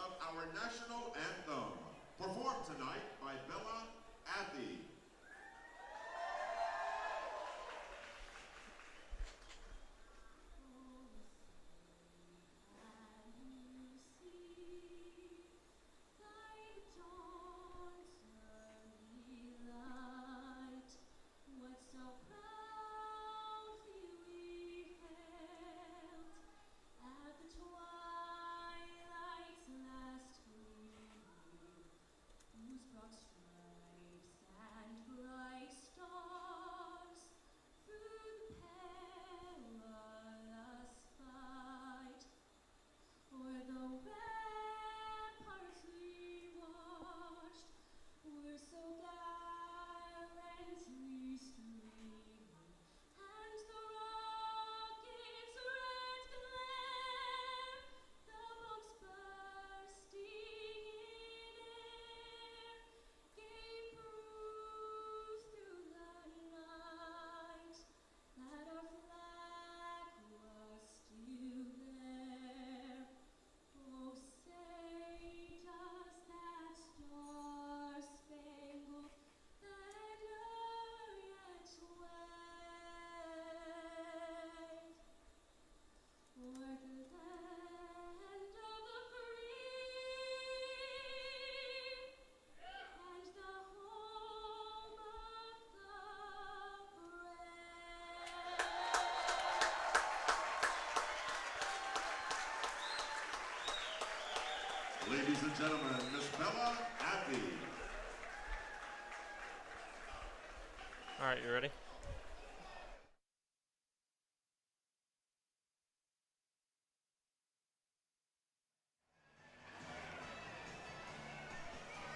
of our national anthem, performed tonight by Bella Athey. Ladies and gentlemen, Miss Bella Athey. All right, you ready?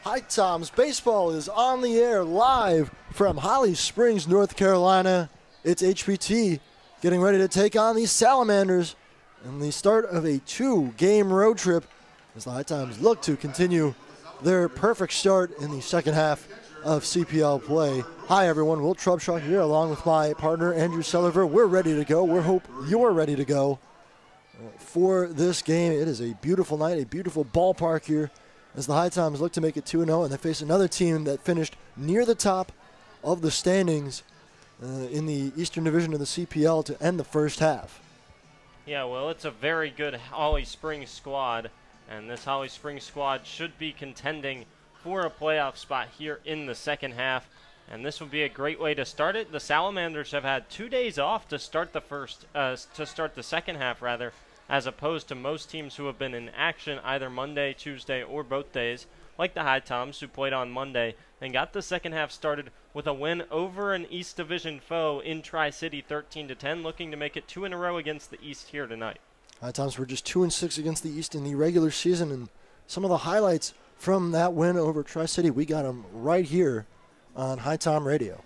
HiToms Baseball is on the air live from Holly Springs, North Carolina. It's HPT getting ready to take on the Salamanders in the start of a 2-game road trip as the HiToms look to continue their perfect start in the second half of CPL play. Hi everyone, Will Trubshaw here along with my partner Andrew Selliver. We're ready to go. We hope you're ready to go for this game. It is a beautiful night, a beautiful ballpark here as the HiToms look to make it 2-0, and they face another team that finished near the top of the standings in the Eastern Division of the CPL to end the first half. Yeah, well, it's a very good Holly Springs squad, and this Holly Springs squad should be contending for a playoff spot here in the second half, and this would be a great way to start it. The Salamanders have had 2 days off to start the second half, as opposed to most teams who have been in action either Monday, Tuesday, or both days, like the HiToms, who played on Monday and got the second half started with a win over an East Division foe in Tri-City 13-10, looking to make it 2 in a row against the East here tonight. HiToms were just 2-6 against the East in the regular season, and some of the highlights from that win over Tri-City, we got them right here on HiTom Radio.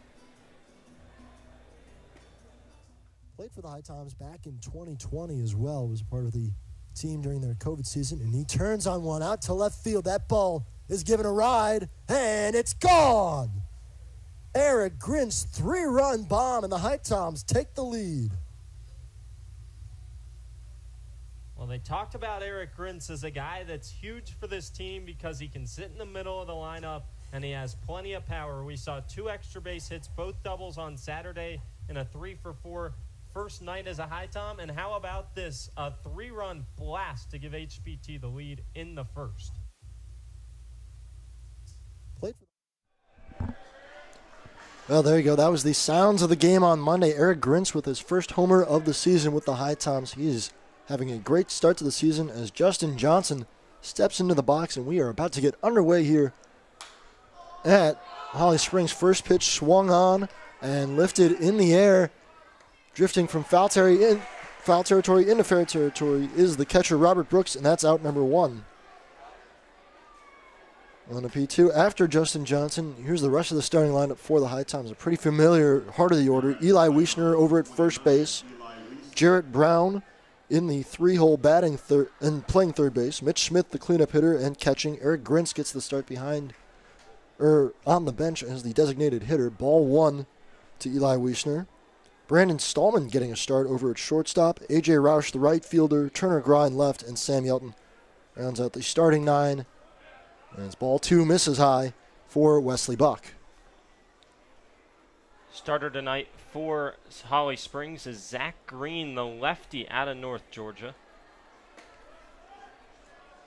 Played for the HiToms back in 2020 as well, was part of the team during their COVID season, and he turns on one out to left field. That ball is given a ride, and it's gone! Eric Grint's 3-run bomb, and the HiToms take the lead. Well, they talked about Eric Grintz as a guy that's huge for this team because he can sit in the middle of the lineup and he has plenty of power. We saw 2 extra base hits, both doubles on Saturday, in a 3-for-4 first night as a HiTom. And how about this? A 3-run blast to give HPT the lead in the first. Well, there you go. That was the sounds of the game on Monday. Eric Grintz with his first homer of the season with the HiToms. He's having a great start to the season as Justin Johnson steps into the box, and we are about to get underway here at Holly Springs. First pitch swung on and lifted in the air, drifting from foul territory into fair territory is the catcher Robert Brooks, and that's out number 1. On a P2 after Justin Johnson, here's the rest of the starting lineup for the HiToms. A pretty familiar heart of the order. Eli Wiesner over at first base. Jarrett Brown in the 3-hole batting and playing third base. Mitch Smith, the cleanup hitter and catching. Eric Grintz gets the start on the bench as the designated hitter. Ball 1 to Eli Wiesner. Brandon Stallman getting a start over at shortstop. A.J. Roush, the right fielder. Turner Grind left, and Sam Yelton rounds out the starting 9. And it's ball 2 misses high for Wesley Buck. Starter tonight for Holly Springs is Zach Green, the lefty out of North Georgia.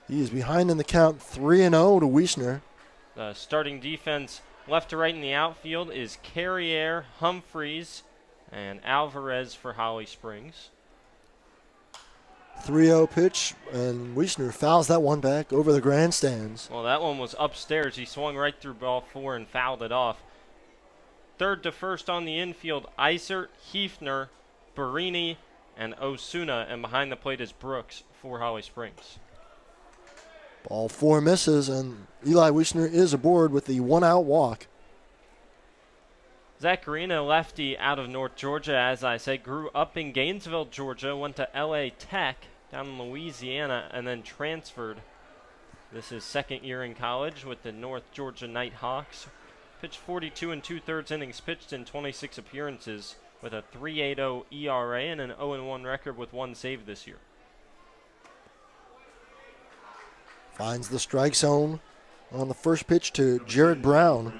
He is behind in the count 3-0 to Wiesner. The starting defense left to right in the outfield is Carriere, Humphreys, and Alvarez for Holly Springs. 3-0 pitch, and Wiesner fouls that one back over the grandstands. Well, that one was upstairs. He swung right through ball 4 and fouled it off. Third to first on the infield, Isert, Hefner, Barini, and Osuna, and behind the plate is Brooks for Holly Springs. Ball 4 misses, and Eli Wiesner is aboard with the 1-out walk. Zach Green, a lefty out of North Georgia, as I said, grew up in Gainesville, Georgia, went to LA Tech down in Louisiana, and then transferred. This is second year in college with the North Georgia Nighthawks. Pitched 42 2/3 innings, pitched in 26 appearances with a 3.80 ERA and an 0-1 record with 1 save this year. Finds the strike zone on the first pitch to Jared Brown.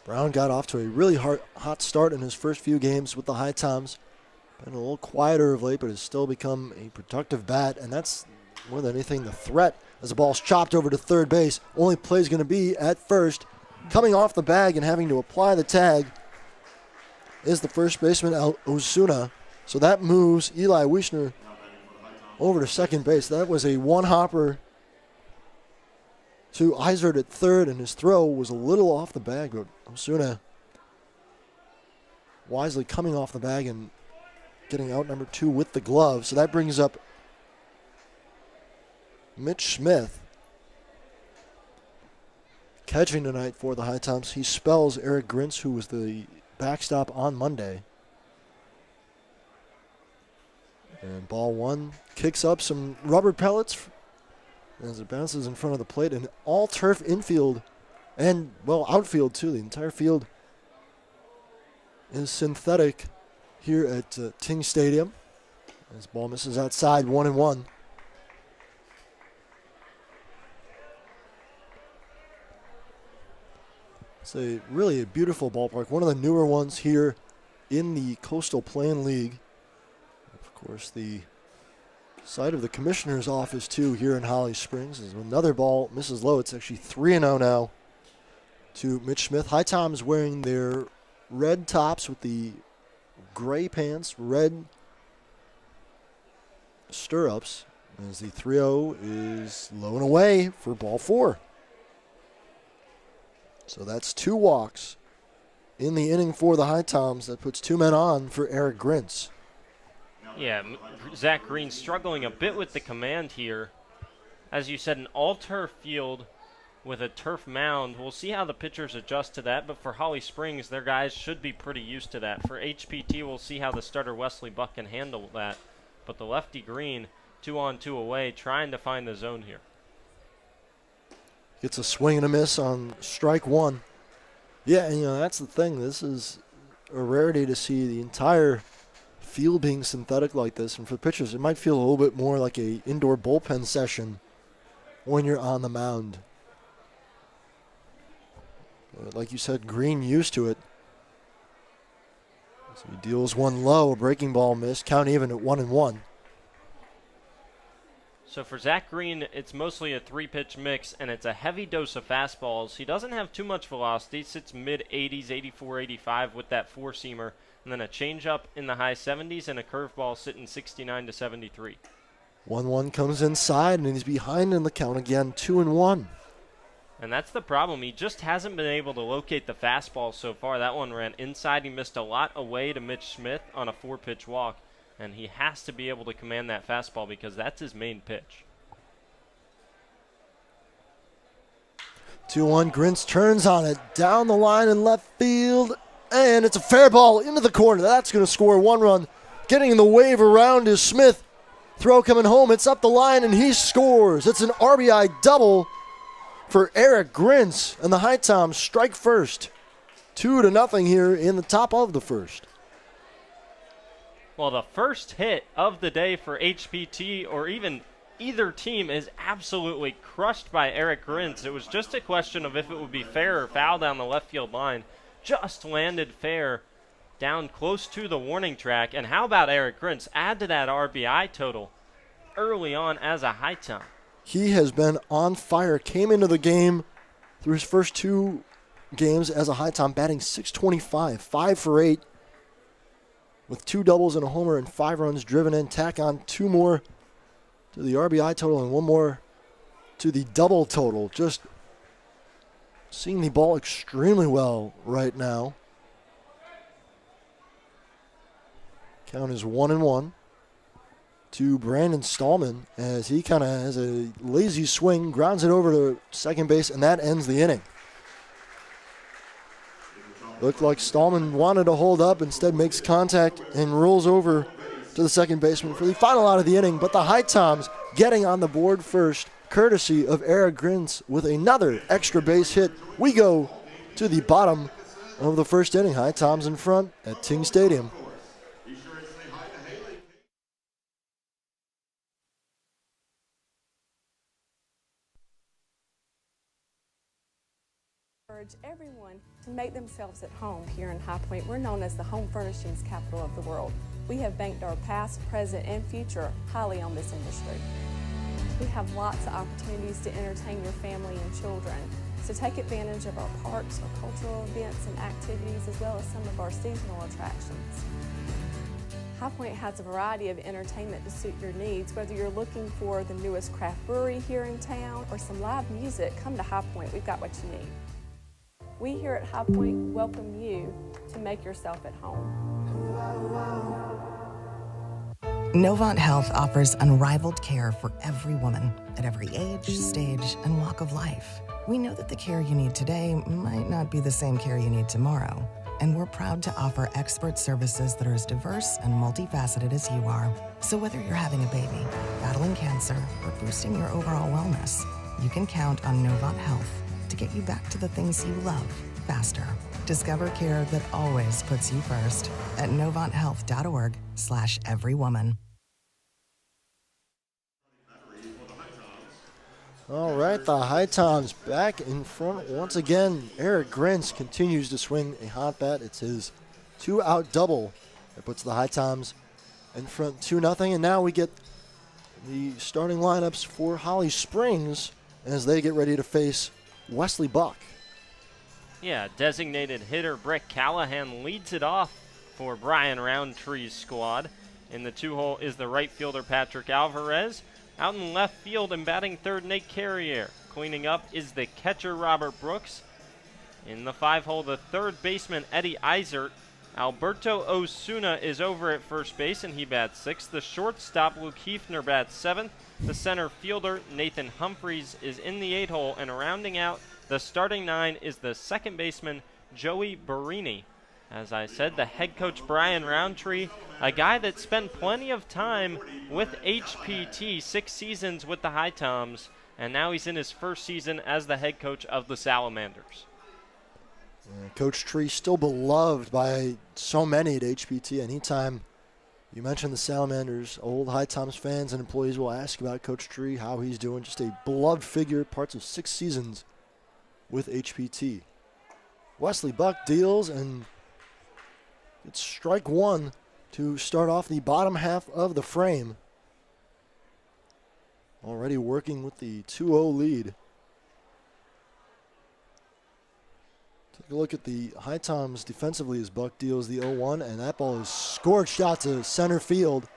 Brown got off to a really hot start in his first few games with the HiToms. Been a little quieter of late, but has still become a productive bat, and that's more than anything the threat as the ball's chopped over to third base. Only play is going to be at first. Coming off the bag and having to apply the tag is the first baseman, Osuna. So that moves Eli Wiesner over to second base. That was a one-hopper to Isert at third, and his throw was a little off the bag, but Osuna wisely coming off the bag and getting out number 2 with the glove. So that brings up Mitch Smith catching tonight for the HiToms. He spells Eric Grintz, who was the backstop on Monday. And ball 1 kicks up some rubber pellets as it bounces in front of the plate. An all-turf infield and, well, outfield too. The entire field is synthetic here at Ting Stadium. As ball misses outside, 1-1. It's really a beautiful ballpark. One of the newer ones here in the Coastal Plain League. Of course, the site of the commissioner's office, too, here in Holly Springs. As another ball misses low. It's actually 3-0 now to Mitch Smith. HiToms wearing their red tops with the gray pants, red stirrups. As the 3-0 is low and away for ball 4. So that's 2 walks in the inning for the HiToms. That puts 2 men on for Eric Grintz. Yeah, Zach Green struggling a bit with the command here. As you said, an all-turf field with a turf mound. We'll see how the pitchers adjust to that, but for Holly Springs, their guys should be pretty used to that. For HPT, we'll see how the starter Wesley Buck can handle that. But the lefty Green, 2-on-2 away, trying to find the zone here. Gets a swing and a miss on strike 1. Yeah, and that's the thing. This is a rarity to see the entire field being synthetic like this. And for the pitchers, it might feel a little bit more like a indoor bullpen session when you're on the mound. But like you said, Green used to it. So he deals one low, a breaking ball miss, count even at 1-1. So for Zach Green, it's mostly a 3-pitch mix, and it's a heavy dose of fastballs. He doesn't have too much velocity. Sits mid-80s, 84, 85 with that 4-seamer, and then a changeup in the high 70s and a curveball sitting 69 to 73. 1-1 comes inside, and he's behind in the count again, 2-1. And that's the problem. He just hasn't been able to locate the fastball so far. That one ran inside. He missed a lot away to Mitch Smith on a 4-pitch walk. And he has to be able to command that fastball because that's his main pitch. 2-1, Grintz turns on it, down the line in left field, and it's a fair ball into the corner. That's going to score 1 run. Getting in the wave around is Smith. Throw coming home, it's up the line, and he scores. It's an RBI double for Eric Grintz, and the HiToms strike first. 2-0 here in the top of the first. Well, the first hit of the day for HPT, or even either team is absolutely crushed by Eric Grintz. It was just a question of if it would be fair or foul down the left field line. Just landed fair down close to the warning track. And how about Eric Grintz? Add to that RBI total early on as a HiTom. He has been on fire. Came into the game through his first 2 games as a HiTom, batting .625, 5 for 8, with 2 doubles and a homer and 5 runs driven in. Tack on 2 more to the RBI total and 1 more to the double total. Just seeing the ball extremely well right now. Count is 1-1 to Brandon Stallman as he kind of has a lazy swing, grounds it over to second base, and that ends the inning. Looked like Stallman wanted to hold up, instead makes contact and rolls over to the second baseman for the final out of the inning. But the HiToms getting on the board first, courtesy of Eric Grintz with another extra base hit. We go to the bottom of the first inning. HiToms in front at Ting Stadium. Encourage everyone to make themselves at home here in High Point. We're known as the home furnishings capital of the world. We have banked our past, present, and future highly on this industry. We have lots of opportunities to entertain your family and children, so take advantage of our parks, our cultural events and activities, as well as some of our seasonal attractions. High Point has a variety of entertainment to suit your needs. Whether you're looking for the newest craft brewery here in town or some live music, come to High Point. We've got what you need. We here at High Point welcome you to make yourself at home. Novant Health offers unrivaled care for every woman at every age, stage, and walk of life. We know that the care you need today might not be the same care you need tomorrow, and we're proud to offer expert services that are as diverse and multifaceted as you are. So whether you're having a baby, battling cancer, or boosting your overall wellness, you can count on Novant Health to get you back to the things you love faster. Discover care that always puts you first at novanthealth.org/everywoman. All right, the HiToms back in front once again. Eric Grintz continues to swing a hot bat. It's his 2-out double that puts the HiToms in front 2-0. And now we get the starting lineups for Holly Springs as they get ready to face Wesley Buck. Yeah, designated hitter Brett Callahan leads it off for Brian Roundtree's squad. In the 2-hole is the right fielder Patrick Alvarez. Out in left field and batting third, Nate Carrier. Cleaning up is the catcher Robert Brooks. In the 5-hole, the third baseman Eddie Eisert. Alberto Osuna is over at first base and he bats 6th. The shortstop Luke Hefner bats 7th. The center fielder Nathan Humphreys is in the 8-hole, and rounding out the starting 9 is the second baseman Joey Barini. As I said, the head coach Brian Roundtree, a guy that spent plenty of time with HPT, 6 seasons with the HiToms, and now he's in his first season as the head coach of the Salamanders. Coach Tree still beloved by so many at HPT. Anytime you mention the Salamanders, old HiToms fans and employees will ask about Coach Tree, how he's doing. Just a beloved figure, parts of 6 seasons with HPT. Wesley Buck deals and it's strike 1 to start off the bottom half of the frame. Already working with the 2-0 lead. Take a look at the HiToms defensively as Buck deals the 0-1, and that ball is scorched out to center field.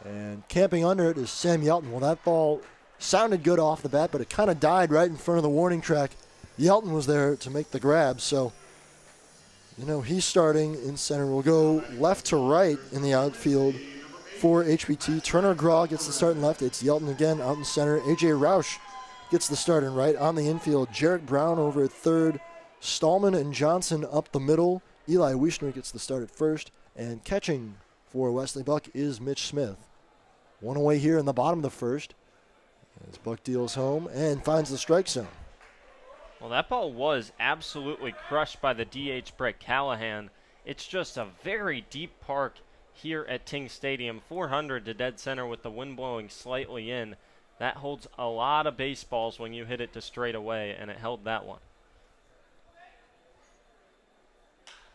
And camping under it is Sam Yelton. Well, that ball sounded good off the bat, but it kind of died right in front of the warning track. Yelton was there to make the grab, so you know he's starting in center. We'll go left to right in the outfield for HPT. Turner Graw gets the start in left. It's Yelton again out in center. A.J. Roush gets the start in right. On the infield, Jarrett Brown over at third. Stallman and Johnson up the middle. Eli Wiesner gets the start at first. And catching for Wesley Buck is Mitch Smith. One away here in the bottom of the first as Buck deals home and finds the strike zone. Well, that ball was absolutely crushed by the DH Brett Callahan. It's just a very deep park here at Ting Stadium. 400 to dead center with the wind blowing slightly in. That holds a lot of baseballs when you hit it to straightaway, and it held that one.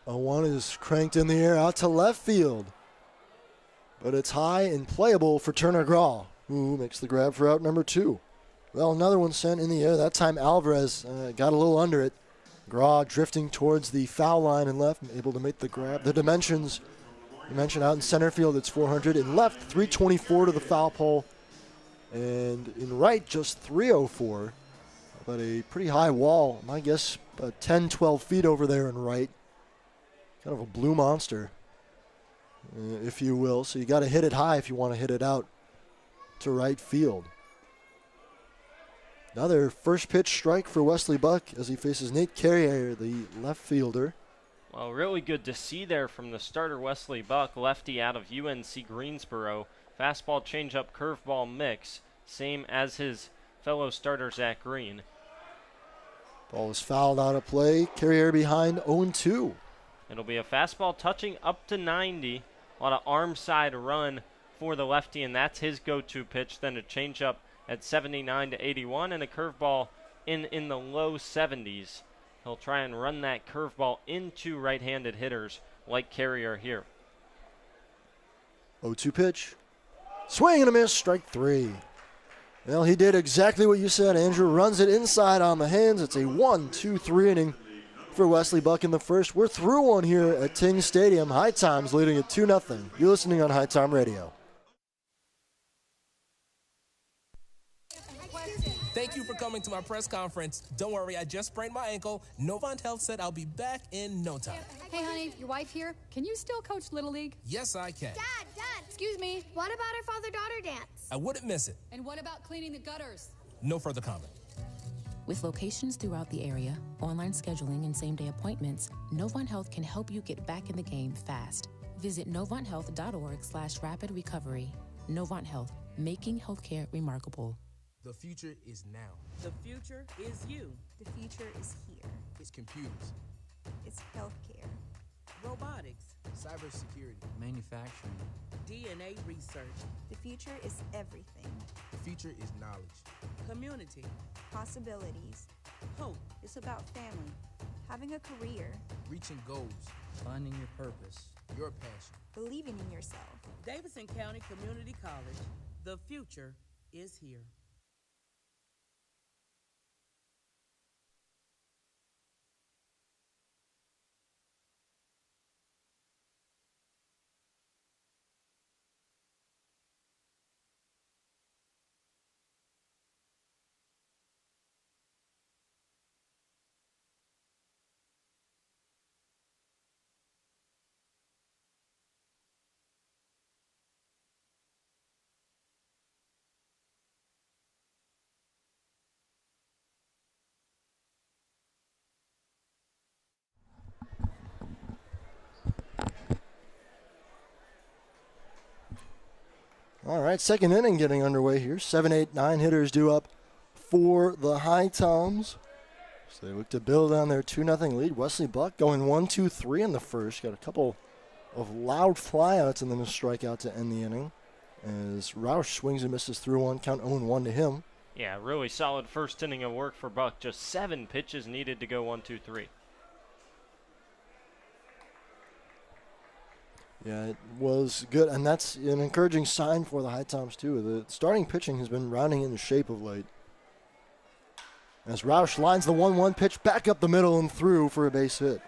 0-1 is cranked in the air out to left field. But it's high and playable for Turner Graw, who makes the grab for out number 2. Well, another one sent in the air. That time Alvarez got a little under it. Graw drifting towards the foul line and left, able to make the grab. The dimensions, you mentioned out in center field, it's 400. In left, 324 to the foul pole. And in right, just 304. But a pretty high wall, I guess 10, 12 feet over there in right. Kind of a blue monster, if you will. So you got to hit it high if you want to hit it out to right field. Another first pitch strike for Wesley Buck as he faces Nate Carrier, the left fielder. Well, really good to see there from the starter Wesley Buck, lefty out of UNC Greensboro. Fastball, changeup, curveball mix, same as his fellow starter Zach Green. Ball is fouled out of play. Carrier behind 0-2. It'll be a fastball touching up to 90. A lot of arm side run for the lefty, and that's his go-to pitch. Then a changeup at 79 to 81, and a curveball in the low 70s. He'll try and run that curveball into right-handed hitters like Carrier here. 0-2 pitch. Swing and a miss, strike 3. Well, he did exactly what you said, Andrew. Runs it inside on the hands. It's a 1-2-3 inning for Wesley Buck in the first. We're through one here at Ting Stadium. HiToms leading at 2-0. You're listening on HiTom Radio. Thank you for coming to my press conference. Don't worry, I just sprained my ankle. Novant Health said I'll be back in no time. Hey, honey, your wife here. Can you still coach Little League? Yes, I can. Dad, Excuse me. what about our father-daughter dance? I wouldn't miss it. And what about cleaning the gutters? No further comment. With locations throughout the area, online scheduling, and same-day appointments, Novant Health can help you get back in the game fast. Visit novanthealth.org/rapid recovery. Novant Health, making healthcare remarkable. The future is now. The future is you. The future is here. It's computers, It's healthcare. Robotics. cybersecurity, manufacturing, DNA research. The future is everything. the future is knowledge. Community. Possibilities. Hope. It's about family. Having a career. Reaching goals, finding your purpose. your passion. Believing in yourself. Davidson County Community College. The future is here. All right, second inning getting underway here. 7, 8, 9 hitters due up for the HiToms. So they look to build on their 2-0 lead. Wesley Buck going 1-2-3 in the first. Got a couple of loud flyouts and then a strikeout to end the inning. As Roush swings and misses through one, count 0-1 to him. Yeah, really solid first inning of work for Buck. Just 7 pitches needed to go 1-2-3. Yeah, it was good, and that's an encouraging sign for the HiToms, too. The starting pitching has been rounding into shape of late. As Roush lines the 1-1 pitch back up the middle and through for a base hit.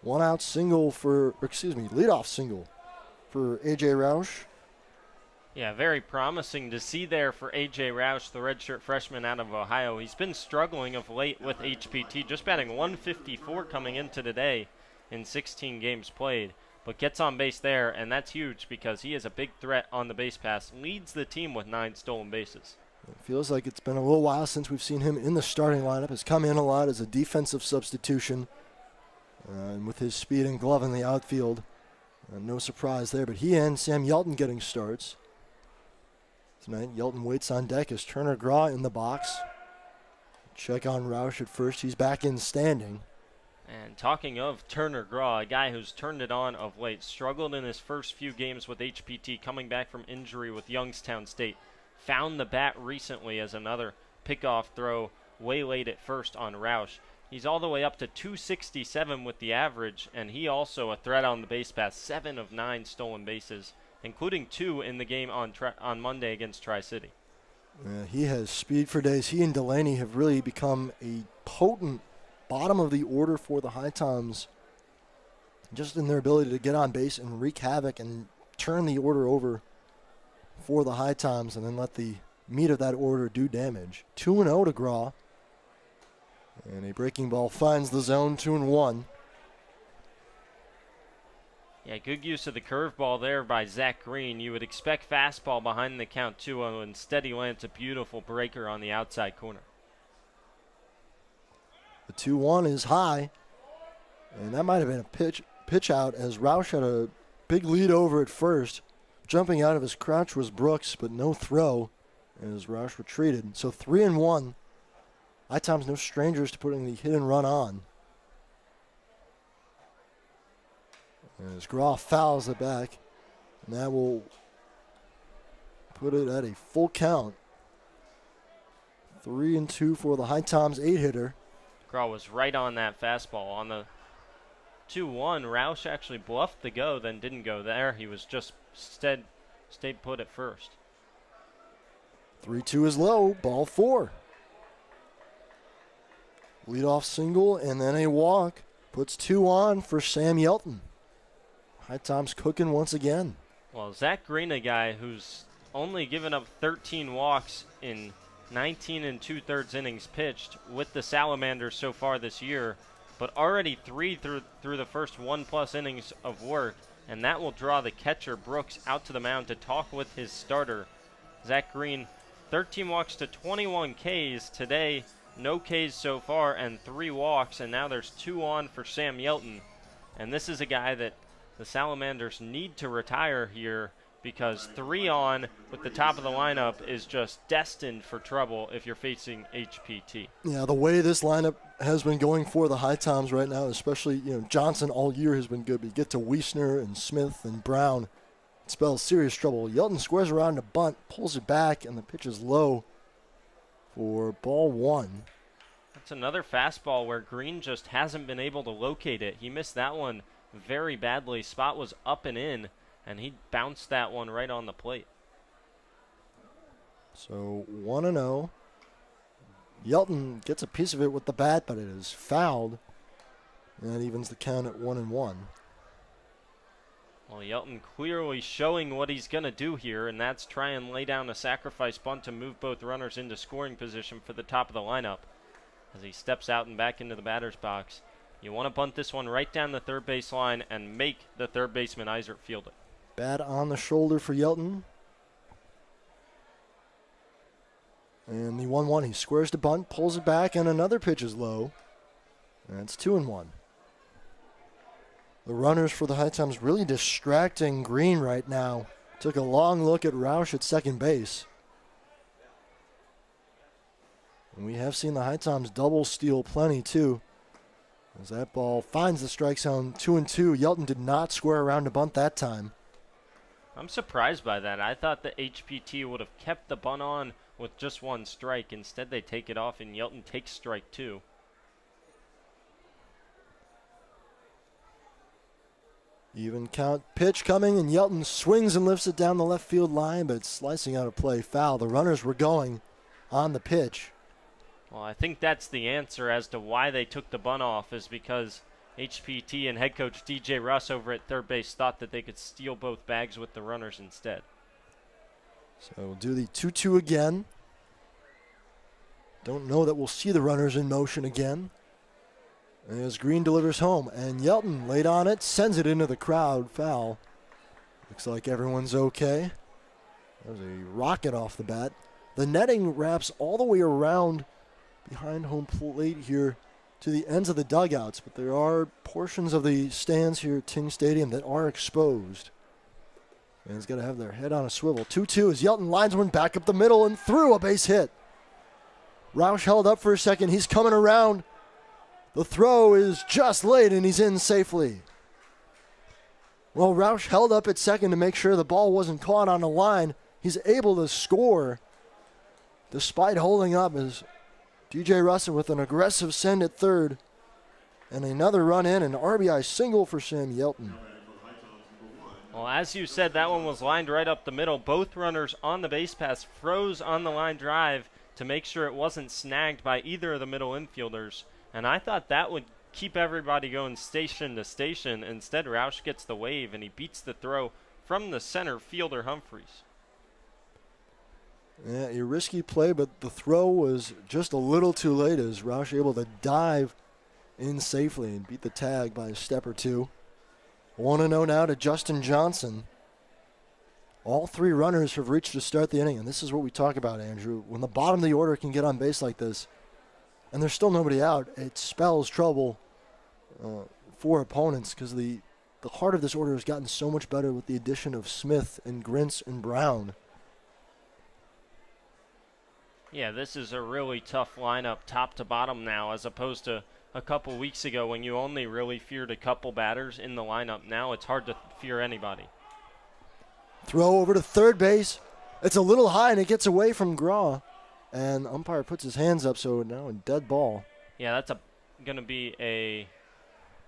Leadoff single for A.J. Roush. Yeah, very promising to see there for A.J. Roush, the redshirt freshman out of Ohio. He's been struggling of late with HPT, just batting 154 coming into today in 16 games played, but gets on base there, and that's huge because he is a big threat on the base pass, leads the team with 9 stolen bases. It feels like it's been a little while since we've seen him in the starting lineup. Has come in a lot as a defensive substitution, and with his speed and glove in the outfield, no surprise there, but he and Sam Yelton getting starts. Tonight, Yelton waits on deck as Turner Graw in the box. Check on Roush at first. He's back in standing. And talking of Turner Graw, a guy who's turned it on of late, struggled in his first few games with HPT, coming back from injury with Youngstown State. Found the bat recently as another pickoff throw way late at first on Roush. He's all the way up to 267 with the average, and he also a threat on the base path, 7 of 9 stolen bases, including 2 in the game on Monday against Tri-City. He has speed for days. He and Delaney have really become a potent bottom of the order for the HiToms, just in their ability to get on base and wreak havoc and turn the order over for the HiToms and then let the meat of that order do damage. 2-0 to Graw. And a breaking ball finds the zone, 2-1. Yeah, good use of the curveball there by Zach Green. You would expect fastball behind the count 2-0. Instead, he lands a beautiful breaker on the outside corner. The 2-1 is high, and that might have been a pitch out as Roush had a big lead over at first. Jumping out of his crouch was Brooks, but no throw as Roush retreated. So 3-1. HiToms no strangers to putting the hit and run on. As Graw fouls it back, and that will put it at a full count. 3-2 for the HiToms 8-hitter. Graw was right on that fastball. On the 2-1, Roush actually bluffed the go, then didn't go there. He was just stayed put at first. 3-2 is low, ball 4. Leadoff single and then a walk. Puts 2 on for Sam Yelton. HiToms cooking once again. Well, Zach Green, a guy who's only given up 13 walks in 19 2/3 innings pitched with the Salamanders so far this year, but already 3 through the first 1+ innings of work, and that will draw the catcher Brooks out to the mound to talk with his starter. Zach Green, 13 walks to 21 Ks today. No Ks so far and 3 walks, and now there's 2 on for Sam Yelton. And this is a guy that the Salamanders need to retire here because 3 on with the top of the lineup is just destined for trouble if you're facing HPT. Yeah, the way this lineup has been going for the HiToms right now, especially, Johnson all year has been good, but you get to Wiesner and Smith and Brown, it spells serious trouble. Yelton squares around to bunt, pulls it back, and the pitch is low for ball 1. That's another fastball where Green just hasn't been able to locate it. He missed that one very badly. Spot was up and in, and he bounced that one right on the plate. So 1-0. Yelton gets a piece of it with the bat, but it is fouled. And that evens the count at 1-1. Well, Yelton clearly showing what he's going to do here, and that's try and lay down a sacrifice bunt to move both runners into scoring position for the top of the lineup. As he steps out and back into the batter's box. You want to bunt this one right down the third base line and make the third baseman Eisert field it. Bat on the shoulder for Yelton. And the 1-1, he squares the bunt, pulls it back, and another pitch is low. And it's 2-1. The runners for the HiToms really distracting Green right now. Took a long look at Roush at second base. And we have seen the HiToms double steal plenty too. As that ball finds the strike zone, 2-2. Yelton did not square around to bunt that time. I'm surprised by that. I thought the HPT would have kept the bunt on with just 1 strike. Instead, they take it off, and Yelton takes strike 2. Even count pitch coming, and Yelton swings and lifts it down the left field line, but it's slicing out of play, foul. The runners were going on the pitch. Well, I think that's the answer as to why they took the bunt off, is because HPT and head coach DJ Russ over at third base thought that they could steal both bags with the runners instead. So we'll do the 2-2 again. Don't know that we'll see the runners in motion again. As Green delivers home, and Yelton laid on it, sends it into the crowd, foul. Looks like everyone's okay. That was a rocket off the bat. The netting wraps all the way around behind home plate here to the ends of the dugouts, but there are portions of the stands here at Ting Stadium that are exposed. And he's got to have their head on a swivel. 2-2 as Yelton lines one back up the middle and through a base hit. Roush held up for a second. He's coming around. The throw is just late, and he's in safely. Well, Roush held up at second to make sure the ball wasn't caught on the line. He's able to score despite holding up as DJ Russell with an aggressive send at third. And another run in, an RBI single for Sam Yelton. Well, as you said, that one was lined right up the middle. Both runners on the base pass froze on the line drive to make sure it wasn't snagged by either of the middle infielders. And I thought that would keep everybody going station to station. Instead, Roush gets the wave, and he beats the throw from the center fielder, Humphreys. Yeah, a risky play, but the throw was just a little too late as Roush able to dive in safely and beat the tag by a step or two. 1-0 now to Justin Johnson. All three runners have reached to start the inning, and this is what we talk about, Andrew. When the bottom of the order can get on base like this, and there's still nobody out, it spells trouble for opponents because the heart of this order has gotten so much better with the addition of Smith and Grintz and Brown. Yeah, this is a really tough lineup top to bottom now as opposed to a couple weeks ago when you only really feared a couple batters in the lineup. Now it's hard to fear anybody. Throw over to third base. It's a little high, and it gets away from Graw. And umpire puts his hands up, so now a dead ball. Yeah, that's going to be a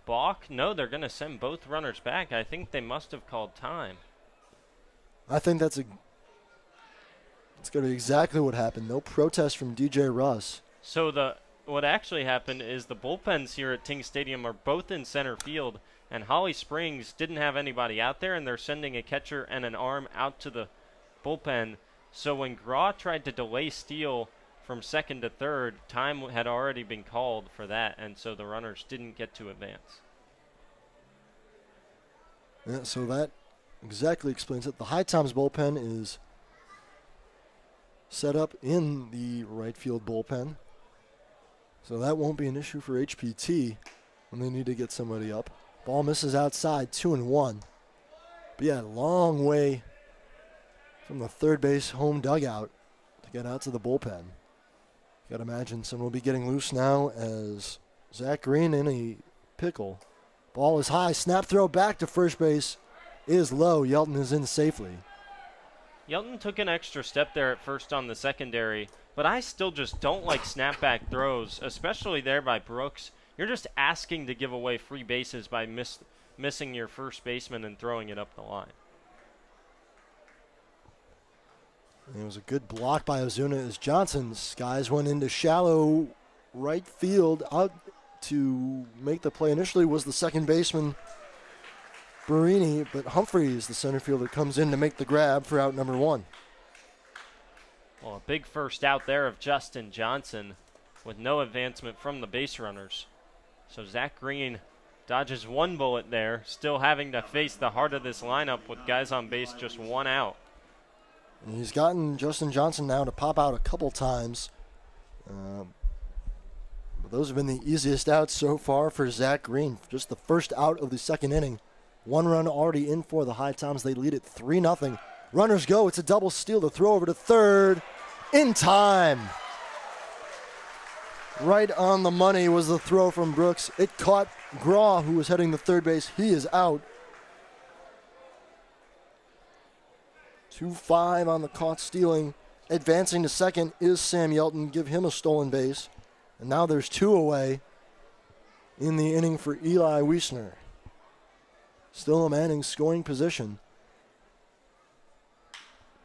balk. No, they're going to send both runners back. I think they must have called time. I think it's going to be exactly what happened. No protest from DJ Russ. So what actually happened is the bullpens here at Ting Stadium are both in center field, and Holly Springs didn't have anybody out there, and they're sending a catcher and an arm out to the bullpen. So when Graw tried to delay steal from second to third, time had already been called for that, and so the runners didn't get to advance. Yeah, so that exactly explains it. The HiToms bullpen is set up in the right field bullpen. So that won't be an issue for HPT when they need to get somebody up. Ball misses outside, 2-1. But yeah, long way from the third base home dugout to get out to the bullpen. Got to imagine someone will be getting loose now as Zach Green in a pickle. Ball is high, snap throw back to first base is low. Yelton is in safely. Yelton took an extra step there at first on the secondary, but I still just don't like snapback throws, especially there by Brooks. You're just asking to give away free bases by missing your first baseman and throwing it up the line. It was a good block by Ozuna as Johnson's skies went into shallow right field. Out to make the play initially was the second baseman, Barini, but Humphreys, the center fielder, comes in to make the grab for out number one. Well, a big first out there of Justin Johnson with no advancement from the base runners. So Zach Green dodges one bullet there, still having to face the heart of this lineup with guys on base just one out. And he's gotten Justin Johnson now to pop out a couple times. But those have been the easiest outs so far for Zach Green. Just the first out of the second inning. One run already in for the HiToms. They lead it 3-0. Runners go. It's a double steal. The throw over to third. In time. Right on the money was the throw from Brooks. It caught Graw, who was heading to third base. He is out. 2-5 on the caught stealing. Advancing to second is Sam Yelton. Give him a stolen base. And now there's two away in the inning for Eli Wiesner. Still a man in scoring position.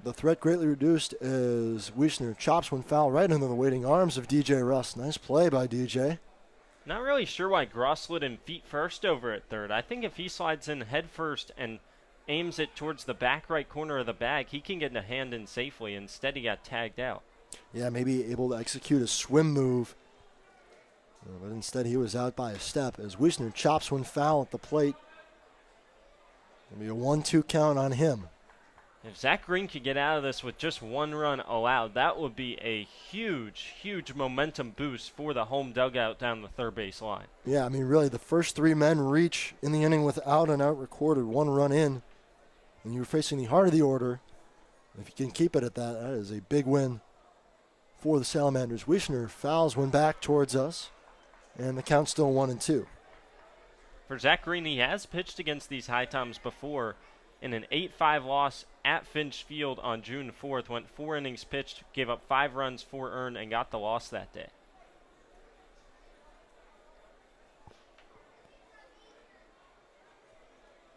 The threat greatly reduced as Wiesner chops one foul right into the waiting arms of DJ Russ. Nice play by DJ. Not really sure why Graw slid him feet first over at third. I think if he slides in head first and aims it towards the back right corner of the bag, he can get a hand in safely. Instead, he got tagged out. Yeah, maybe able to execute a swim move. But instead, he was out by a step as Wiesner chops one foul at the plate. It'll be a 1-2 count on him. If Zach Green could get out of this with just one run allowed, that would be a huge, huge momentum boost for the home dugout down the third base line. Yeah, I mean, really, the first three men reach in the inning without an out recorded, one run in, and you're facing the heart of the order. If you can keep it at that, that is a big win for the Salamanders. Wiesner fouls one back towards us. and the count's still 1-2. For Zach Green, he has pitched against these HiToms before in an 8-5 loss at Finch Field on June 4th. Went 4 innings pitched, gave up 5 runs, 4 earned, and got the loss that day.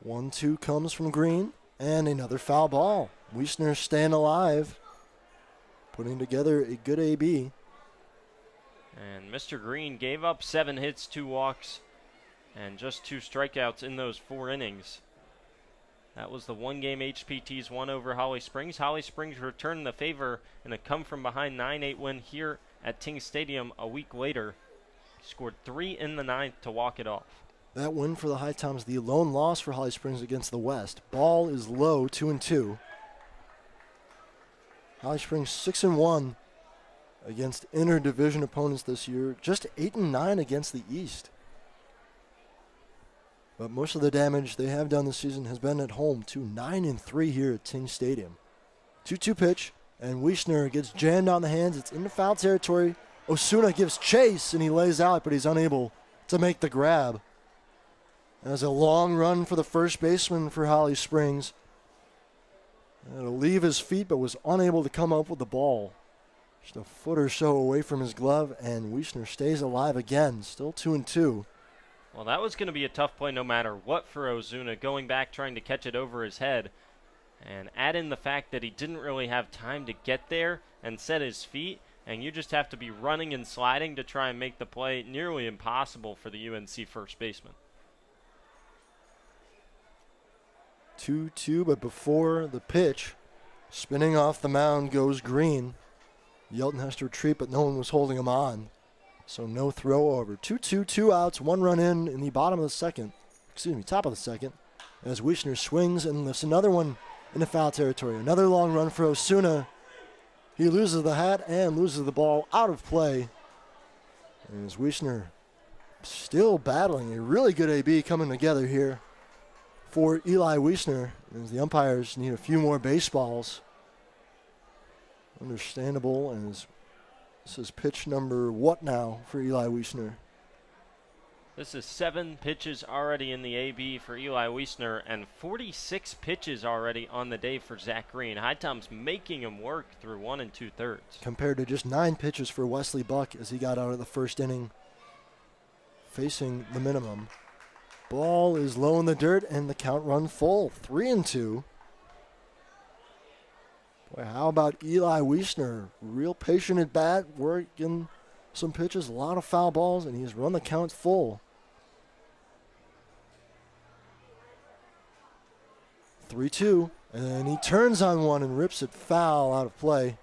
One-two comes from Green, and another foul ball. Wiesner staying alive, putting together a good AB. And Mr. Green gave up 7 hits, 2 walks, and just 2 strikeouts in those 4 innings. That was the one game HPTs won over Holly Springs. Holly Springs returned the favor in a come-from-behind 9-8 win here at Ting Stadium a week later. Scored 3 in the 9th to walk it off. That win for the HiToms, the lone loss for Holly Springs against the West. Ball is low, 2-2. Holly Springs 6-1 against interdivision opponents this year. Just 8-9 against the East. But most of the damage they have done this season has been at home, to 9-3 here at Ting Stadium. 2-2 pitch, and Wiesner gets jammed on the hands. It's into foul territory. Osuna gives chase, and he lays out, but he's unable to make the grab. There's a long run for the first baseman for Holly Springs. It'll leave his feet, but was unable to come up with the ball. Just a foot or so away from his glove, and Wiesner stays alive again, still 2-2. Well, that was going to be a tough play no matter what for Ozuna, going back trying to catch it over his head. And add in the fact that he didn't really have time to get there and set his feet, and you just have to be running and sliding to try and make the play nearly impossible for the UNC first baseman. 2-2, but before the pitch, spinning off the mound goes Green. Yelton has to retreat, but no one was holding him on. So no throw over. 2-2, 2 outs, 1 run in the top of the second, as Wiesner swings and lifts another one into foul territory. Another long run for Osuna. He loses the hat and loses the ball out of play. And as Wiesner still battling, a really good AB coming together here for Eli Wiesner, as the umpires need a few more baseballs. Understandable, and this is pitch number what now for Eli Wiesner? This is 7 pitches already in the AB for Eli Wiesner and 46 pitches already on the day for Zach Green. HiToms making him work through 1 2/3. Compared to just 9 pitches for Wesley Buck as he got out of the first inning, facing the minimum. Ball is low in the dirt, and the count run full, 3-2. Boy, how about Eli Wiesner? Real patient at bat, working some pitches, a lot of foul balls, and he's run the count full. 3-2, and he turns on one and rips it foul out of play.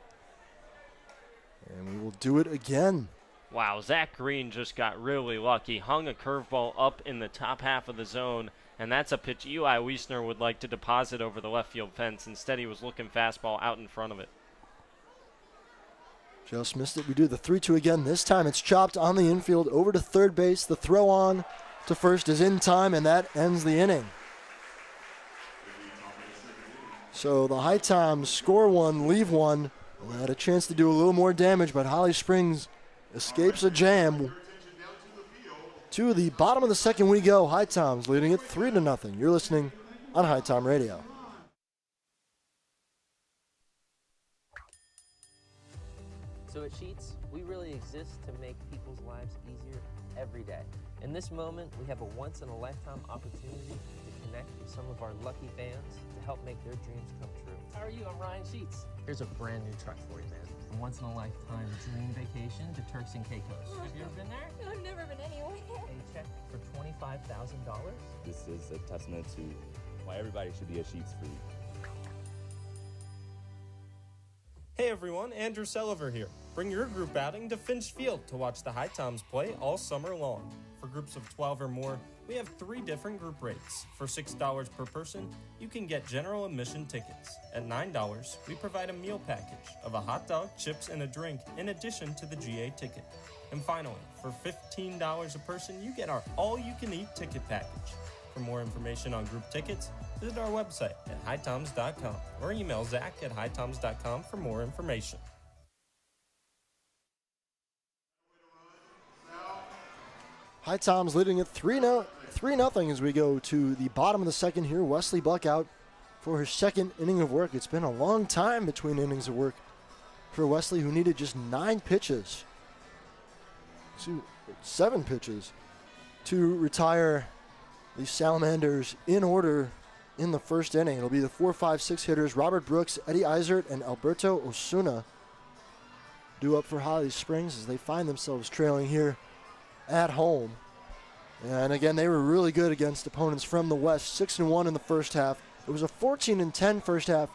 And we will do it again. Wow, Zach Green just got really lucky. Hung a curveball up in the top half of the zone, and that's a pitch Eli Wiesner would like to deposit over the left field fence. Instead, he was looking fastball out in front of it. Just missed it. We do the 3-2 again. This time it's chopped on the infield over to third base. The throw on to first is in time, and that ends the inning. So the HiToms score 1, leave 1. They had a chance to do a little more damage, but Holly Springs escapes a jam. To the bottom of the second we go. HiToms leading it 3-0. You're listening on HiTom Radio. So at Sheets, we really exist to make people's lives easier every day. In this moment, we have a once-in-a-lifetime opportunity to connect with some of our lucky fans to help make their dreams come true. How are you? I'm Ryan Sheets. Here's a brand new truck for you, man. A once-in-a-lifetime dream vacation to Turks and Caicos. Have you ever been there? No, I've never been anywhere. A check for $25,000. This is a testament to why everybody should be at Sheets Free. Hey everyone, Andrew Selliver here. Bring your group outing to Finch Field to watch the HiToms play all summer long. For groups of 12 or more, we have 3 different group rates. For $6 per person, you can get general admission tickets. At $9, we provide a meal package of a hot dog, chips, and a drink in addition to the GA ticket. And finally, for $15 a person, you get our all-you-can-eat ticket package. For more information on group tickets, visit our website at HiToms.com or email Zach at HiToms.com for more information. HiToms leading it 3-0 as we go to the bottom of the second here. Wesley Buck out for his second inning of work. It's been a long time between innings of work for Wesley, who needed just 7 pitches to retire the Salamanders in order in the first inning. It'll be the 4, 5, 6 hitters, Robert Brooks, Eddie Eisert, and Alberto Osuna due up for Holly Springs as they find themselves trailing here at home. And again, they were really good against opponents from the West, 6-1 in the first half. It was a 14-10 first half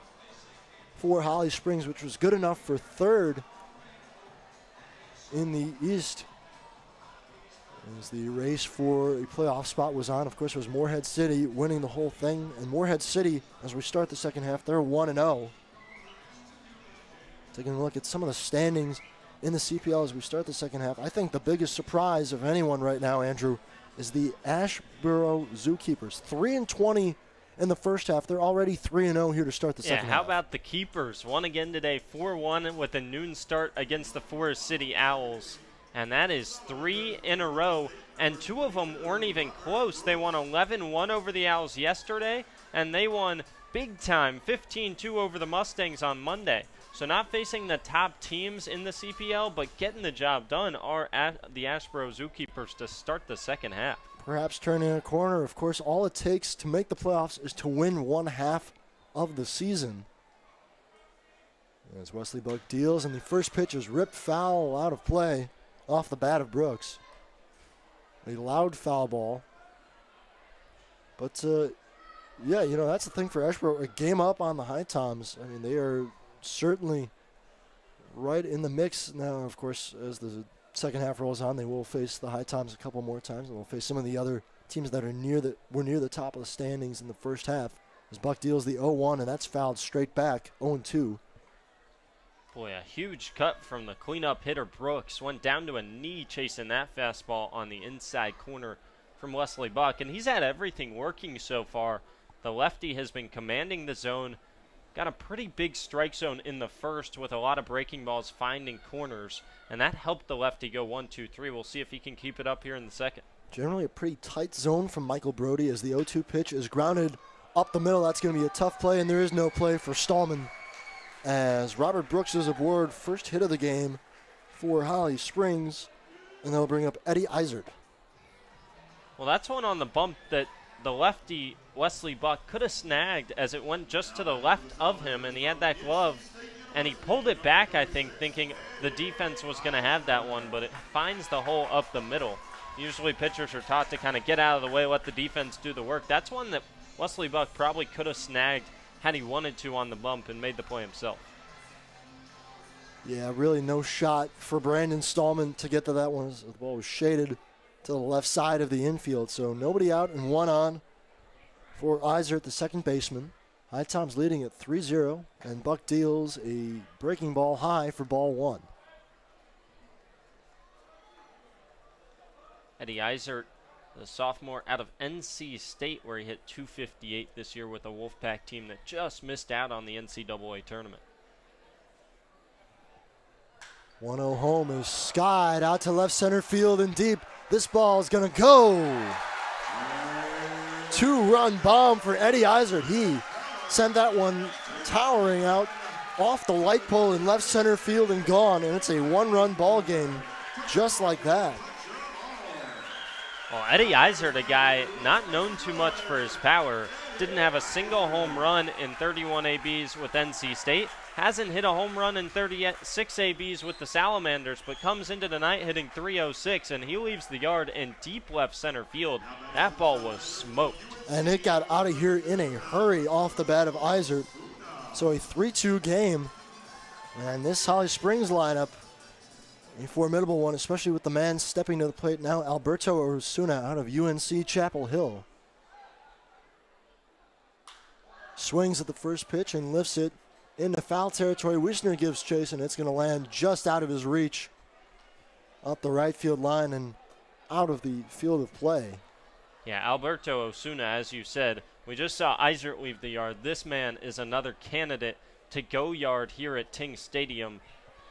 for Holly Springs, which was good enough for third in the East. As the race for a playoff spot was on, of course, it was Morehead City winning the whole thing. And Morehead City, as we start the second half, they're 1-0. Taking a look at some of the standings in the CPL as we start the second half. I think the biggest surprise of anyone right now, Andrew, is the Ashboro Zookeepers. 3-20 in the first half. They're already 3-0 here to start the second half. How about the Keepers? Won again today, 4-1 with a noon start against the Forest City Owls. And that is 3 in a row, and 2 of them weren't even close. They won 11-1 over the Owls yesterday, and they won big time, 15-2 over the Mustangs on Monday. So not facing the top teams in the CPL, but getting the job done are at the Ashboro Zookeepers to start the second half. Perhaps turning a corner. Of course, all it takes to make the playoffs is to win one half of the season. As Wesley Buck deals, and the first pitch is ripped foul out of play off the bat of Brooks. A loud foul ball. But, yeah, you know, that's the thing for Ashboro. A game up on the HiToms. I mean, they are certainly right in the mix now. Of course, as the second half rolls on, they will face the HiToms a couple more times, and they'll face some of the other teams that are were near the top of the standings in the first half. As Buck deals the 0-1, and that's fouled straight back, 0-2. Boy, a huge cut from the cleanup hitter Brooks. Went down to a knee chasing that fastball on the inside corner from Wesley Buck. And he's had everything working so far. The lefty has been commanding the zone. Got a pretty big strike zone in the first with a lot of breaking balls finding corners. And that helped the lefty go 1-2-3. We'll see if he can keep it up here in the second. Generally a pretty tight zone from Michael Brody as the 0-2 pitch is grounded up the middle. That's going to be a tough play, and there is no play for Stallman. As Robert Brooks is aboard, first hit of the game for Holly Springs, and they'll bring up Eddie Eisert. Well, that's one on the bump that the lefty Wesley Buck could have snagged as it went just to the left of him, and he had that glove, and he pulled it back, I think, thinking the defense was going to have that one, but it finds the hole up the middle. Usually pitchers are taught to kind of get out of the way, let the defense do the work. That's one that Wesley Buck probably could have snagged had he wanted to on the bump and made the play himself. Yeah, really no shot for Brandon Stallman to get to that one. The ball was shaded to the left side of the infield, so nobody out and one on for Eisert, the second baseman. HiToms leading at 3-0, and Buck deals a breaking ball high for ball one. Eddie Eisert, the sophomore out of NC State, where he hit .258 this year with a Wolfpack team that just missed out on the NCAA tournament. 1-0 home is skied out to left center field and deep. This ball is going to go. Two-run bomb for Eddie Eisert. He sent that one towering out off the light pole in left center field and gone, and it's a one-run ball game just like that. Well, Eddie Eisert, a guy not known too much for his power, didn't have a single home run in 31 ABs with NC State, hasn't hit a home run in 36 ABs with the Salamanders, but comes into the night hitting .306, and he leaves the yard in deep left center field. That ball was smoked. And it got out of here in a hurry off the bat of Eisert. So a 3-2 game. And this Holly Springs lineup, a formidable one, especially with the man stepping to the plate now, Alberto Osuna out of UNC Chapel Hill. Swings at the first pitch and lifts it into foul territory. Wisner gives chase, and it's going to land just out of his reach up the right field line and out of the field of play. Yeah, Alberto Osuna, as you said, we just saw Eisert leave the yard. This man is another candidate to go yard here at Ting Stadium.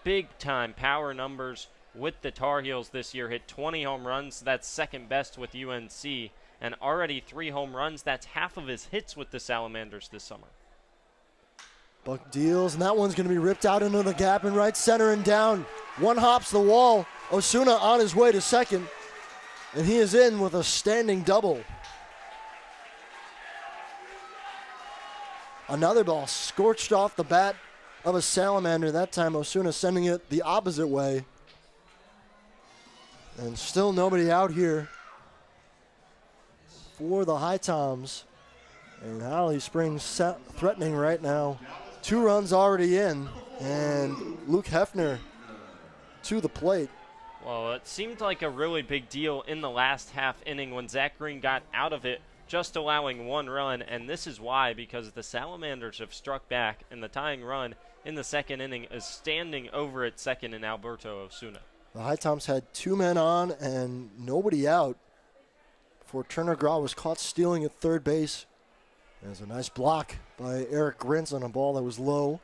Big-time power numbers, with the Tar Heels this year, hit 20 home runs. That's second best with UNC, and already 3 home runs. That's half of his hits with the Salamanders this summer. Buck deals, and that one's going to be ripped out into the gap in right center and down. One hops the wall. Osuna on his way to second, and he is in with a standing double. Another ball scorched off the bat of a Salamander. That time Osuna sending it the opposite way. And still nobody out here for the HiToms. And Holly Springs threatening right now. 2 runs already in, and Luke Hefner to the plate. Well, it seemed like a really big deal in the last half inning when Zach Green got out of it, just allowing 1 run, and this is why, because the Salamanders have struck back, and the tying run in the second inning is standing over at second in Alberto Osuna. The HiToms had 2 men on and nobody out before Turner Graw was caught stealing at third base. There's a nice block by Eric Grintz on a ball that was low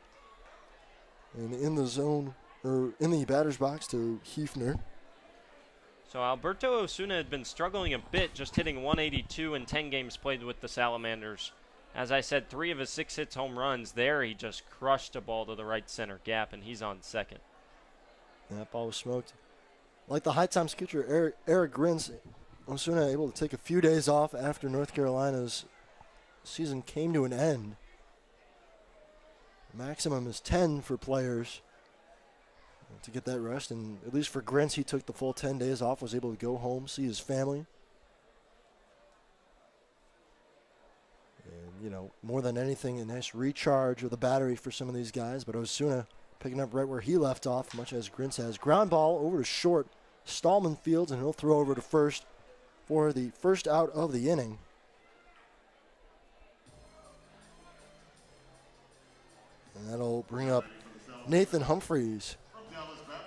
and in the zone, or in the batter's box to Hefner. So Alberto Osuna had been struggling a bit, just hitting 182 in 10 games played with the Salamanders. As I said, 3 of his 6 hits home runs. There he just crushed a ball to the right center gap, and he's on second. That ball was smoked. Like the HiToms catcher, Eric Grins, Osuna able to take a few days off after North Carolina's season came to an end. Maximum is 10 for players to get that rest, and at least for Grins, he took the full 10 days off, was able to go home, see his family. And, you know, more than anything, a nice recharge of the battery for some of these guys, but Osuna picking up right where he left off, much as Grins has. Ground ball over to short. Stallman fields, and he'll throw over to first for the first out of the inning. And that'll bring up Nathan Humphreys,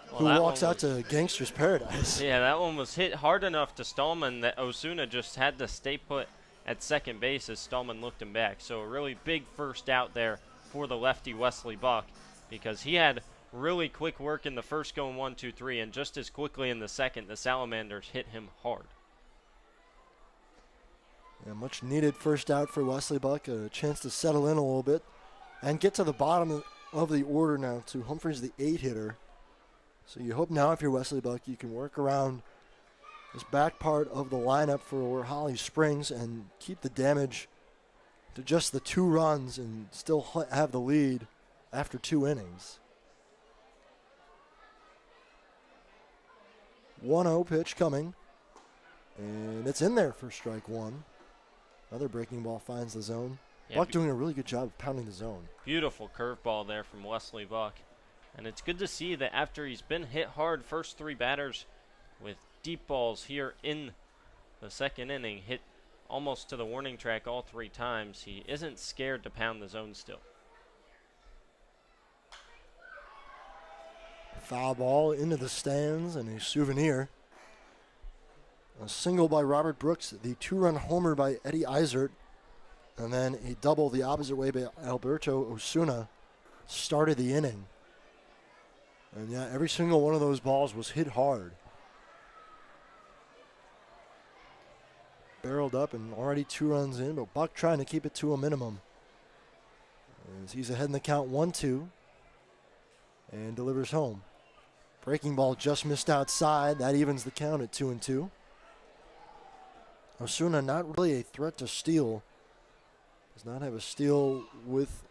who walks out to Gangster's Paradise. Yeah, that one was hit hard enough to Stallman that Osuna just had to stay put at second base as Stallman looked him back. So a really big first out there for the lefty Wesley Buck, because he had really quick work in the first going 1-2-3, and just as quickly in the second, the Salamanders hit him hard. Yeah, much needed first out for Wesley Buck, a chance to settle in a little bit and get to the bottom of the order now to Humphreys, the 8-hitter. So you hope now, if you're Wesley Buck, you can work around this back part of the lineup for Holly Springs and keep the damage to just the 2 runs and still have the lead after 2 innings. 1-0 pitch coming, and it's in there for strike 1. Another breaking ball finds the zone. Yeah, Buck doing a really good job of pounding the zone. Beautiful curveball there from Wesley Buck. And it's good to see that after he's been hit hard, first 3 batters with deep balls here in the second inning, hit almost to the warning track all 3 times, he isn't scared to pound the zone still. Foul ball into the stands and a souvenir. A single by Robert Brooks, the 2-run homer by Eddie Eisert, and then a double the opposite way by Alberto Osuna started the inning. And yeah, every single one of those balls was hit hard. Barreled up and already 2 runs in, but Buck trying to keep it to a minimum. As he's ahead in the count 1-2 and delivers home. Breaking ball just missed outside. That evens the count at 2-2. Osuna not really a threat to steal. Does not have a steal with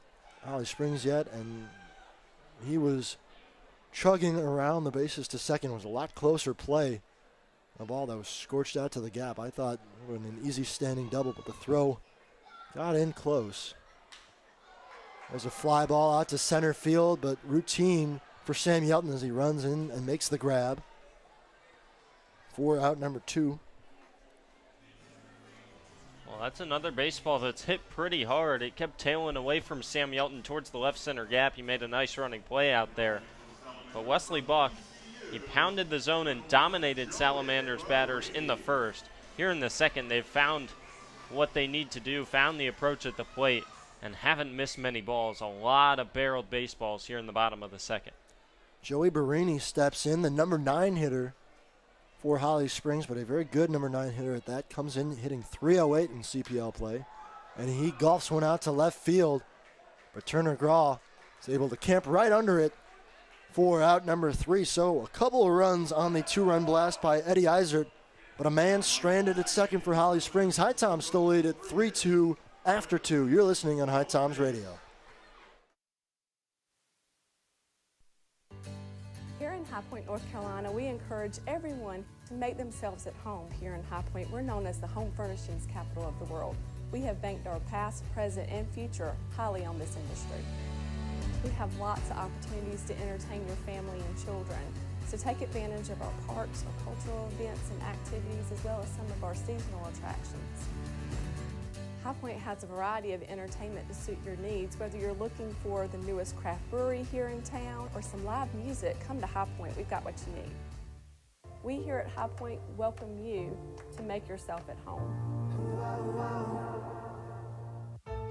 Holly Springs yet, and he was chugging around the bases to second. It was a lot closer play. A ball that was scorched out to the gap. I thought it would have been an easy standing double, but the throw got in close. There's a fly ball out to center field, but routine for Sam Yelton as he runs in and makes the grab. 4 out, number 2. Well, that's another baseball that's hit pretty hard. It kept tailing away from Sam Yelton towards the left center gap. He made a nice running play out there. But Wesley Buck, he pounded the zone and dominated Salamanders batters in the first. Here in the second, they've found what they need to do, found the approach at the plate, and haven't missed many balls. A lot of barreled baseballs here in the bottom of the second. Joey Barini steps in, the number 9 hitter for Holly Springs, but a very good number 9 hitter at that. Comes in hitting .308 in CPL play, and he golfs one out to left field, but Turner Graw is able to camp right under it for out number 3. So a couple of runs on the 2-run blast by Eddie Eisert, but a man stranded at second for Holly Springs. HiToms still lead at 3-2 after 2. You're listening on HiToms Radio. Here in High Point, North Carolina, we encourage everyone to make themselves at home here in High Point. We're known as the home furnishings capital of the world. We have banked our past, present, and future highly on this industry. We have lots of opportunities to entertain your family and children. So take advantage of our parks, our cultural events and activities, as well as some of our seasonal attractions. High Point has a variety of entertainment to suit your needs. Whether you're looking for the newest craft brewery here in town or some live music, come to High Point. We've got what you need. We here at High Point welcome you to make yourself at home.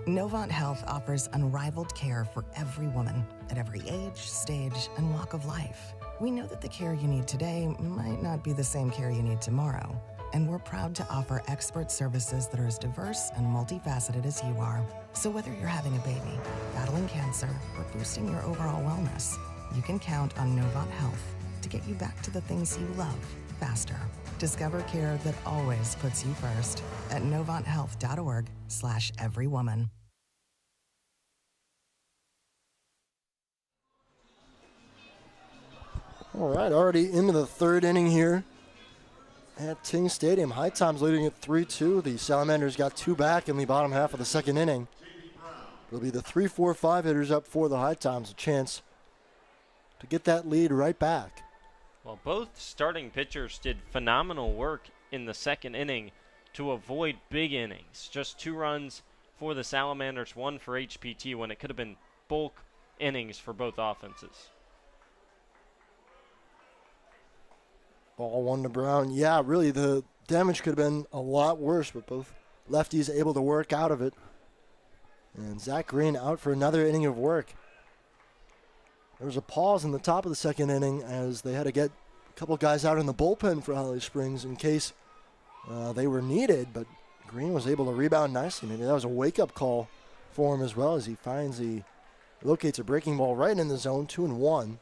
Novant Health offers unrivaled care for every woman at every age, stage, and walk of life. We know that the care you need today might not be the same care you need tomorrow, and we're proud to offer expert services that are as diverse and multifaceted as you are. So whether you're having a baby, battling cancer, or boosting your overall wellness, you can count on Novant Health to get you back to the things you love faster. Discover care that always puts you first at novanthealth.org/everywoman. All right, already into the 3rd inning here at Ting Stadium. HiToms leading at 3-2. The Salamanders got 2 back in the bottom half of the 2nd inning. It'll be the 3-4-5 hitters up for the HiToms, a chance to get that lead right back. Well, both starting pitchers did phenomenal work in the 2nd inning to avoid big innings. Just 2 runs for the Salamanders, 1 for HPT, when it could have been bulk innings for both offenses. Ball 1 to Brown. Yeah, really, the damage could have been a lot worse, but both lefties able to work out of it. And Zach Green out for another inning of work. There was a pause in the top of the 2nd inning as they had to get a couple guys out in the bullpen for Holly Springs in case they were needed, but Green was able to rebound nicely. Maybe that was a wake-up call for him as well, as he locates a breaking ball right in the zone, 2-1.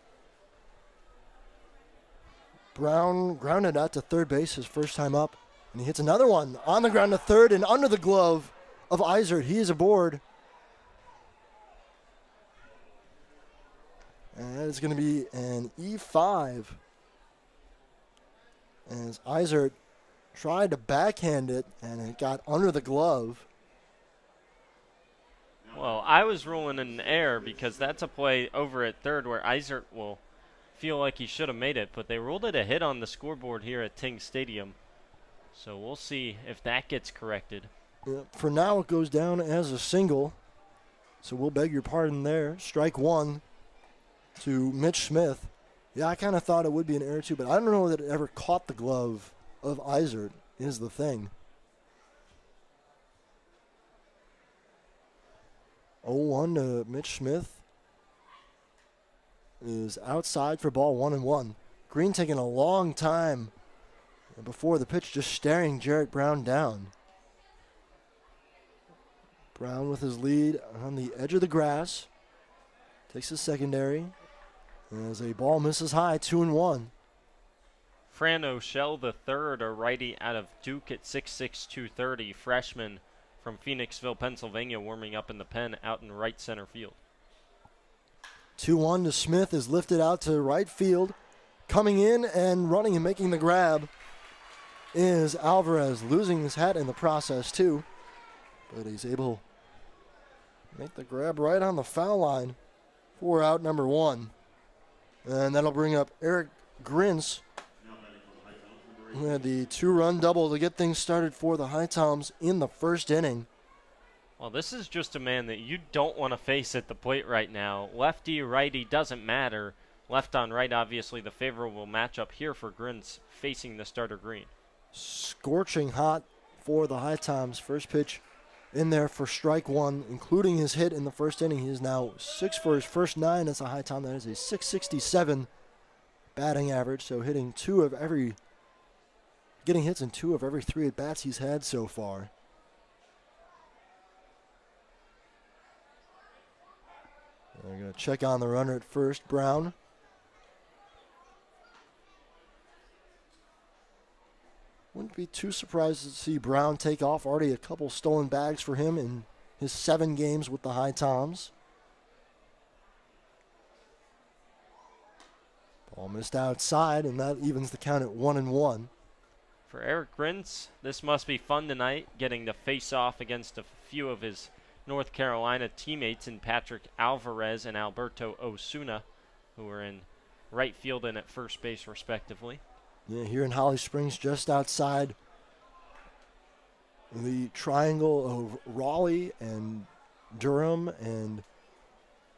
Brown grounded out to third base his first time up, and he hits another one on the ground to third and under the glove of Eisert. He is aboard. And that is going to be an E5 as Eisert tried to backhand it, and it got under the glove. Well, I was ruling an error because that's a play over at third where Eisert will feel like he should have made it, but they ruled it a hit on the scoreboard here at Ting Stadium. So we'll see if that gets corrected. Yeah, for now, it goes down as a single. So we'll beg your pardon there. Strike 1 to Mitch Smith. Yeah, I kind of thought it would be an error too, but I don't know that it ever caught the glove of Eisert is the thing. 0-1 to Mitch Smith. Is outside for ball 1-1. Green taking a long time before the pitch, just staring Jarrett Brown down. Brown with his lead on the edge of the grass. Takes his secondary. As a ball misses high, 2-1. Fran O'Shell III, a righty out of Duke at 6'6", 230, freshman from Phoenixville, Pennsylvania, warming up in the pen out in right center field. 2-1 to Smith is lifted out to right field. Coming in and running and making the grab is Alvarez, losing his hat in the process too. But he's able to make the grab right on the foul line for out number 1. And that'll bring up Eric Grins, who had the 2-run double to get things started for the HiToms in the 1st inning. Well, this is just a man that you don't want to face at the plate right now. Lefty, righty, doesn't matter. Left on right, obviously the favorable matchup here for Grins facing the starter Green. Scorching hot for the HiToms. First pitch, in there for strike one, including his hit in the first inning. He is now 6 for his first 9. That's a high time. That is a .667 batting average. So getting hits in 2 of every 3 at-bats he's had so far. They're going to check on the runner at first, Brown. Wouldn't be too surprised to see Brown take off. Already a couple stolen bags for him in his 7 games with the HiToms. Ball missed outside, and that evens the count at 1-1. For Eric Grintz, this must be fun tonight, getting to face off against a few of his North Carolina teammates in Patrick Alvarez and Alberto Osuna, who are in right field and at first base respectively. Yeah, here in Holly Springs, just outside the triangle of Raleigh and Durham and,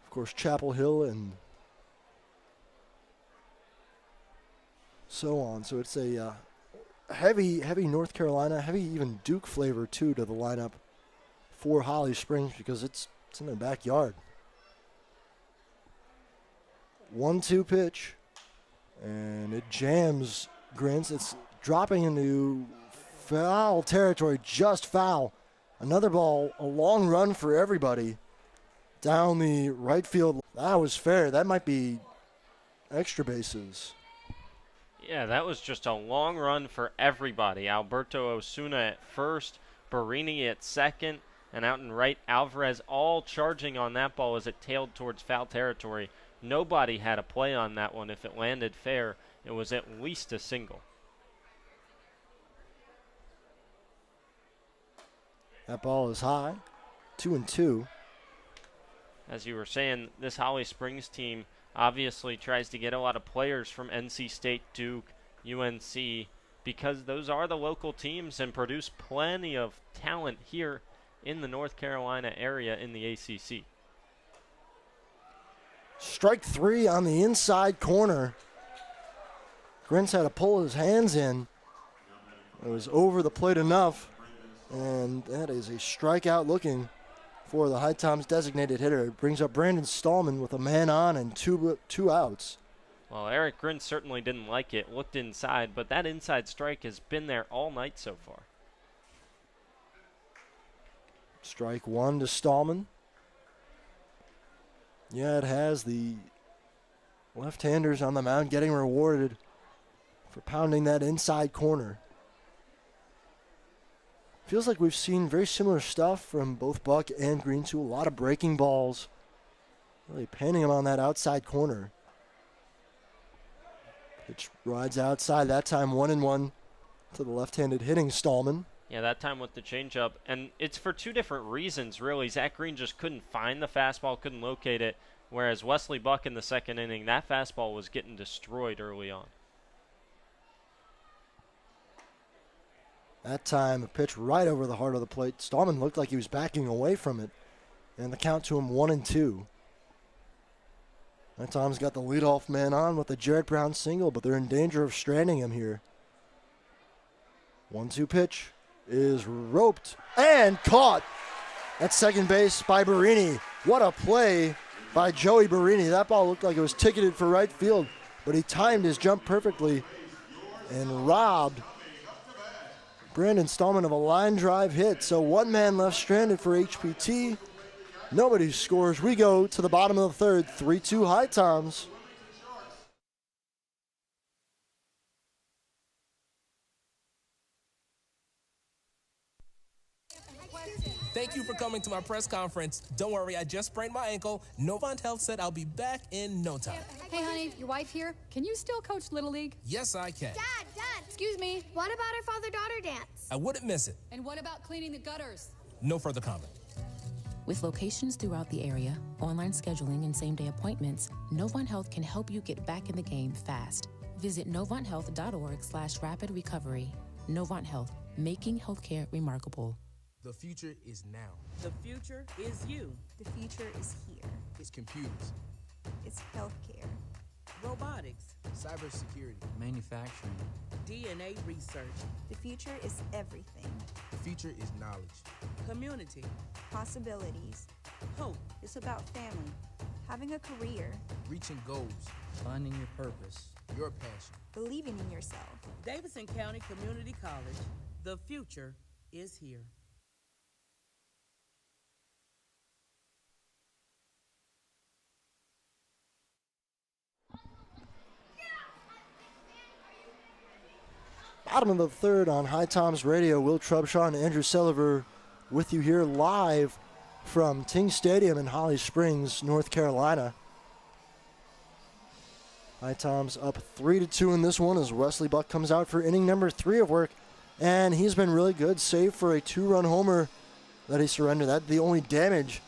of course, Chapel Hill and so on. So it's a heavy North Carolina, heavy even Duke flavor, too, to the lineup for Holly Springs because it's in their backyard. 1-2 pitch, and it jams Grins. It's dropping into foul territory, just foul. Another ball, a long run for everybody down the right field. That was fair. That might be extra bases. Yeah, that was just a long run for everybody. Alberto Osuna at first, Barini at second, and out in right, Alvarez all charging on that ball as it tailed towards foul territory. Nobody had a play on that one. If it landed fair, it was at least a single. That ball is high, 2-2. As you were saying, this Holly Springs team obviously tries to get a lot of players from NC State, Duke, UNC, because those are the local teams and produce plenty of talent here in the North Carolina area in the ACC. Strike 3 on the inside corner. Grins had to pull his hands in. It was over the plate enough, and that is a strikeout looking for the HiToms designated hitter. It brings up Brandon Stallman with a man on and two outs. Well, Eric Grins certainly didn't like it, looked inside, but that inside strike has been there all night so far. Strike 1 to Stallman. Yeah, it has. The left-handers on the mound getting rewarded for pounding that inside corner. Feels like we've seen very similar stuff from both Buck and Green, too. A lot of breaking balls. Really painting him on that outside corner. Pitch rides outside. That time 1-1 to the left-handed hitting Stallman. Yeah, that time with the changeup. And it's for two different reasons, really. Zach Green just couldn't find the fastball, couldn't locate it. Whereas Wesley Buck in the second inning, that fastball was getting destroyed early on. That time, a pitch right over the heart of the plate. Stallman looked like he was backing away from it. And the count to him 1-2. That time's got the leadoff man on with a Jarrett Brown single, but they're in danger of stranding him here. 1-2 pitch is roped and caught at second base by Barini. What a play by Joey Barini. That ball looked like it was ticketed for right field, but he timed his jump perfectly and robbed Brandon Stallman of a line drive hit. So one man left stranded for HPT. Nobody scores. We go to the bottom of the third, 3-2 HiToms. Thank you for coming to my press conference. Don't worry, I just sprained my ankle. Novant Health said I'll be back in no time. Hey, honey, your wife here. Can you still coach Little League? Yes, I can. Dad, excuse me. What about our father-daughter dance? I wouldn't miss it. And what about cleaning the gutters? No further comment. With locations throughout the area, online scheduling, and same-day appointments, Novant Health can help you get back in the game fast. Visit novanthealth.org/rapid recovery. Novant Health, making healthcare remarkable. The future is now. The future is you. The future is here. It's computers. It's healthcare. Robotics. Cybersecurity. Manufacturing. DNA research. The future is everything. The future is knowledge. community, Possibilities. hope, It's about family, having a career, Reaching goals. Finding your purpose. Your passion. believing in yourself. Davidson County Community College. The future is here. Bottom of the third on HiToms Radio. Will Trubshaw and Andrew Sullivan with you here live from Ting Stadium in Holly Springs, North Carolina. HiToms up 3-2 in this one as Wesley Buck comes out for inning number 3 of work. And he's been really good, save for a 2-run homer that he surrendered. That's the only damage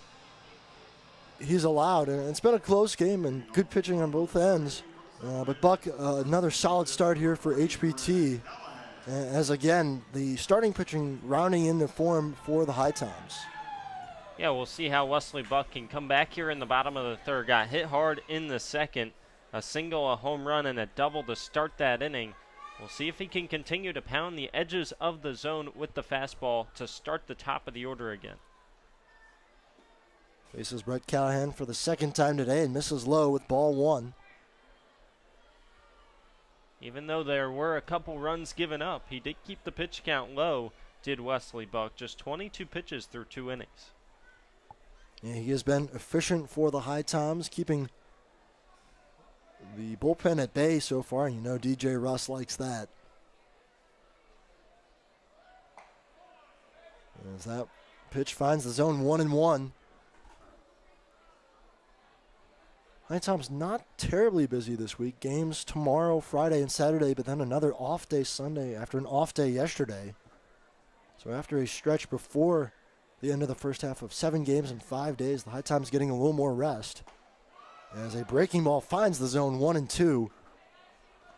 he's allowed. And it's been a close game and good pitching on both ends. But Buck, another solid start here for HPT. As again, the starting pitching rounding into form for the HiToms. Yeah, we'll see how Wesley Buck can come back here in the bottom of the third. Got hit hard in the second. A single, a home run, and a double to start that inning. We'll see if he can continue to pound the edges of the zone with the fastball to start the top of the order again. Faces Brett Callahan for the second time today and misses low with ball 1. Even though there were a couple runs given up, he did keep the pitch count low, did Wesley Buck. Just 22 pitches through 2 innings. Yeah, he has been efficient for the HiToms, keeping the bullpen at bay so far. You know DJ Russ likes that. As that pitch finds the zone 1-1. HiToms not terribly busy this week. Games tomorrow, Friday, and Saturday, but then another off day Sunday after an off day yesterday. So after a stretch before the end of the first half of 7 games in 5 days, the HiToms getting a little more rest. As a breaking ball finds the zone 1-2.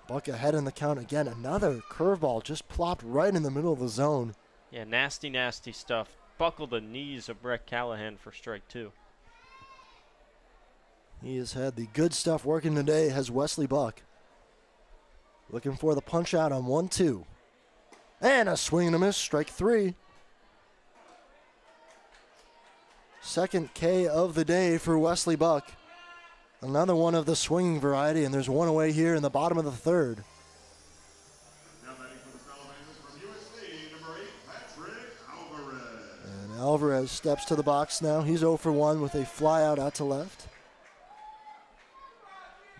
Buck ahead in the count again. Another curveball just plopped right in the middle of the zone. Yeah, nasty, nasty stuff. Buckled the knees of Brett Callahan for strike 2. He has had the good stuff working today, has Wesley Buck. Looking for the punch out on 1-2. And a swing and a miss, strike 3. Second K of the day for Wesley Buck. Another one of the swinging variety, and there's one away here in the bottom of the third. Now batting for the Salamanders from USC, number 8, Patrick Alvarez. And Alvarez steps to the box now. He's 0 for 1 with a fly out to left.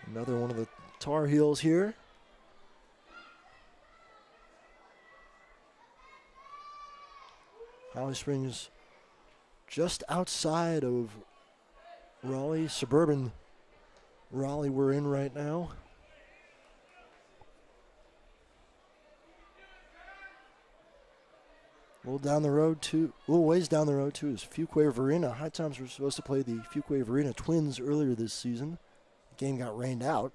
Another one of the Tar Heels here. Holly Springs just outside of Raleigh, suburban Raleigh we're in right now. A little ways down the road too is Fuquay Varina. HiToms were supposed to play the Fuquay Varina Twins earlier this season. The game got rained out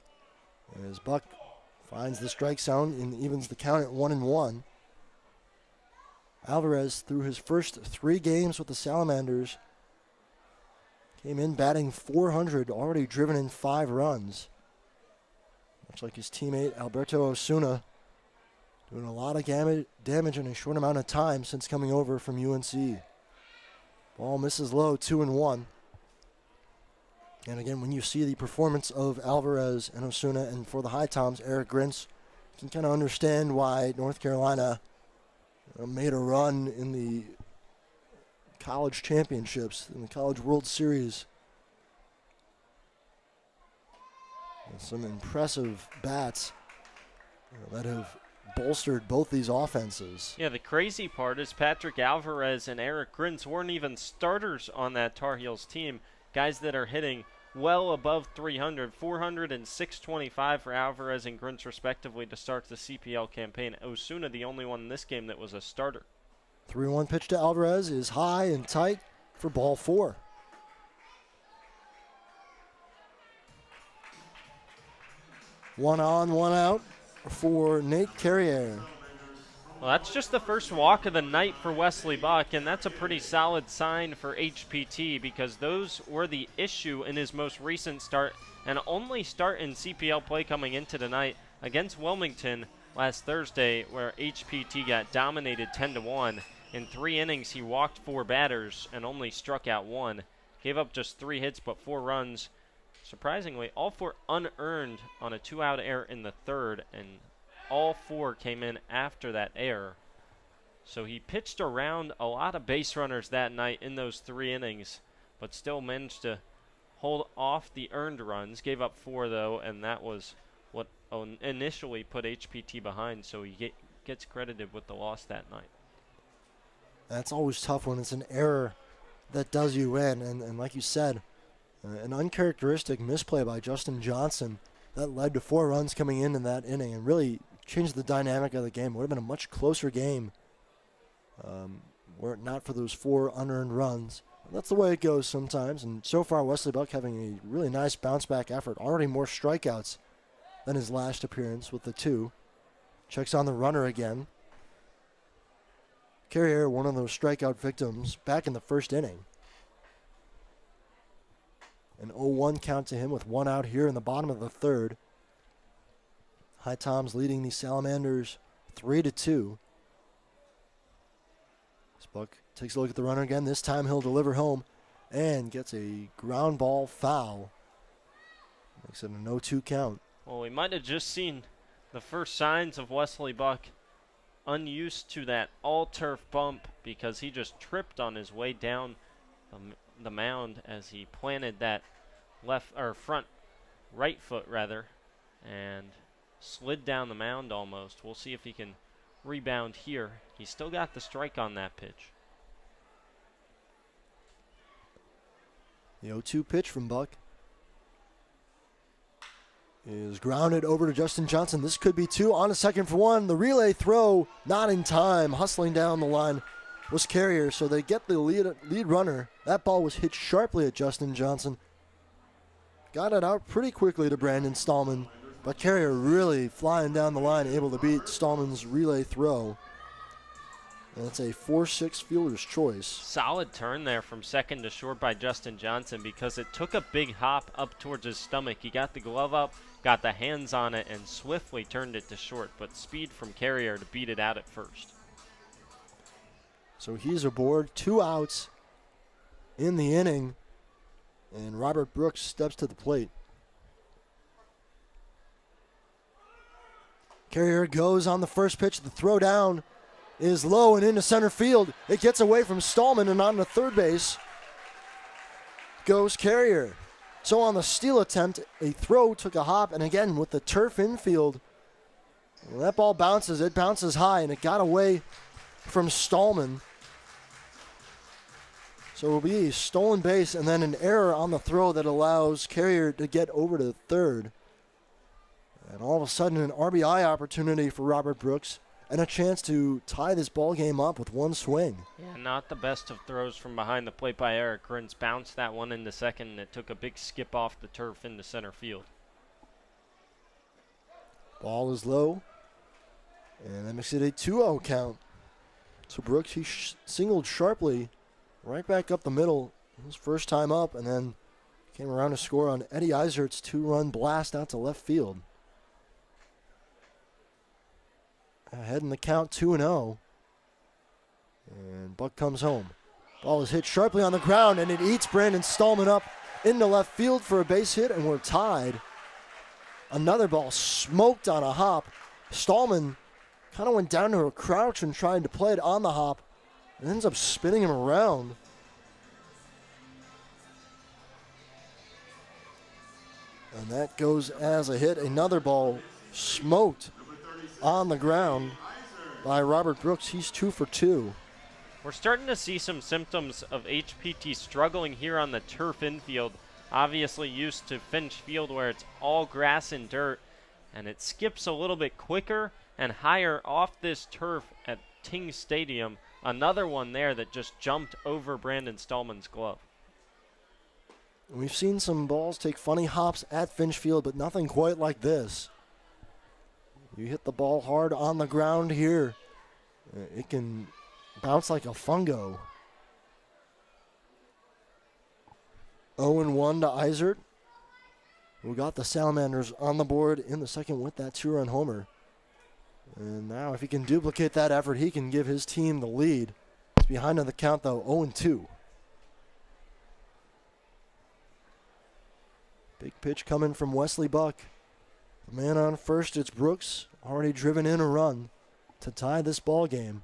as Buck finds the strike zone and evens the count at 1-1. Alvarez, through his first 3 games with the Salamanders, came in batting .400, already driven in 5 runs. Much like his teammate Alberto Osuna, doing a lot of damage in a short amount of time since coming over from UNC. Ball misses low, 2-1. And again, when you see the performance of Alvarez and Osuna, and for the HiToms, Eric Grintz, you can kind of understand why North Carolina made a run in the college championships, in the College World Series. And some impressive bats that have bolstered both these offenses. Yeah, the crazy part is Patrick Alvarez and Eric Grintz weren't even starters on that Tar Heels team. Guys that are hitting well above 300, 400 and 625 for Alvarez and Grintz respectively to start the CPL campaign. Osuna the only one in this game that was a starter. 3-1 pitch to Alvarez is high and tight for ball 4. One on, one out for Nate Carrier. Well, that's just the first walk of the night for Wesley Buck, and that's a pretty solid sign for HPT because those were the issue in his most recent start and only start in CPL play coming into tonight against Wilmington last Thursday, where HPT got dominated 10-1. In 3 innings, he walked 4 batters and only struck out 1. Gave up just 3 hits but 4 runs. Surprisingly, all 4 unearned on a 2-out error in the 3rd, and all 4 came in after that error. So he pitched around a lot of base runners that night in those 3 innings, but still managed to hold off the earned runs. Gave up 4, though, and that was what initially put HPT behind, so he gets credited with the loss that night. That's always tough when it's an error that does you in, and like you said, an uncharacteristic misplay by Justin Johnson that led to 4 runs coming in that inning and really changed the dynamic of the game. Would have been a much closer game were it not for those 4 unearned runs. That's the way it goes sometimes, and so far Wesley Buck having a really nice bounce-back effort. Already more strikeouts than his last appearance with the 2. Checks on the runner again. Carrier, one of those strikeout victims, back in the 1st inning. An 0-1 count to him with 1 out here in the bottom of the 3rd. HiToms leading the Salamanders 3-2. Buck takes a look at the runner again. This time he'll deliver home and gets a ground ball foul. Makes it a 0-2 count. Well, we might have just seen the first signs of Wesley Buck unused to that all-turf bump because he just tripped on his way down the mound as he planted that front right foot rather and slid down the mound almost. We'll see if he can rebound here. He's still got the strike on that pitch. The 0-2 pitch from Buck is grounded over to Justin Johnson. This could be 2 on a 2nd for 1. The relay throw not in time. Hustling down the line was Carrier, so they get the lead runner. That ball was hit sharply at Justin Johnson. Got it out pretty quickly to Brandon Stallman, but Carrier really flying down the line, able to beat Stallman's relay throw. And it's a 4-6 fielder's choice. Solid turn there from 2nd to short by Justin Johnson because it took a big hop up towards his stomach. He got the glove up, got the hands on it, and swiftly turned it to short, but speed from Carrier to beat it out at first. So he's aboard, 2 outs in the inning, and Robert Brooks steps to the plate. Carrier goes on the first pitch. The throw down is low and into center field. It gets away from Stallman, and on the 3rd base goes Carrier. So on the steal attempt, a throw took a hop, and again with the turf infield, that ball bounces. It bounces high, and it got away from Stallman. So it will be a stolen base and then an error on the throw that allows Carrier to get over to 3rd. And all of a sudden, an RBI opportunity for Robert Brooks and a chance to tie this ball game up with 1 swing. Yeah, not the best of throws from behind the plate by Eric Grins. Bounced that one into 2nd, and it took a big skip off the turf into center field. Ball is low, and that makes it a 2-0 count. So Brooks, he singled sharply right back up the middle his first time up, and then came around to score on Eddie Eisert's 2-run blast out to left field. Ahead in the count, 2-0. And Buck comes home. Ball is hit sharply on the ground, and it eats Brandon Stallman up into left field for a base hit, and we're tied. Another ball smoked on a hop. Stallman kind of went down to a crouch and tried to play it on the hop. It ends up spinning him around. And that goes as a hit. Another ball smoked on the ground by Robert Brooks. He's 2 for 2. We're starting to see some symptoms of HPT struggling here on the turf infield. Obviously used to Finch Field where it's all grass and dirt, and it skips a little bit quicker and higher off this turf at Ting Stadium. Another one there that just jumped over Brandon Stallman's glove. We've seen some balls take funny hops at Finch Field, but nothing quite like this. You hit the ball hard on the ground here, it can bounce like a fungo. 0-1 to Eisert, who got the Salamanders on the board in the 2nd with that 2-run homer. And now if he can duplicate that effort, he can give his team the lead. behind on the count, though, 0-2. Big pitch coming from Wesley Buck. The man on first, it's Brooks, already driven in a run to tie this ball game.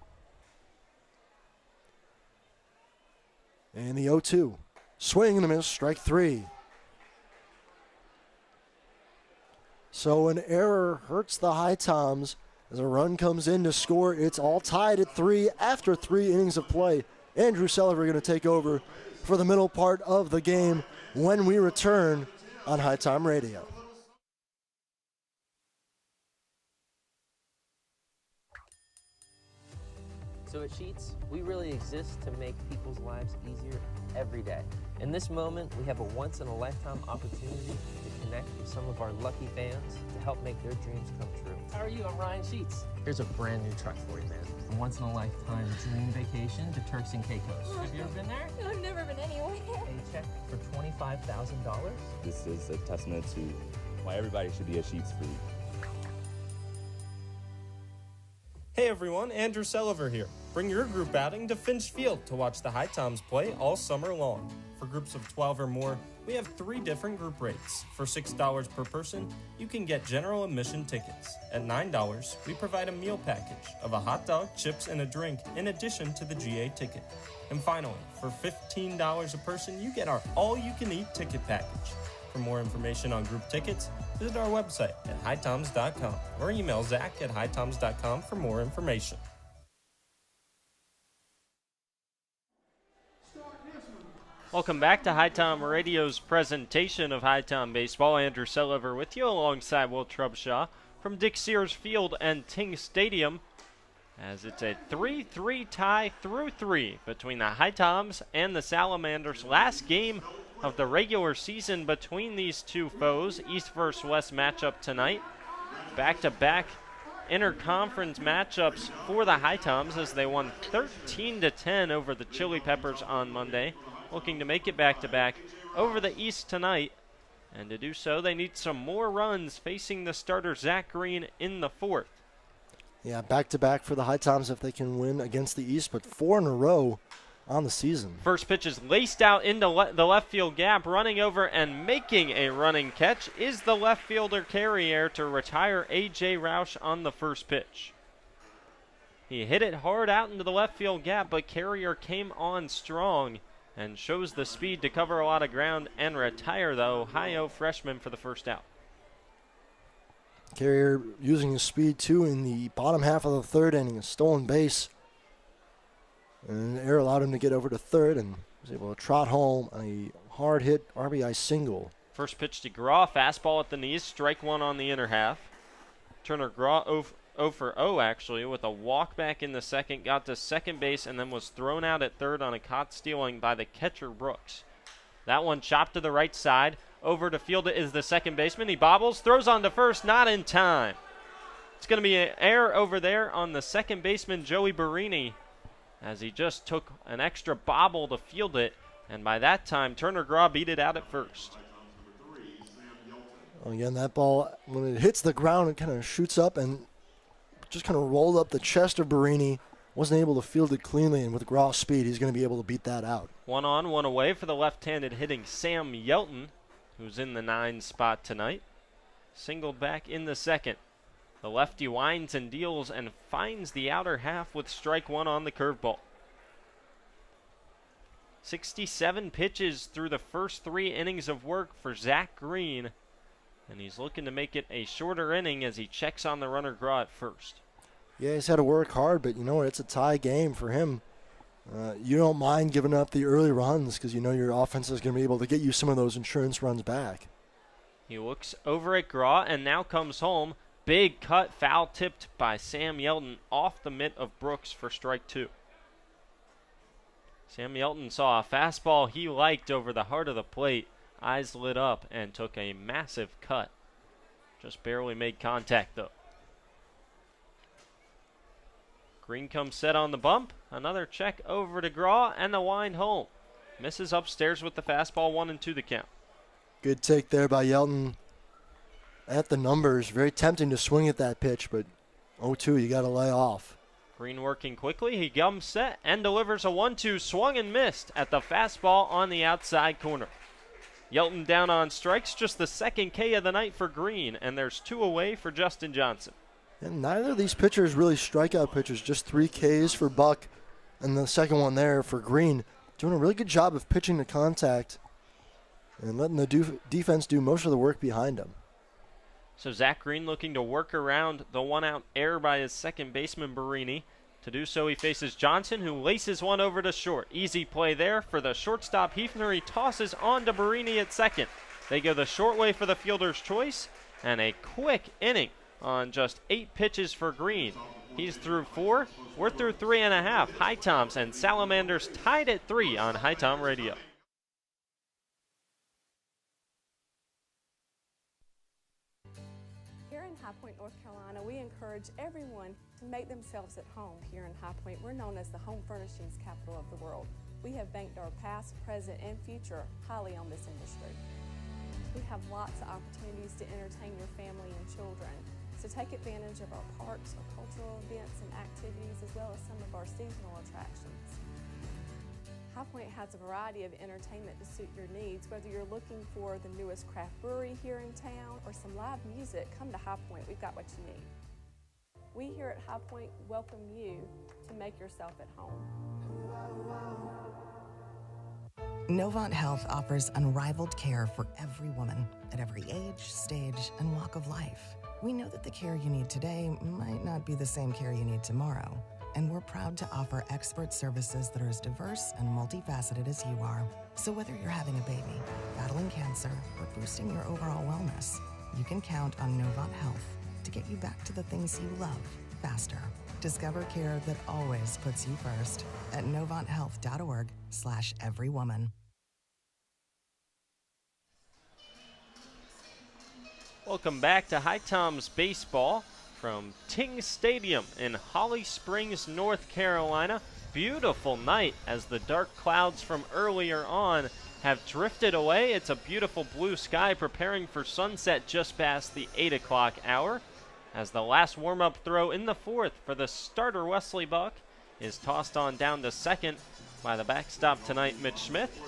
And the 0-2. Swing and a miss, strike 3. So an error hurts the HiToms as a run comes in to score. It's all tied at 3 after 3 innings of play. Andrew Sullivan going to take over for the middle part of the game when we return on HiTom Radio. So at Sheets, we really exist to make people's lives easier every day. In this moment, we have a once-in-a-lifetime opportunity to connect with some of our lucky fans to help make their dreams come true. How are you? I'm Ryan Sheets. Here's a brand new truck for you, man. A once-in-a-lifetime dream vacation to Turks and Caicos. Have you ever been there? I've never been anywhere. A check for $25,000? This is a testament to why everybody should be a Sheets freak. Hey everyone, Andrew Sullivan here. Bring your group outing to Finch Field to watch the HiToms play all summer long. For groups of 12 or more, we have 3 different group rates. For $6 per person, you can get general admission tickets. At $9, we provide a meal package of a hot dog, chips, and a drink in addition to the GA ticket. And finally, for $15 a person, you get our all-you-can-eat ticket package. For more information on group tickets, visit our website at HiToms.com or email Zach at HiToms.com for more information. Welcome back to HiTom Radio's presentation of HiTom Baseball. Andrew Sullivan with you alongside Will Trubshaw from Dick Sears Field and Ting Stadium, as it's a 3-3 tie through 3 between the HiToms and the Salamanders. Last game of the regular season between these two foes. East versus West matchup tonight. Back-to-back interconference matchups for the HiToms as they won 13-10 over the Chili Peppers on Monday. Looking to make it back-to-back over the East tonight. And to do so, they need some more runs facing the starter Zach Green in the 4th. Yeah, back-to-back for the HiToms if they can win against the East, but 4 in a row on the season. First pitch is laced out into the left field gap. Running over and making a running catch is the left fielder Carrier to retire A.J. Roush on the first pitch. He hit it hard out into the left field gap, but Carrier came on strong and shows the speed to cover a lot of ground and retire the Ohio freshman for the first out. Carrier using his speed, too, in the bottom half of the 3rd inning, a stolen base. And an error allowed him to get over to 3rd and was able to trot home a hard-hit RBI single. First pitch to Graw, fastball at the knees, strike 1 on the inner half. Turner Graw 0 for 0 actually, with a walk back in the 2nd, got to second base and then was thrown out at 3rd on a caught stealing by the catcher Brooks. That one chopped to the right side. Over to field is the second baseman. He bobbles, throws on to first, not in time. It's going to be an error over there on the second baseman, Joey Barini, as he just took an extra bobble to field it. And by that time, Turner Graw beat it out at first. Again, that ball, when it hits the ground, it kind of shoots up and just kind of rolled up the chest of Barini. Wasn't able to field it cleanly, and with Graw's speed, he's going to be able to beat that out. 1 on, 1 away for the left-handed hitting Sam Yelton, who's in the 9 spot tonight. Singled back in the 2nd. The lefty winds and deals and finds the outer half with strike 1 on the curveball. 67 pitches through the first 3 innings of work for Zach Green, and he's looking to make it a shorter inning as he checks on the runner Graw at first. Yeah, he's had to work hard, but you know what? It's a tie game for him. You don't mind giving up the early runs because you know your offense is going to be able to get you some of those insurance runs back. He looks over at Graw and now comes home. Big cut, foul tipped by Sam Yelton off the mitt of Brooks for strike 2. Sam Yelton saw a fastball he liked over the heart of the plate, eyes lit up, and took a massive cut. Just barely made contact though. Green comes set on the bump. Another check over to Graw and the wind home. Misses upstairs with the fastball, 1-2 the count. Good take there by Yelton at the numbers. Very tempting to swing at that pitch, but 0-2, you got to lay off. Green working quickly. He gums set and delivers a 1-2 swung and missed at the fastball on the outside corner. Yelton down on strikes, just the second K of the night for Green, and there's 2 away for Justin Johnson. And neither of these pitchers really strikeout pitchers, just 3 Ks for Buck, and the second one there for Green. Doing a really good job of pitching to contact and letting the defense do most of the work behind him. So Zach Green looking to work around the 1-out error by his second baseman, Barini. To do so, he faces Johnson, who laces one over to short. Easy play there for the shortstop, Hefner. He tosses on to Barini at second. They go the short way for the fielder's choice, and a quick inning on just 8 pitches for Green. He's through 4. We're through 3.5. HiToms and Salamanders tied at 3 on HiTom Radio. Here in High Point, North Carolina, we encourage everyone to make themselves at home here in High Point. We're known as the home furnishings capital of the world. We have banked our past, present, and future highly on this industry. We have lots of opportunities to entertain your family and children. So take advantage of our parks, our cultural events and activities, as well as some of our seasonal attractions. High Point has a variety of entertainment to suit your needs. Whether you're looking for the newest craft brewery here in town or some live music, come to High Point. We've got what you need. We here at High Point welcome you to make yourself at home. Novant Health offers unrivaled care for every woman at every age, stage, and walk of life. We know that the care you need today might not be the same care you need tomorrow, and we're proud to offer expert services that are as diverse and multifaceted as you are. So whether you're having a baby, battling cancer, or boosting your overall wellness, you can count on Novant Health to get you back to the things you love faster. Discover care that always puts you first at novanthealth.org/everywoman. Welcome back to HiToms Baseball from Ting Stadium in Holly Springs, North Carolina. Beautiful night as the dark clouds from earlier on have drifted away. It's a beautiful blue sky preparing for sunset just past the 8 o'clock hour. As the last warm-up throw in the 4th for the starter Wesley Buck is tossed on down to second by the backstop tonight, Mitch Smith.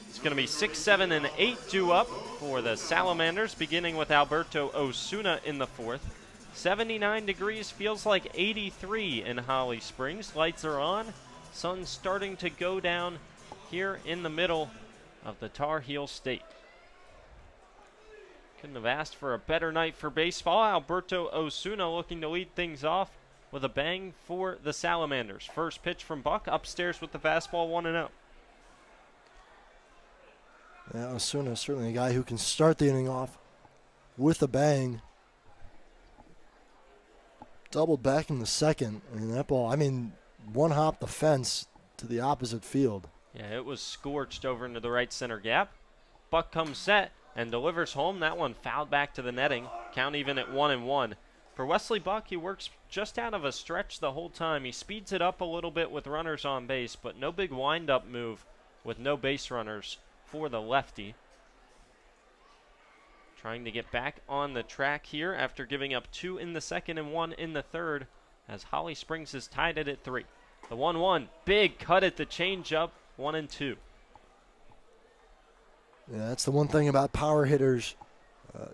It's going to be 6, 7, and 8 due up for the Salamanders, beginning with Alberto Osuna in the 4th. 79 degrees, feels like 83 in Holly Springs. Lights are on. Sun's starting to go down here in the middle of the Tar Heel State. Couldn't have asked for a better night for baseball. Alberto Osuna looking to lead things off with a bang for the Salamanders. First pitch from Buck, upstairs with the fastball, 1-0. Yeah, Osuna is certainly a guy who can start the inning off with a bang. Doubled back in the second. And that ball, one hop the fence to the opposite field. Yeah, it was scorched over into the right center gap. Buck comes set and delivers home. That one fouled back to the netting. Count even at 1-1. For Wesley Buck, he works just out of a stretch the whole time. He speeds it up a little bit with runners on base, but no big wind-up move with no base runners for the lefty. Trying to get back on the track here after giving up 2 in the second and 1 in the third, as Holly Springs is tied it at 3. The 1-1, big cut at the changeup, 1-2. Yeah, that's the one thing about power hitters.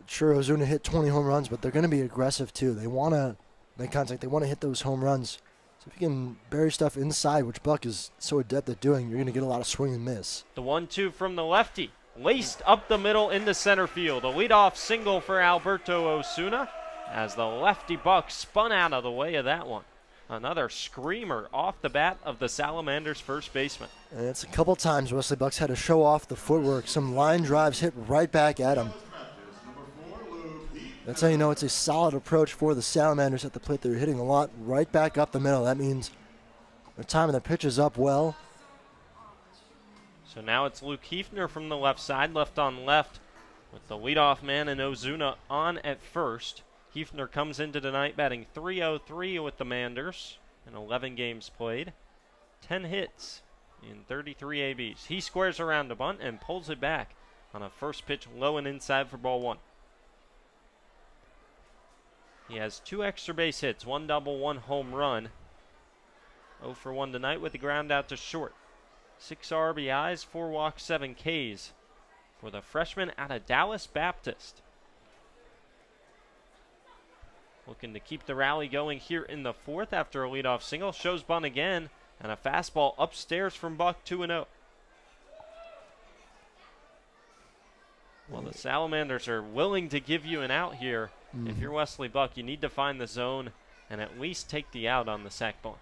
Sure, Ozuna hit 20 home runs, but they're going to be aggressive too. They want to make contact. They want to hit those home runs. So if you can bury stuff inside, which Buck is so adept at doing, you're going to get a lot of swing and miss. The 1-2 from the lefty, laced up the middle into center field. A leadoff single for Alberto Osuna as the lefty Buck spun out of the way of that one. Another screamer off the bat of the Salamanders' first baseman. And it's a couple times Wesley Buck's had to show off the footwork. Some line drives hit right back at him. That's how you know it's a solid approach for the Salamanders at the plate. They're hitting a lot right back up the middle. That means they're timing the pitches up well. So now it's Luke Hefner from the left side, left on left, with the leadoff man and Ozuna on at first. Hefner comes into tonight batting .303 with the Manders in 11 games played. 10 hits in 33 ABs. He squares around a bunt and pulls it back on a first pitch low and inside for ball 1. He has 2 extra base hits, 1 double, 1 home run. 0 for 1 tonight with the ground out to short. 6 RBIs, 4 walks, 7 Ks for the freshman out of Dallas Baptist. Looking to keep the rally going here in the 4th after a leadoff single. Shows bunt again, and a fastball upstairs from Buck, 2-0. Well, the Salamanders are willing to give you an out here. If you're Wesley Buck, you need to find the zone and at least take the out on the sac bunt.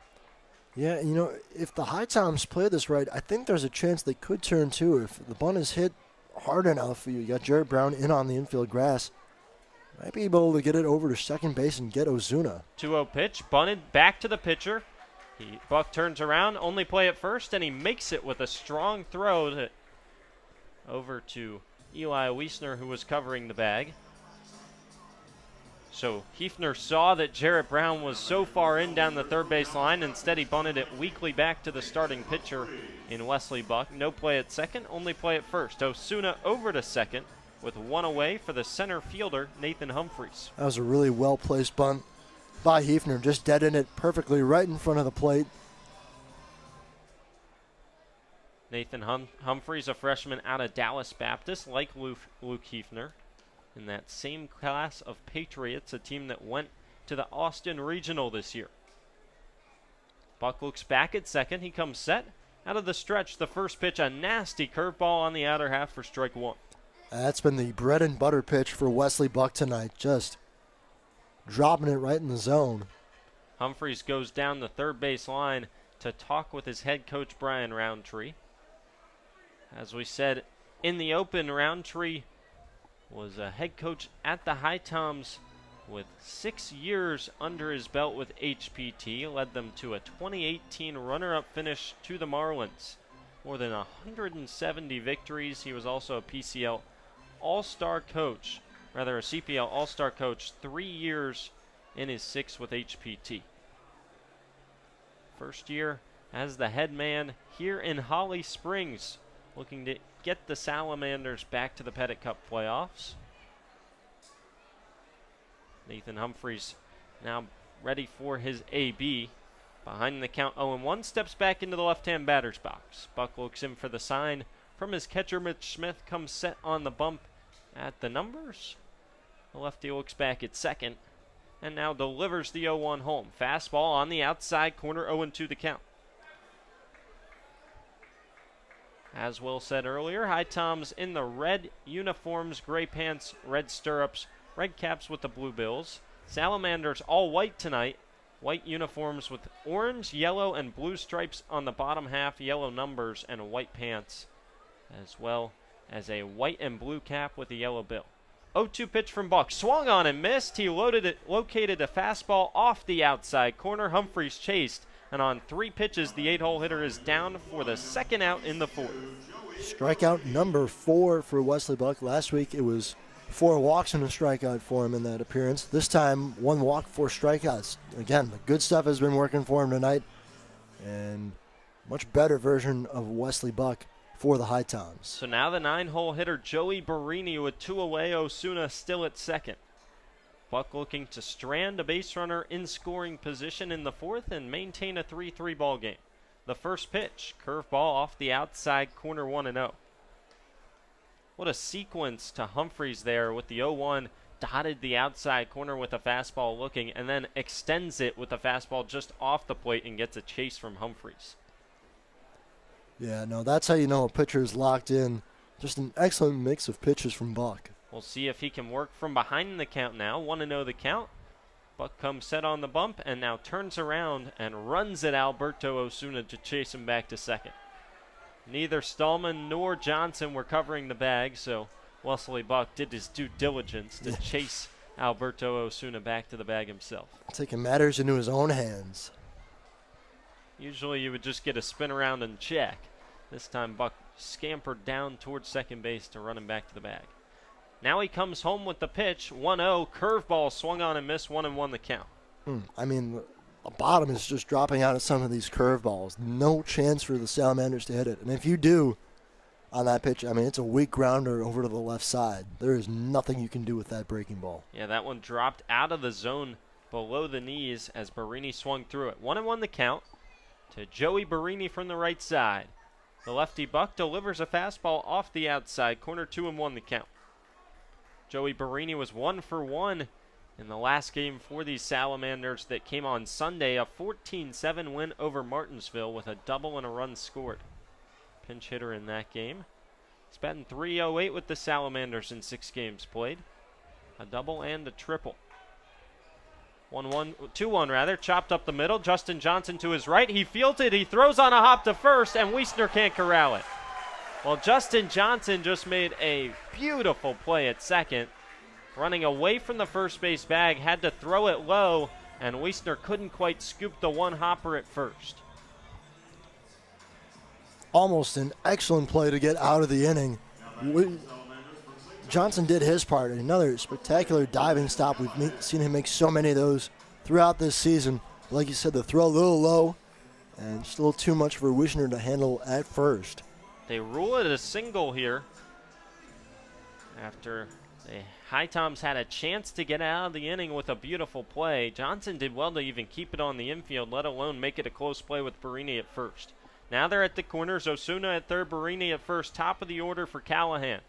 Yeah, you know, if the HiToms play this right, I think there's a chance they could turn too. If the bunt is hit hard enough, you got Jared Brown in on the infield grass. Might be able to get it over to second base and get Ozuna. 2-0 pitch, bunted back to the pitcher. Buck turns around, only play at first, and he makes it with a strong throw over to Eli Wiesner, who was covering the bag. So Hefner saw that Jarrett Brown was so far in down the third base line. Instead, he bunted it weakly back to the starting pitcher in Wesley Buck. No play at second, only play at first. Osuna over to second with 1 away for the center fielder, Nathan Humphreys. That was a really well-placed bunt by Hefner. Just dead in it perfectly right in front of the plate. Nathan Humphreys, a freshman out of Dallas Baptist, like Luke Hefner, in that same class of Patriots, a team that went to the Austin Regional this year. Buck looks back at second. He comes set. Out of the stretch, the first pitch, a nasty curveball on the outer half for strike 1. That's been the bread and butter pitch for Wesley Buck tonight. Just dropping it right in the zone. Humphreys goes down the third base line to talk with his head coach, Brian Roundtree. As we said in the open, Roundtree was a head coach at the HiToms with 6 years under his belt with HPT. Led them to a 2018 runner-up finish to the Marlins. More than 170 victories. He was also a PCL All-Star coach, rather a CPL All-Star coach, 3 years in his 6 with HPT. First year as the head man here in Holly Springs, looking to get the Salamanders back to the Pettit Cup playoffs. Nathan Humphreys now ready for his AB. Behind the count 0-1, steps back into the left-hand batter's box. Buck looks in for the sign from his catcher, Mitch Smith, comes set on the bump at the numbers. The lefty looks back at second and now delivers the 0-1 home. Fastball on the outside corner, 0-2 the count. As Will said earlier, HiToms in the red uniforms, gray pants, red stirrups, red caps with the blue bills. Salamanders all white tonight. White uniforms with orange, yellow, and blue stripes on the bottom half, yellow numbers, and white pants, as well as a white and blue cap with a yellow bill. 0-2 pitch from Buck. Swung on and missed. He located a fastball off the outside corner. Humphreys chased. And on 3 pitches, the 8-hole hitter is down for the second out in the 4th. Strikeout number 4 for Wesley Buck. Last week it was 4 walks and a strikeout for him in that appearance. This time, 1 walk, 4 strikeouts. Again, the good stuff has been working for him tonight. And much better version of Wesley Buck for the HiToms. So now the 9-hole hitter, Joey Barini, with 2 away. Osuna still at second. Buck looking to strand a base runner in scoring position in the 4th and maintain a 3-3 ball game. The first pitch, curveball off the outside corner, 1-0. What a sequence to Humphreys there with the 0-1, dotted the outside corner with a fastball looking, and then extends it with a fastball just off the plate and gets a chase from Humphreys. Yeah, no, that's how you know a pitcher is locked in. Just an excellent mix of pitches from Buck. We'll see if he can work from behind the count now. 1-0 the count. Buck comes set on the bump and now turns around and runs at Alberto Osuna to chase him back to second. Neither Stallman nor Johnson were covering the bag, so Wesley Buck did his due diligence to chase Alberto Osuna back to the bag himself. Taking matters into his own hands. Usually you would just get a spin around and check. This time Buck scampered down towards second base to run him back to the bag. Now he comes home with the pitch, 1-0, curveball swung on and missed, 1-1 the count. I mean, the bottom is just dropping out of some of these curveballs. No chance for the Salamanders to hit it. And if you do, on that pitch. I mean, it's a weak grounder over to the left side. There is nothing you can do with that breaking ball. Yeah, that one dropped out of the zone below the knees as Barini swung through it. 1-1 the count to Joey Barini from the right side. The lefty Buck delivers a fastball off the outside corner. 2-1 the count. Joey Barini was 1 for 1 in the last game for these Salamanders that came on Sunday, a 14-7 win over Martinsville with a double and a run scored. Pinch hitter in that game. He's batting .308 with the Salamanders in 6 games played. A double and a triple. 2-1 rather, chopped up the middle. Justin Johnson to his right. He fields it. He throws on a hop to first, and Wiesner can't corral it. Well, Justin Johnson just made a beautiful play at second. Running away from the first base bag, had to throw it low, and Wiesner couldn't quite scoop the one hopper at first. Almost an excellent play to get out of the inning. Johnson did his part. Another spectacular diving stop. We've seen him make so many of those throughout this season. Like you said, the throw a little low and just a little too much for Wiesner to handle at first. They rule it a single here after the HiToms had a chance to get out of the inning with a beautiful play. Johnson did well to even keep it on the infield, let alone make it a close play with Barini at first. Now they're at the corners. Osuna at third, Barini at first. Top of the order for Callahan.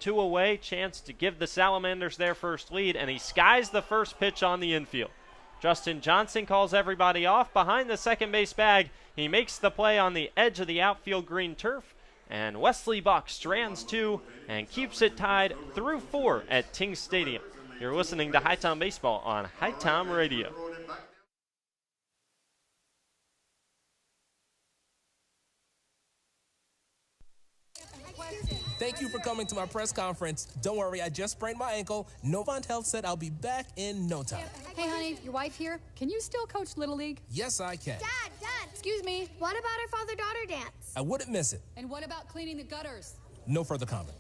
2 away, chance to give the Salamanders their first lead, and he skies the first pitch on the infield. Justin Johnson calls everybody off behind the second base bag. He makes the play on the edge of the outfield green turf, and Wesley Buck strands 2 and keeps it tied through 4 at Ting Stadium. You're listening to HiTom Baseball on HiTom Radio. Thank you for coming to my press conference. Don't worry, I just sprained my ankle. Novant Health said I'll be back in no time. Hey, honey, your wife here. Can you still coach Little League? Yes, I can. Dad, excuse me. What about our father-daughter dance? I wouldn't miss it. And what about cleaning the gutters? No further comment.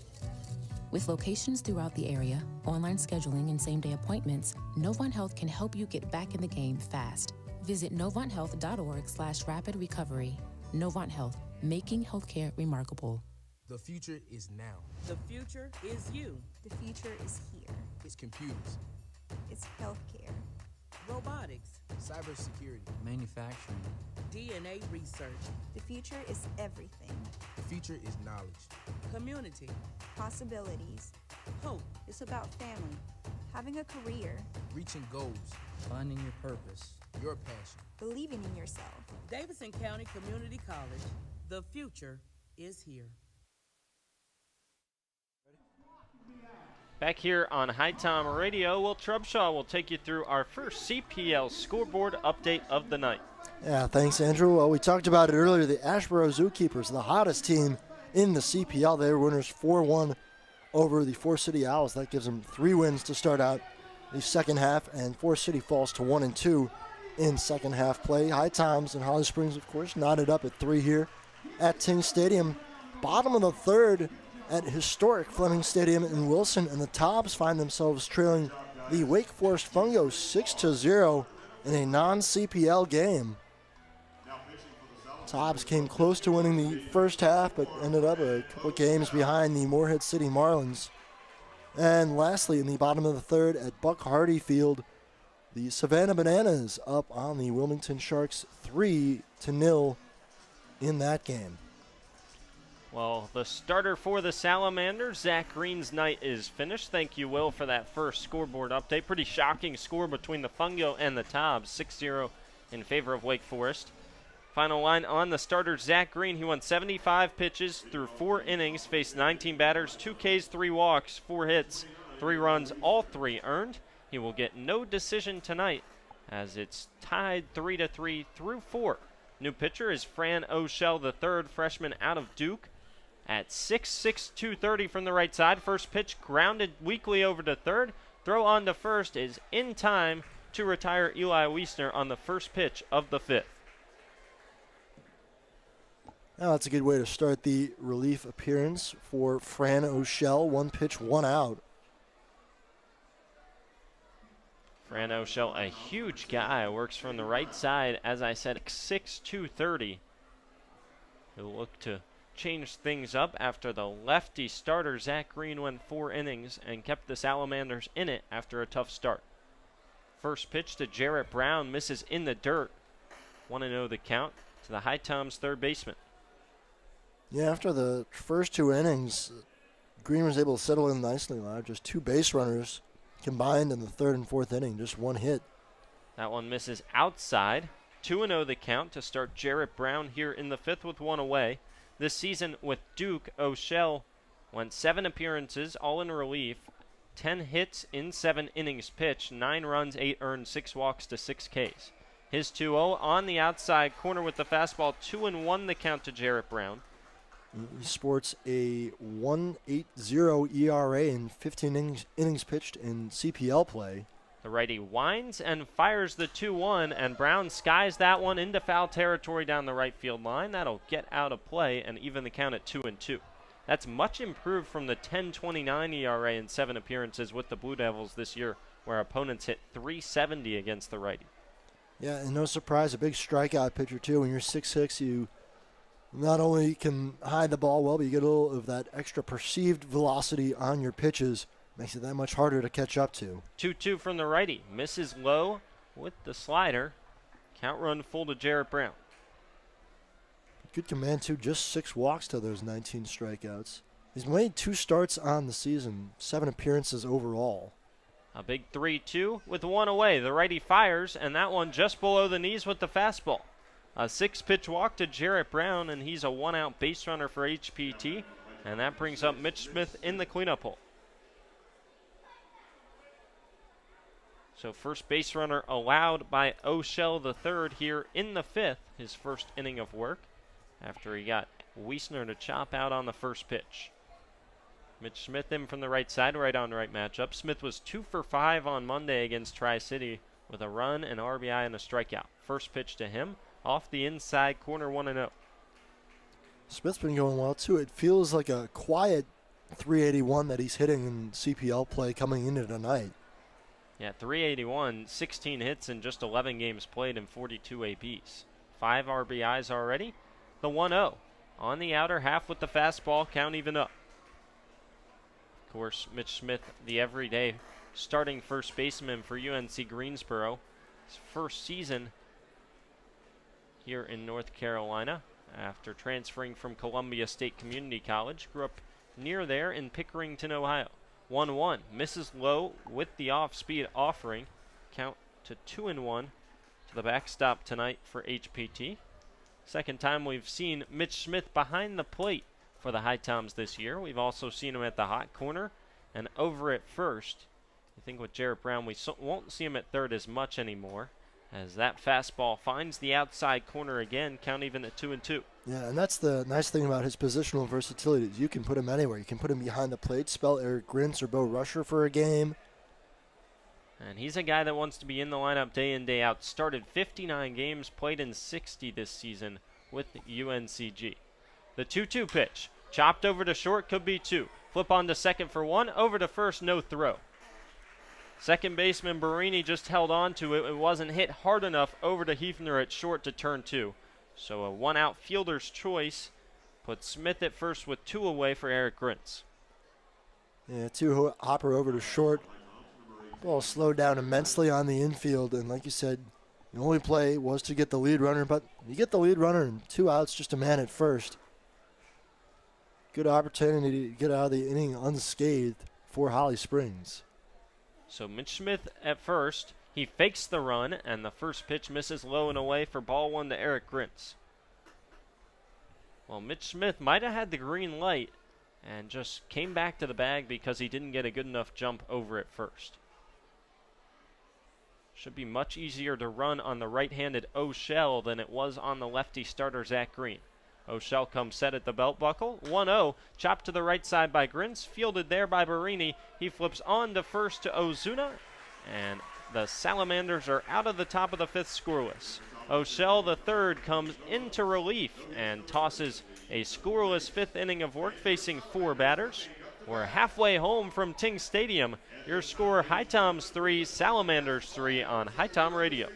With locations throughout the area, online scheduling, and same-day appointments, Novant Health can help you get back in the game fast. Visit novanthealth.org/rapid recovery. Novant Health, making healthcare remarkable. The future is now. The future is you. The future is here. It's computers, It's healthcare. Robotics, cybersecurity, manufacturing. DNA research, The future is everything. The future is knowledge. community, Possibilities. hope, It's about family, having a career, Reaching goals, finding your purpose, your passion. believing in yourself. Davidson County Community College. The future is here. Back here on HiTom Radio, Will Trubshaw will take you through our first CPL scoreboard update of the night. Yeah, thanks, Andrew. Well, we talked about it earlier. The Asheboro Zookeepers, the hottest team in the CPL. They were winners 4-1 over the Forest City Owls. That gives them 3 wins to start out the second half, and Forest City falls to 1-2 in second half play. HiToms and Holly Springs, of course, knotted up at 3 here at Ting Stadium. Bottom of the third at historic Fleming Stadium in Wilson, and the Toms find themselves trailing the Wake Forest Fungos 6-0 in a non-CPL game. Toms came close to winning the first half, but ended up a couple of games behind the Morehead City Marlins. And lastly, in the bottom of the third at Buck Hardy Field, the Savannah Bananas up on the Wilmington Sharks 3-0 in that game. Well, the starter for the Salamanders, Zach Green's night is finished. Thank you, Will, for that first scoreboard update. Pretty shocking score between the Fungo and the Toms, 6-0 in favor of Wake Forest. Final line on the starter, Zach Green. He won 75 pitches through 4 innings, faced 19 batters, 2 Ks, 3 walks, 4 hits, 3 runs, all 3 earned. He will get no decision tonight as it's tied 3-3 through 4. New pitcher is Fran O'Shell III, freshman out of Duke. At 6'6", 230 from the right side. First pitch grounded weakly over to third. Throw on to first is in time to retire Eli Wiesner on the first pitch of the 5th. Now that's a good way to start the relief appearance for Fran O'Shell. 1 pitch, 1 out. Fran O'Shell, a huge guy, works from the right side, as I said, 6'6", 230. He'll look to changed things up after the lefty starter Zach Green went 4 innings and kept the Salamanders in it after a tough start. First pitch to Jarrett Brown, misses in the dirt. 1-0 the count to the HiToms third baseman. Yeah, after the first 2 innings, Green was able to settle in nicely live. Just 2 base runners combined in the 3rd and 4th inning, just 1 hit. That one misses outside. 2-0 the count to start Jarrett Brown here in the 5th with 1 away. This season with Duke, O'Shell went 7 appearances, all in relief. 10 hits in 7 innings pitched, 9 runs, 8 earned, 6 walks to 6 Ks. His 2-0 on the outside corner with the fastball, 2-1 the count to Jarrett Brown. He sports a 1.80 ERA in 15 innings pitched in CPL play. The righty winds and fires the 2-1, and Brown skies that one into foul territory down the right field line. That'll get out of play and even the count at 2-2. That's much improved from the 10.29 ERA in 7 appearances with the Blue Devils this year, where opponents hit .370 against the righty. Yeah, and no surprise, a big strikeout pitcher too. When you're 6'6", you not only can hide the ball well, but you get a little of that extra perceived velocity on your pitches. Makes it that much harder to catch up to. 2-2 from the righty. Misses low with the slider. Count run full to Jarrett Brown. Good command too, just 6 walks to those 19 strikeouts. He's made 2 starts on the season, 7 appearances overall. A big 3-2 with 1 away. The righty fires, and that one just below the knees with the fastball. A 6-pitch walk to Jarrett Brown, and he's a 1-out base runner for HPT, and that brings up Mitch Smith in the cleanup hole. So first base runner allowed by O'Shell III here in the 5th, his first inning of work, after he got Wiesner to chop out on the first pitch. Mitch Smith in from the right side, right on right matchup. Smith was 2 for 5 on Monday against Tri-City with a run, an RBI, and a strikeout. First pitch to him, off the inside corner, 1-0. Smith's been going well too. It feels like a quiet 381 that he's hitting in CPL play coming into tonight. Yeah, 381, 16 hits in just 11 games played and 42 ABs. 5 RBIs already. The 1-0 on the outer half with the fastball, count even up. Of course, Mitch Smith, the everyday starting first baseman for UNC Greensboro. His first season here in North Carolina after transferring from Columbia State Community College. Grew up near there in Pickerington, Ohio. 1-1, misses low with the off-speed offering. Count to 2-1 to the backstop tonight for HPT. Second time we've seen Mitch Smith behind the plate for the HiToms this year. We've also seen him at the hot corner and over at first. I think with Jarrett Brown, we won't see him at third as much anymore, as that fastball finds the outside corner again, count even at 2-2. Yeah, and that's the nice thing about his positional versatility. You can put him anywhere. You can put him behind the plate, spell Eric Grintz or Bo Rusher for a game. And he's a guy that wants to be in the lineup day in, day out. Started 59 games, played in 60 this season with UNCG. The 2-2 pitch, chopped over to short, could be 2. Flip on to second for 1, over to first, no throw. Second baseman Barini just held on to it. It wasn't hit hard enough over to Hefner at short to turn 2. So a 1-out fielder's choice puts Smith at first with 2 away for Eric Grintz. Yeah, 2 hopper over to short. Ball slowed down immensely on the infield, and like you said, the only play was to get the lead runner, but you get the lead runner and 2 outs, just a man at first. Good opportunity to get out of the inning unscathed for Holly Springs. So Mitch Smith at first. He fakes the run, and the first pitch misses low and away for ball 1 to Eric Grintz. Well, Mitch Smith might have had the green light and just came back to the bag because he didn't get a good enough jump over at first. Should be much easier to run on the right-handed O'Shell than it was on the lefty starter Zach Green. O'Shell comes set at the belt buckle. 1-0, chopped to the right side by Grintz, fielded there by Barini. He flips on to first to Ozuna, and the Salamanders are out of the top of the 5th scoreless. O'Shell the third comes into relief and tosses a scoreless 5th inning of work facing 4 batters. We're halfway home from Ting Stadium. Your score, HiToms 3, Salamanders 3 on HiTom Radio.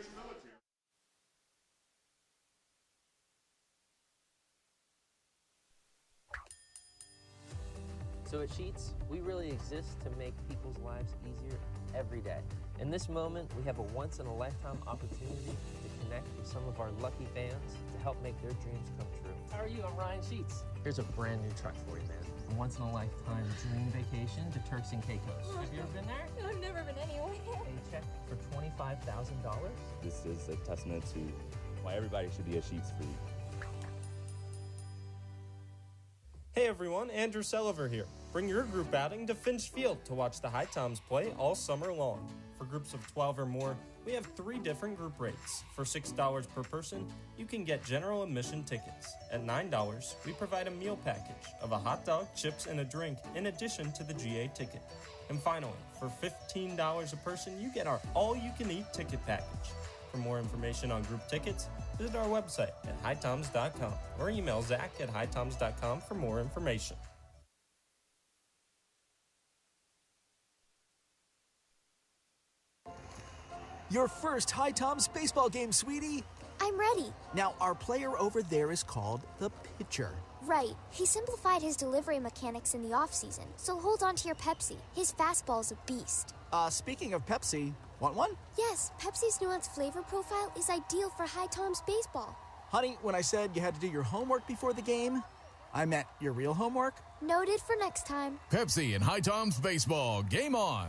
So at Sheets, we really exist to make people's lives easier every day. In this moment, we have a once-in-a-lifetime opportunity to connect with some of our lucky fans to help make their dreams come true. How are you? I'm Ryan Sheets. Here's a brand new truck for you, man. A once-in-a-lifetime dream vacation to Turks and Caicos. Have you ever been there? No, I've never been anywhere. A check for $25,000? This is a testament to why everybody should be a Sheets freak. Hey everyone, Andrew Selliver here. Bring your group outing to Finch Field to watch the HiToms play all summer long. For groups of 12 or more, we have 3 different group rates. For $6 per person, you can get general admission tickets. At $9, we provide a meal package of a hot dog, chips, and a drink in addition to the GA ticket. And finally, for $15 a person, you get our all-you-can-eat ticket package. For more information on group tickets, visit our website at HiToms.com or email Zach at HiToms.com for more information. Your first HiToms baseball game, sweetie. I'm ready. Now, our player over there is called the pitcher. Right. He simplified his delivery mechanics in the off-season, so hold on to your Pepsi. His fastball's a beast. Speaking of Pepsi, want one? Yes, Pepsi's nuanced flavor profile is ideal for HiToms baseball. Honey, when I said you had to do your homework before the game, I meant your real homework. Noted for next time. Pepsi and HiToms baseball. Game on.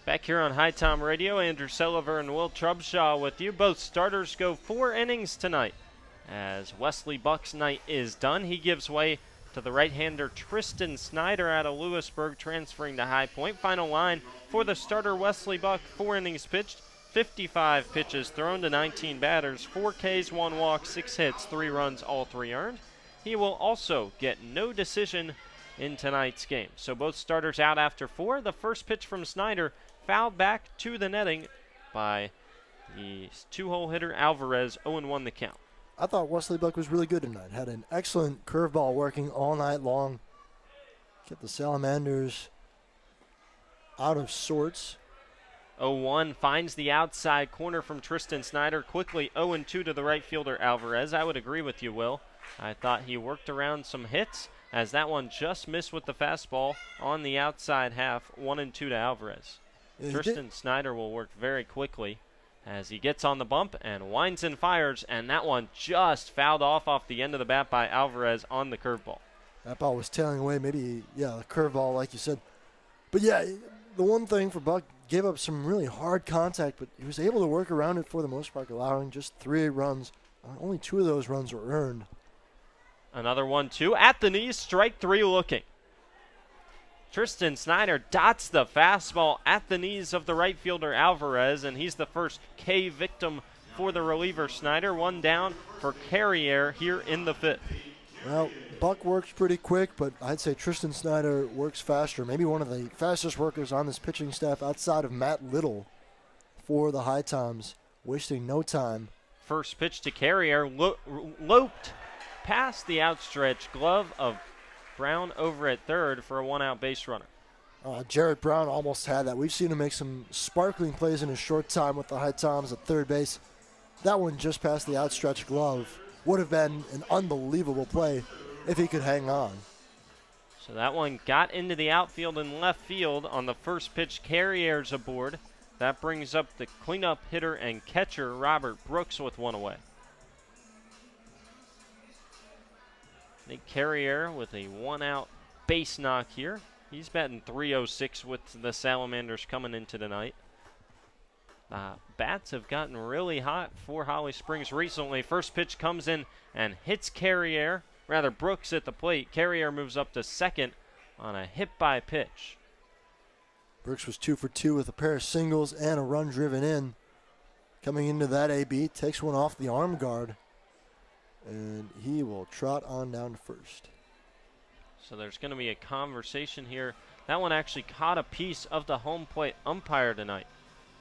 Back here on HiTom Radio, Andrew Selliver and Will Trubshaw with you. Both starters go 4 innings tonight. As Wesley Buck's night is done, he gives way to the right-hander Tristan Snyder out of Lewisburg, transferring to High Point. Final line for the starter Wesley Buck, 4 innings pitched, 55 pitches thrown to 19 batters, 4 Ks, 1 walk, 6 hits, 3 runs, all 3 earned. He will also get no decision in tonight's game. So both starters out after 4. The first pitch from Snyder fouled back to the netting by the 2-hole hitter Alvarez, 0-1 the count. I thought Wesley Buck was really good tonight. Had an excellent curveball working all night long. Kept the Salamanders out of sorts. 0-1 finds the outside corner from Tristan Snyder. Quickly 0-2 to the right fielder Alvarez. I would agree with you, Will. I thought he worked around some hits as that one just missed with the fastball on the outside half. 1-2 to Alvarez. Yeah, Tristan Snyder will work very quickly as he gets on the bump and winds and fires, and that one just fouled off the end of the bat by Alvarez on the curveball. That ball was tailing away, maybe, yeah, the curveball like you said. But yeah, the one thing for Buck, gave up some really hard contact, but he was able to work around it for the most part, allowing just 3 runs. Only 2 of those runs were earned. Another 1-2 at the knees, strike 3 looking. Tristan Snyder dots the fastball at the knees of the right fielder Alvarez, and he's the first K victim for the reliever Snyder. 1 down for Carrier here in the 5th. Well, Buck works pretty quick, but I'd say Tristan Snyder works faster. Maybe one of the fastest workers on this pitching staff outside of Matt Little for the HiToms, wasting no time. First pitch to Carrier, loped past the outstretched glove of Brown over at third for a 1-out base runner. Jarrett Brown almost had that. We've seen him make some sparkling plays in a short time with the HiToms at third base. That one just past the outstretched glove would have been an unbelievable play if he could hang on. So that one got into the outfield and left field on the first pitch. Carrier's aboard. That brings up the cleanup hitter and catcher Robert Brooks with 1 away. Nick Carrier with a 1-out base knock here. He's batting .306 with the Salamanders coming into tonight. Bats have gotten really hot for Holly Springs recently. First pitch comes in and hits Brooks at the plate. Carrier moves up to second on a hit by pitch. Brooks was 2 for 2 with a pair of singles and a run driven in. Coming into that AB, takes one off the arm guard. And he will trot on down to first. So there's going to be a conversation here. That one actually caught a piece of the home plate umpire tonight.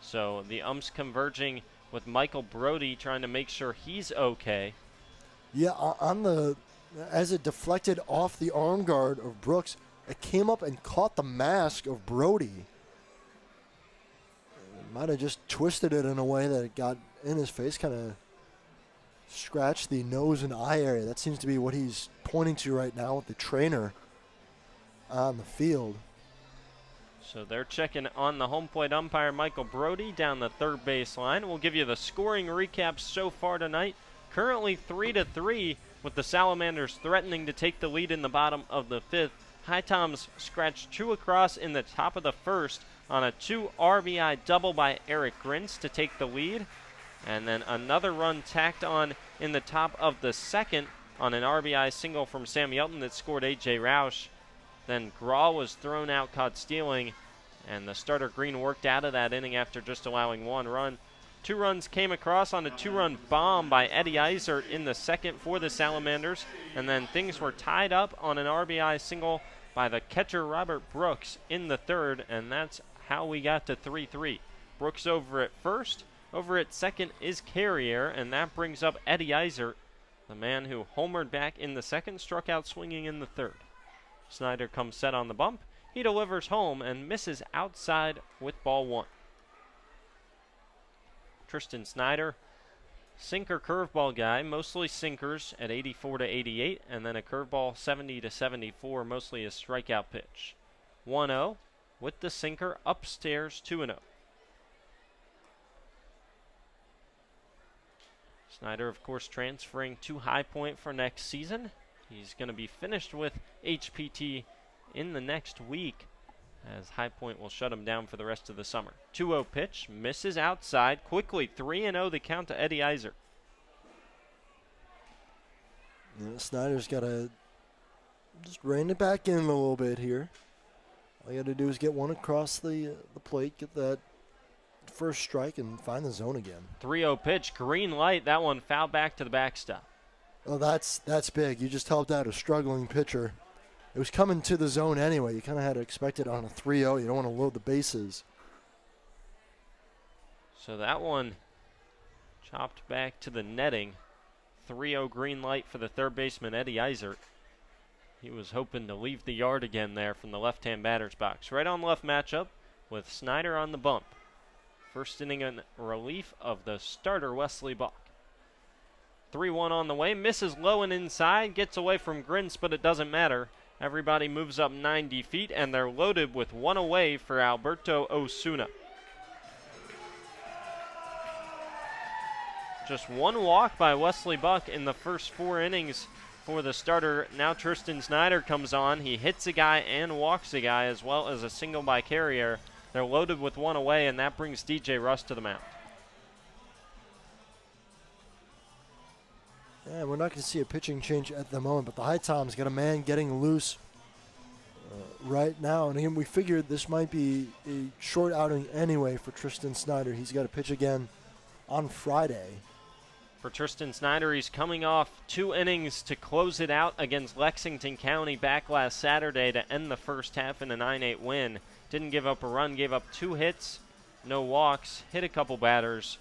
So the umps converging with Michael Brody, trying to make sure he's okay. Yeah, as it deflected off the arm guard of Brooks, it came up and caught the mask of Brody. It might have just twisted it in a way that it got in his face, kind of scratch the nose and eye area. That seems to be what he's pointing to right now with the trainer on the field. So they're checking on the home plate umpire, Michael Brody, down the third base line. We'll give you the scoring recap so far tonight. Currently 3-3, with the Salamanders threatening to take the lead in the bottom of the fifth. HiToms scratched 2 across in the top of the first on a 2 RBI double by Eric Grins to take the lead. And then another run tacked on in the top of the second on an RBI single from Sam Yelton that scored A.J. Roush. Then Graw was thrown out, caught stealing, and the starter Green worked out of that inning after just allowing 1 run. 2 runs came across on a 2-run bomb by Eddie Eisert in the second for the Salamanders, and then things were tied up on an RBI single by the catcher Robert Brooks in the third, and that's how we got to 3-3. Brooks over at first. Over at second is Carrier, and that brings up Eddie Eisert, the man who homered back in the second, struck out swinging in the third. Snyder comes set on the bump. He delivers home and misses outside with ball 1. Tristan Snyder, sinker curveball guy, mostly sinkers at 84-88, and then a curveball 70-74, mostly a strikeout pitch. 1-0 with the sinker upstairs, 2-0. Snyder, of course, transferring to High Point for next season. He's going to be finished with HPT in the next week, as High Point will shut him down for the rest of the summer. 2-0 pitch, misses outside, quickly 3-0 the count to Eddie Eisert. Yeah, Snyder's got to just rein it back in a little bit here. All you got to do is get one across the plate, get that first strike, and find the zone again. 3-0 pitch, green light, that one foul back to the backstop. Oh, that's big. You just helped out a struggling pitcher. It was coming to the zone anyway. You kind of had to expect it on a 3-0. You don't want to load the bases. So that one chopped back to the netting. 3-0 green light for the third baseman, Eddie Eisert. He was hoping to leave the yard again there from the left-hand batter's box. Right on left matchup with Snyder on the bump. First inning in relief of the starter, Wesley Bach. 3-1 on the way, misses low and inside, gets away from Grins, but it doesn't matter. Everybody moves up 90 feet, and they're loaded with 1 away for Alberto Osuna. Just 1 walk by Wesley Buck in the first 4 innings for the starter. Now Tristan Snyder comes on. He hits a guy and walks a guy, as well as a single by Carrier. They're loaded with 1 away, and that brings DJ Russ to the mound. Yeah, we're not going to see a pitching change at the moment, but the HiToms got a man getting loose right now. And again, we figured this might be a short outing anyway for Tristan Snyder. He's got to pitch again on Friday. For Tristan Snyder, he's coming off 2 innings to close it out against Lexington County back last Saturday to end the first half in a 9-8 win. Didn't give up a run, gave up 2 hits, no walks, hit a couple batters,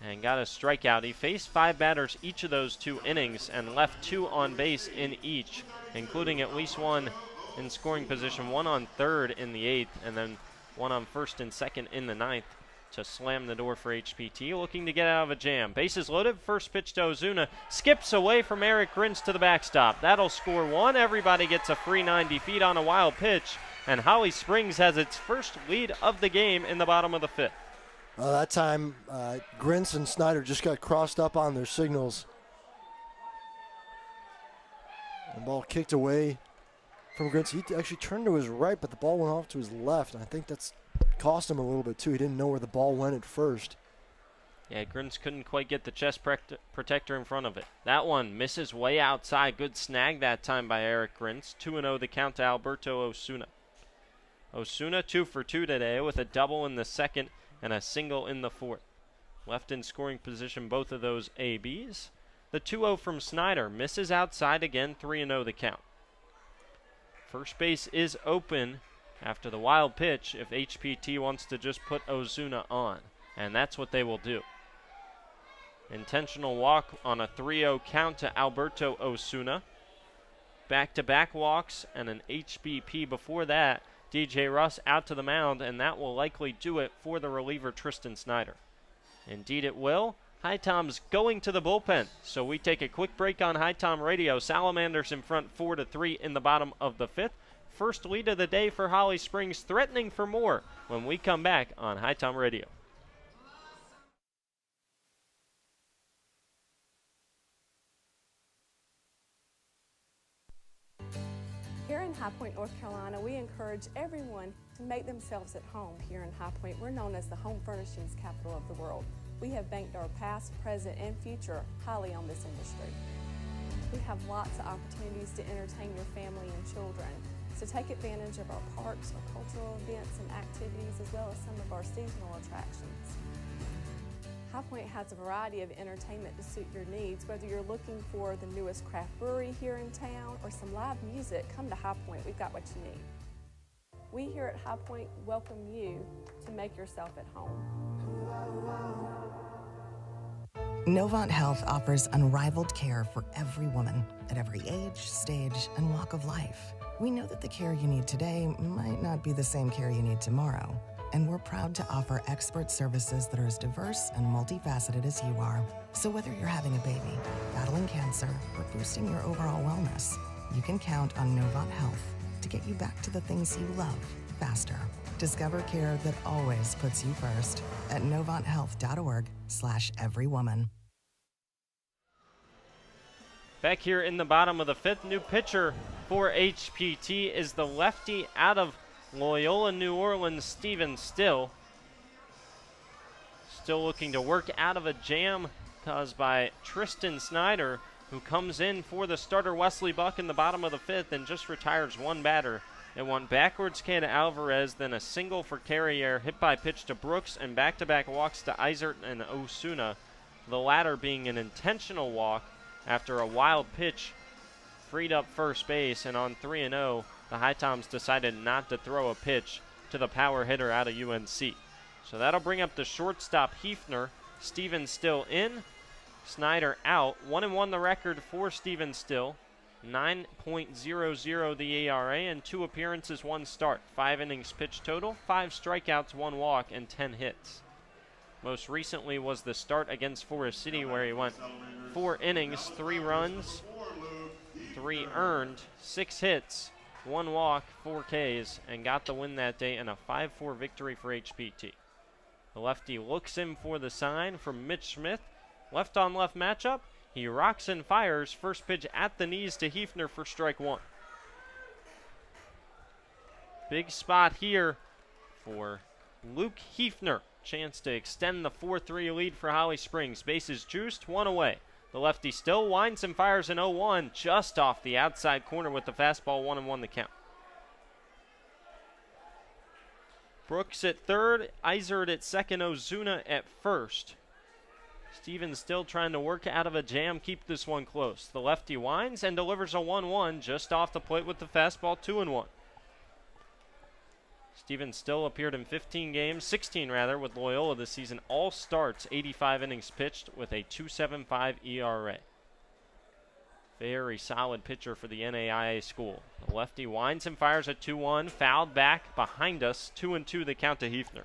and got a strikeout. He faced 5 batters each of those 2 innings and left 2 on base in each, including at least 1 in scoring position, 1 on third in the 8th, and then 1 on first and second in the 9th to slam the door for HPT, looking to get out of a jam. Bases loaded, first pitch to Ozuna, skips away from Eric Grins to the backstop. That'll score 1. Everybody gets a free 90 feet on a wild pitch, and Holly Springs has its first lead of the game in the bottom of the 5th. That time, Grins and Snyder just got crossed up on their signals. The ball kicked away from Grins. He actually turned to his right, but the ball went off to his left, and I think that's cost him a little bit too. He didn't know where the ball went at first. Yeah, Grins couldn't quite get the chest protector in front of it. That one misses way outside. Good snag that time by Eric Grins. 2-0 the count to Alberto Osuna. Osuna 2 for 2 today with a double in the second and a single in the 4th. Left in scoring position, both of those ABs. The 2-0 from Snyder misses outside again, 3-0 the count. First base is open after the wild pitch if HPT wants to just put Ozuna on, and that's what they will do. Intentional walk on a 3-0 count to Alberto Osuna. Back-to-back walks and an HBP before that. DJ Russ out to the mound, and that will likely do it for the reliever Tristan Snyder. Indeed it will. HiToms going to the bullpen. So we take a quick break on HiTom Radio. Salamanders in front 4-3 in the bottom of the 5th. First lead of the day for Holly Springs, threatening for more when we come back on HiTom Radio. Here in High Point, North Carolina, we encourage everyone to make themselves at home here in High Point. We're known as the home furnishings capital of the world. We have banked our past, present, and future highly on this industry. We have lots of opportunities to entertain your family and children. So take advantage of our parks, our cultural events and activities, as well as some of our seasonal attractions. High Point has a variety of entertainment to suit your needs. Whether you're looking for the newest craft brewery here in town or some live music, come to High Point. We've got what you need. We here at High Point welcome you to make yourself at home. Novant Health offers unrivaled care for every woman at every age, stage, and walk of life. We know that the care you need today might not be the same care you need tomorrow, and we're proud to offer expert services that are as diverse and multifaceted as you are. So whether you're having a baby, battling cancer, or boosting your overall wellness, you can count on Novant Health to get you back to the things you love faster. Discover care that always puts you first at novanthealth.org/everywoman. Back here in the bottom of the 5th, new pitcher for HPT is the lefty out of Loyola, New Orleans, Steven Still. Still looking to work out of a jam caused by Tristan Snyder, who comes in for the starter Wesley Buck in the bottom of the 5th and just retires one batter. It went backwards K to Alvarez, then a single for Carrier, hit by pitch to Brooks, and back-to-back walks to Eisert and Osuna, the latter being an intentional walk after a wild pitch freed up first base, and on 3-0, the HiToms decided not to throw a pitch to the power hitter out of UNC. So that'll bring up the shortstop Hefner. Steven Still in, Snyder out. 1-1 the record for Steven Still. 9.00 the ERA, and 2 appearances, 1 start. 5 innings pitched total, 5 strikeouts, 1 walk, and 10 hits. Most recently was the start against Forest City, where he went 4 innings, 3 runs, 3 earned, 6 hits, 1 walk, 4 Ks, and got the win that day in a 5-4 victory for HPT. The lefty looks in for the sign from Mitch Smith. Left-on-left matchup. He rocks and fires. First pitch at the knees to Hefner for strike 1. Big spot here for Luke Hefner. Chance to extend the 4-3 lead for Holly Springs. Bases juiced, 1 away. The lefty still winds and fires an 0-1 just off the outside corner with the fastball, 1-1 the count. Brooks at third, Eisert at second, Ozuna at first. Steven still trying to work out of a jam, keep this one close. The lefty winds and delivers a 1-1 just off the plate with the fastball, 2-1. Steven still appeared in 16 with Loyola this season. All starts, 85 innings pitched with a 2.75 ERA. Very solid pitcher for the NAIA school. The lefty winds and fires a 2-1, fouled back behind us, 2-2 the count to Hefner.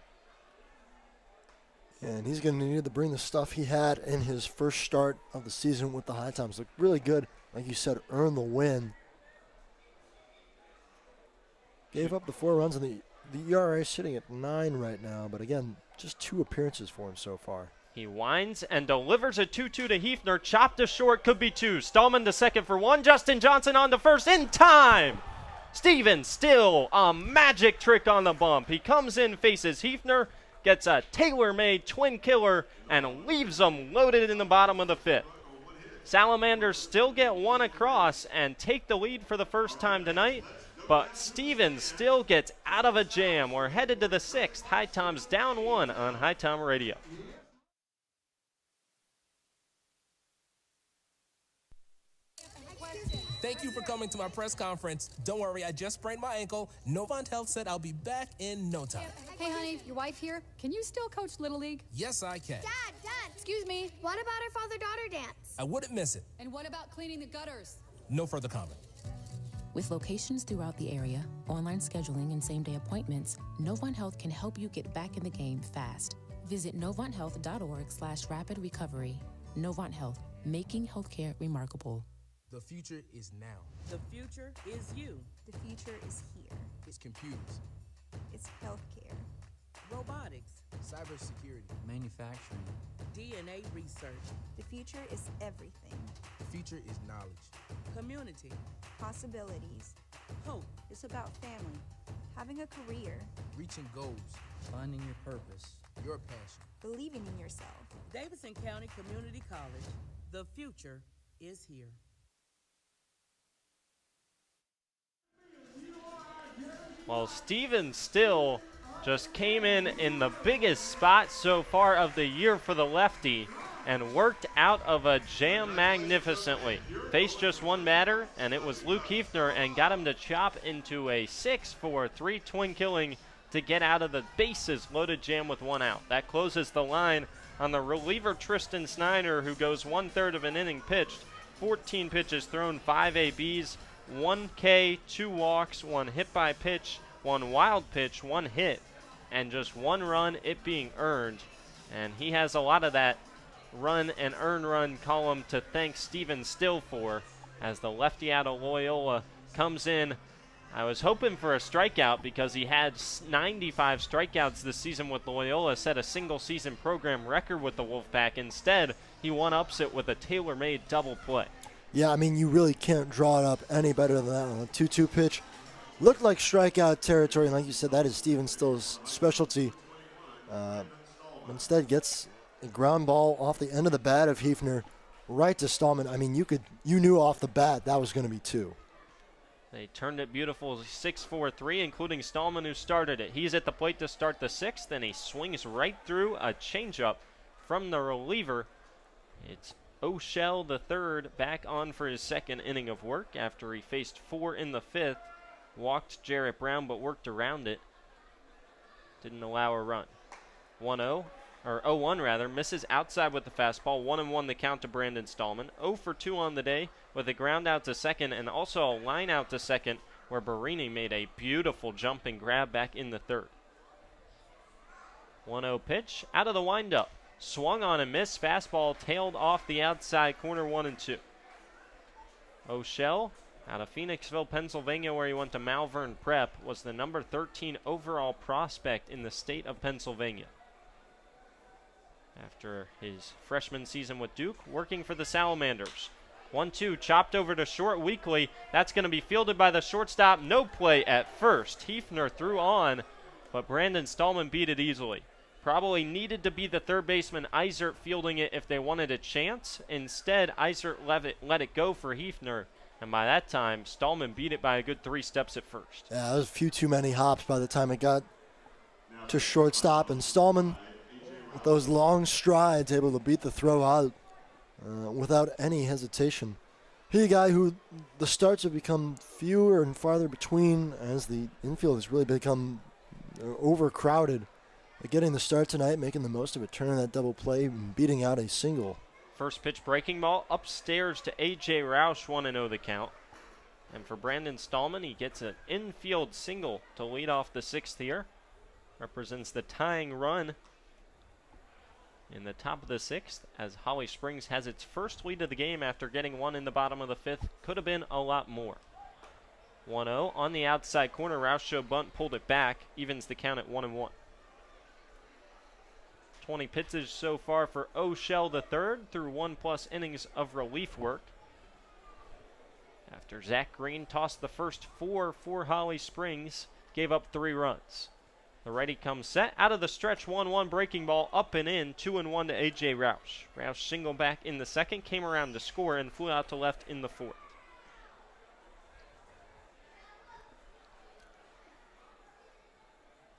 And he's going to need to bring the stuff he had in his first start of the season with the HiToms. Looked really good, like you said, earned the win. Gave up the 4 runs, and the ERA is sitting at 9 right now. But again, just 2 appearances for him so far. He winds and delivers a 2-2 to Hefner. Chopped to short, could be 2. Stallman to second for 1. Justin Johnson on to first in time. Steven Still, a magic trick on the bump. He comes in, faces Hefner, gets a tailor-made twin killer, and leaves them loaded in the bottom of the 5th. Salamanders still get 1 across and take the lead for the first time tonight, but Steven still gets out of a jam. We're headed to the 6th. HiToms down 1 on HiTom Radio. Thank you for coming to my press conference. Don't worry, I just sprained my ankle. Novant Health said I'll be back in no time. Hey, honey, your wife here. Can you still coach Little League? Yes, I can. Dad, Excuse me. what about our father-daughter dance? I wouldn't miss it. And what about cleaning the gutters? No further comment. With locations throughout the area, online scheduling, and same-day appointments, Novant Health can help you get back in the game fast. Visit NovantHealth.org/rapid recovery. Novant Health, making healthcare remarkable. The future is now. The future is you. The future is here. It's computers, It's healthcare. Robotics, cybersecurity, Manufacturing. DNA research, The future is everything. the future is knowledge. community, Possibilities. hope, It's about family. Having a career. Reaching goals, Finding your purpose. your passion. Believing in yourself. Davidson County Community College. The future is here. Well, Steven Still just came in the biggest spot so far of the year for the lefty and worked out of a jam magnificently. Faced just one batter, and it was Luke Hefner, and got him to chop into a 6-4-3 twin killing to get out of the bases loaded jam with one out. That closes the line on the reliever Tristan Snyder, who goes 1/3 of an inning pitched, 14 pitches thrown, 5 ABs, 1 K, 2 walks, 1 hit by pitch, 1 wild pitch, 1 hit, and just 1 run, it being earned. And he has a lot of that run and earn run column to thank Steven Still for, as the lefty out of Loyola comes in. I was hoping for a strikeout because he had 95 strikeouts this season with Loyola, set a single season program record with the Wolfpack. Instead, he one-ups it with a tailor-made double play. Yeah, I mean, you really can't draw it up any better than that on a 2-2 pitch. Looked like strikeout territory, and like you said, that is Steven Still's specialty. Instead, gets a ground ball off the end of the bat of Hefner right to Stallman. I mean, you knew off the bat that was going to be 2. They turned it beautiful 6-4-3, including Stallman, who started it. He's at the plate to start the 6th, and he swings right through a changeup from the reliever. It's O'Shell the third back on for his 2nd inning of work after he faced 4 in the 5th. Walked Jarrett Brown, but worked around it. Didn't allow a run. 0-1 rather, misses outside with the fastball. 1-1 the count to Brandon Stallman. 0 for 2 on the day with a ground out to second, and also a line out to second where Barini made a beautiful jumping grab back in the 3rd. 1-0 pitch out of the windup. Swung on and missed. Fastball tailed off the outside corner, 1-2. O'Shell, out of Phoenixville, Pennsylvania, where he went to Malvern Prep, was the number 13 overall prospect in the state of Pennsylvania. After his freshman season with Duke, working for the Salamanders. 1-2, chopped over to short weakly. That's going to be fielded by the shortstop. No play at first. Hefner threw on, but Brandon Stallman beat it easily. Probably needed to be the third baseman Eisert fielding it if they wanted a chance. Instead, Eisert let it go for Hefner, and by that time, Stallman beat it by a good 3 steps at first. Yeah, there was a few too many hops by the time it got to shortstop, and Stallman, with those long strides, able to beat the throw out without any hesitation. He's a guy who the starts have become fewer and farther between as the infield has really become overcrowded. But getting the start tonight, making the most of it, turning that double play, and beating out a single. First pitch breaking ball upstairs to A.J. Roush, 1-0 the count. And for Brandon Stallman, he gets an infield single to lead off the 6th here. Represents the tying run in the top of the 6th, as Holly Springs has its first lead of the game after getting 1 in the bottom of the 5th. Could have been a lot more. 1-0 on the outside corner. Roush showed bunt, pulled it back, evens the count at 1-1. 20 pitches so far for O'Shell the third through 1+ innings of relief work. After Zach Green tossed the first 4 for Holly Springs, gave up 3 runs. The righty comes set out of the stretch, 1-1 breaking ball up and in, 2-1 to A.J. Roush. Roush single back in the 2nd, came around to score and flew out to left in the 4th.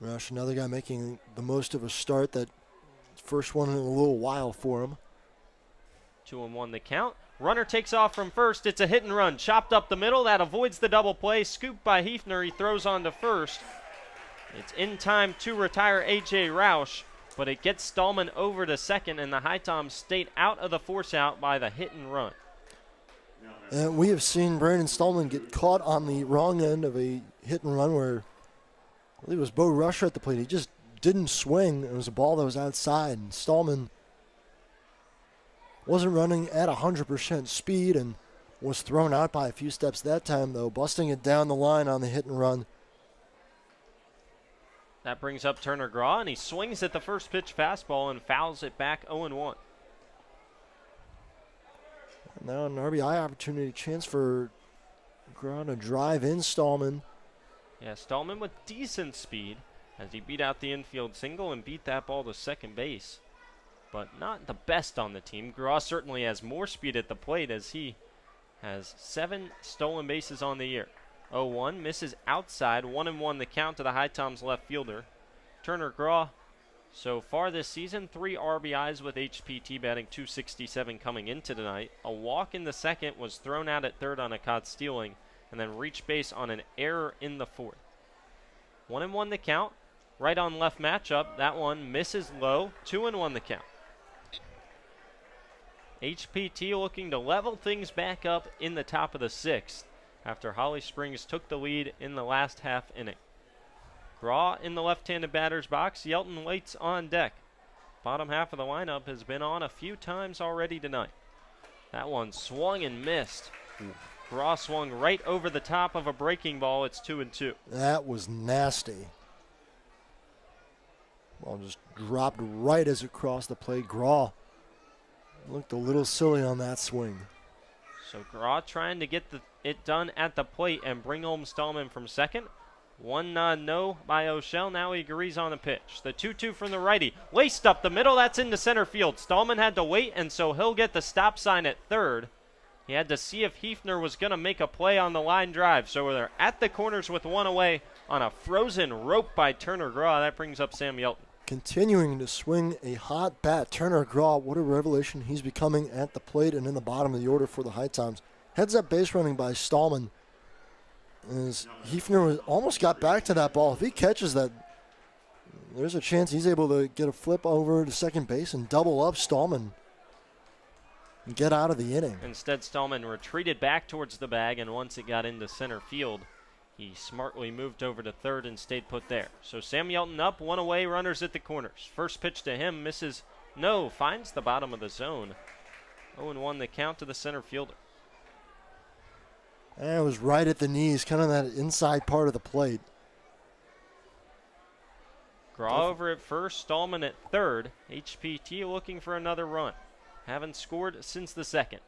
Roush, another guy making the most of a start, that first one in a little while for him. 2-1 the count. Runner takes off from first. It's a hit and run. Chopped up the middle. That avoids the double play. Scooped by Hefner. He throws on to first. It's in time to retire A.J. Roush, but it gets Stallman over to second, and the HiToms stayed out of the force out by the hit and run. And we have seen Brandon Stallman get caught on the wrong end of a hit and run where I believe it was Bo Rusher at the plate. He just didn't swing. It was a ball that was outside, and Stallman wasn't running at 100% speed and was thrown out by a few steps that time, though, busting it down the line on the hit and run. That brings up Turner Graw, and he swings at the first pitch fastball and fouls it back 0-1. Now an RBI opportunity, chance for Graw to drive in Stallman. Yeah, Stallman with decent speed as he beat out the infield single and beat that ball to second base. But not the best on the team. Graw certainly has more speed at the plate as he has 7 stolen bases on the year. 0-1, misses outside, 1-1 the count to the HiToms left fielder. Turner Graw, so far this season, 3 RBIs with HPT, batting .267 coming into tonight. A walk in the second, was thrown out at third on a caught stealing, and then reached base on an error in the fourth. 1-1 the count, right on left matchup. That one misses low, 2-1 the count. HPT looking to level things back up in the top of the 6th after Holly Springs took the lead in the last half inning. Graw in the left-handed batter's box. Yelton waits on deck. Bottom half of the lineup has been on a few times already tonight. That one swung and missed. Graw swung right over the top of a breaking ball. It's 2-2. That was nasty. Ball just dropped right as it crossed the plate. Graw looked a little silly on that swing. So Graw trying to get it done at the plate and bring home Stallman from second. 1 nod no by O'Shell. Now he agrees on the pitch. The 2-2 from the righty. Laced up the middle. That's into center field. Stallman had to wait, and so he'll get the stop sign at third. He had to see if Hefner was going to make a play on the line drive. So they're at the corners with 1 away on a frozen rope by Turner Graw. That brings up Sam Yelton. Continuing to swing a hot bat. Turner Graw, what a revelation he's becoming at the plate and in the bottom of the order for the HiToms. Heads up base running by Stallman. As Hefner almost got back to that ball. If he catches that, there's a chance he's able to get a flip over to second base and double up Stallman and get out of the inning. Instead, Stallman retreated back towards the bag, and once it got into center field, he smartly moved over to third and stayed put there. So Sam Yelton up, 1 away, runners at the corners. First pitch to him, misses no, finds the bottom of the zone. 0-1 the count to the center fielder. And it was right at the knees, kind of that inside part of the plate. Graw over at first, Stallman at third. HPT looking for another run. Haven't scored since the second.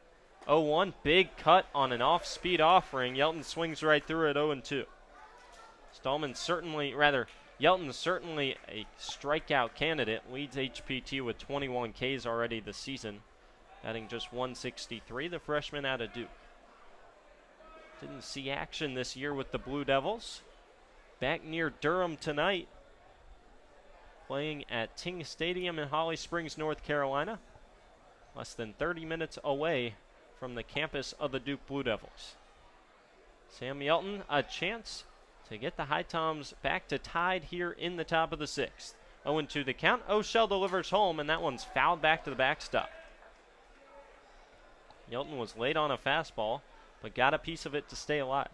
0-1, big cut on an off-speed offering. Yelton swings right through it, 0-2. Yelton's certainly a strikeout candidate. Leads HPT with 21 Ks already this season. Batting just .163, the freshman out of Duke. Didn't see action this year with the Blue Devils. Back near Durham tonight. Playing at Ting Stadium in Holly Springs, North Carolina. Less than 30 minutes away from the campus of the Duke Blue Devils. Sam Yelton, a chance to get the HiToms back to tied here in the top of the 6th. 0-2 the count. O'Shell delivers home, and that one's fouled back to the backstop. Yelton was late on a fastball, but got a piece of it to stay alive.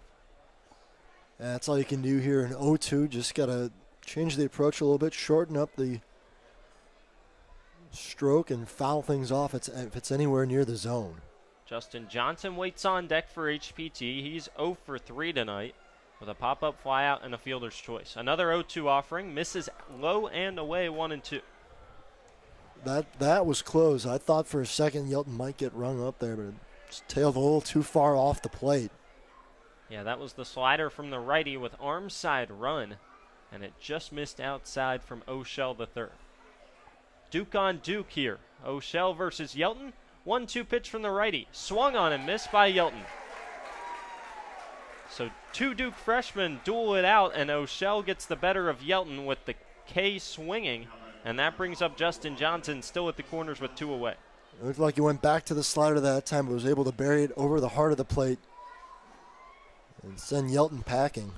That's all you can do here in 0-2. Just got to change the approach a little bit, shorten up the stroke, and foul things off if it's anywhere near the zone. Justin Johnson waits on deck for HPT. He's 0 for 3 tonight with a pop-up flyout and a fielder's choice. Another 0-2 offering, misses low and away, 1-2. That was close. I thought for a second Yelton might get rung up there, but it just tailed a little too far off the plate. Yeah, that was the slider from the righty with arm side run, and it just missed outside from O'Shell the third. Duke on Duke here. O'Shell versus Yelton. 1-2 pitch from the righty. Swung on and missed by Yelton. So 2 Duke freshmen duel it out, and O'Shell gets the better of Yelton with the K swinging, and that brings up Justin Johnson still at the corners with 2 away. It looked like he went back to the slider that time, but was able to bury it over the heart of the plate and send Yelton packing.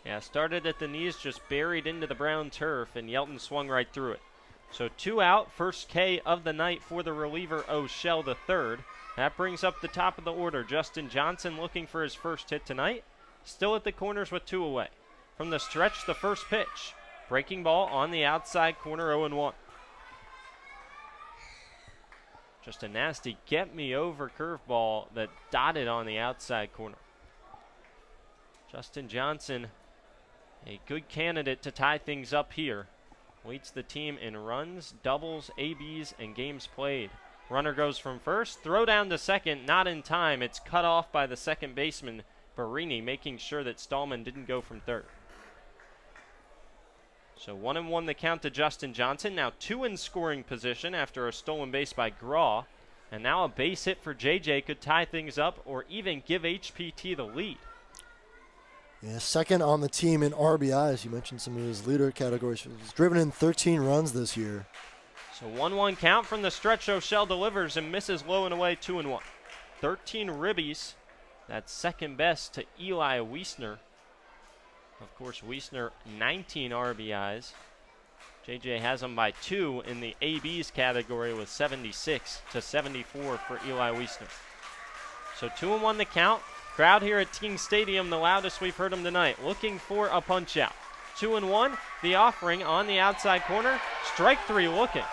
Yeah, started at the knees, just buried into the brown turf, and Yelton swung right through it. So 2 out, first K of the night for the reliever O'Shell the third. That brings up the top of the order. Justin Johnson looking for his first hit tonight. Still at the corners with 2 away. From the stretch, the first pitch. Breaking ball on the outside corner, 0-1. Just a nasty get-me-over curveball that dotted on the outside corner. Justin Johnson, a good candidate to tie things up here. Leads the team in runs, doubles, ABs, and games played. Runner goes from first, throw down to second, not in time. It's cut off by the second baseman, Barini, making sure that Stallman didn't go from third. So 1-1 the count to Justin Johnson. Now 2 in scoring position after a stolen base by Graw. And now a base hit for JJ could tie things up or even give HPT the lead. Yeah, second on the team in RBIs. You mentioned some of his leader categories. He's driven in 13 runs this year. So 1-1 count from the stretch. O'Shell delivers and misses low and away, 2-1. 13 ribbies. That's second best to Eli Wiesner. Of course, Wiesner, 19 RBIs. JJ has him by 2 in the ABs category with 76 to 74 for Eli Wiesner. So 2-1 the count. Crowd here at Ting Stadium, the loudest we've heard them tonight, looking for a punch out. 2-1, the offering on the outside corner. Strike 3 looking.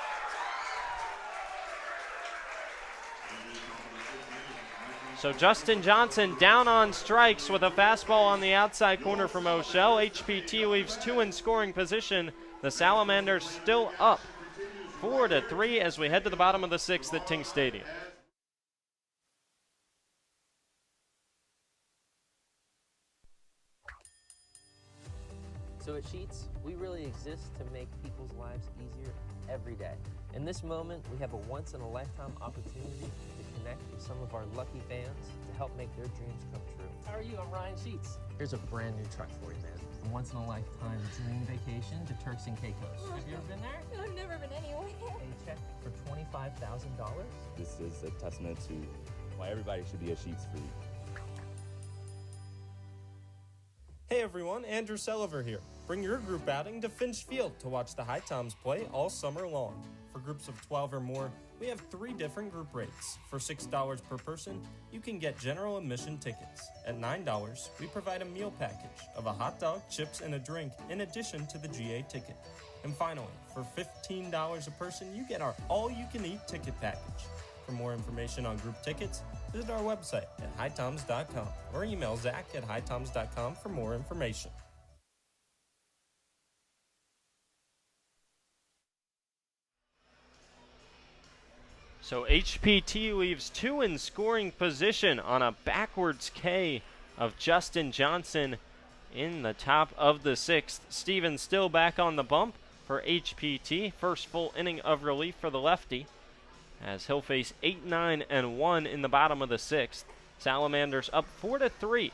So Justin Johnson down on strikes with a fastball on the outside corner from O'Shell. HPT leaves 2 in scoring position. The Salamanders still up 4-3 as we head to the bottom of the 6th at Ting Stadium. So at Sheets, we really exist to make people's lives easier every day. In this moment, we have a once-in-a-lifetime opportunity to connect with some of our lucky fans to help make their dreams come true. How are you? I'm Ryan Sheets. Here's a brand new truck for you, man. A once-in-a-lifetime dream vacation to Turks and Caicos. Have you ever been there? I've never been anywhere. A check for $25,000? This is a testament to why everybody should be a Sheets freak. Hey everyone, Andrew Selliver here. Bring your group outing to Finch Field to watch the HiToms play all summer long. For groups of 12 or more, we have 3 different group rates. For $6 per person, you can get general admission tickets. At $9, we provide a meal package of a hot dog, chips, and a drink in addition to the GA ticket. And finally, for $15 a person, you get our all-you-can-eat ticket package. For more information on group tickets, visit our website at HiToms.com or email Zach at HiToms.com for more information. So HPT leaves 2 in scoring position on a backwards K of Justin Johnson in the top of the 6th. Steven still back on the bump for HPT. First full inning of relief for the lefty, as he'll face 8, 9, and 1 in the bottom of the 6th. Salamanders up 4-3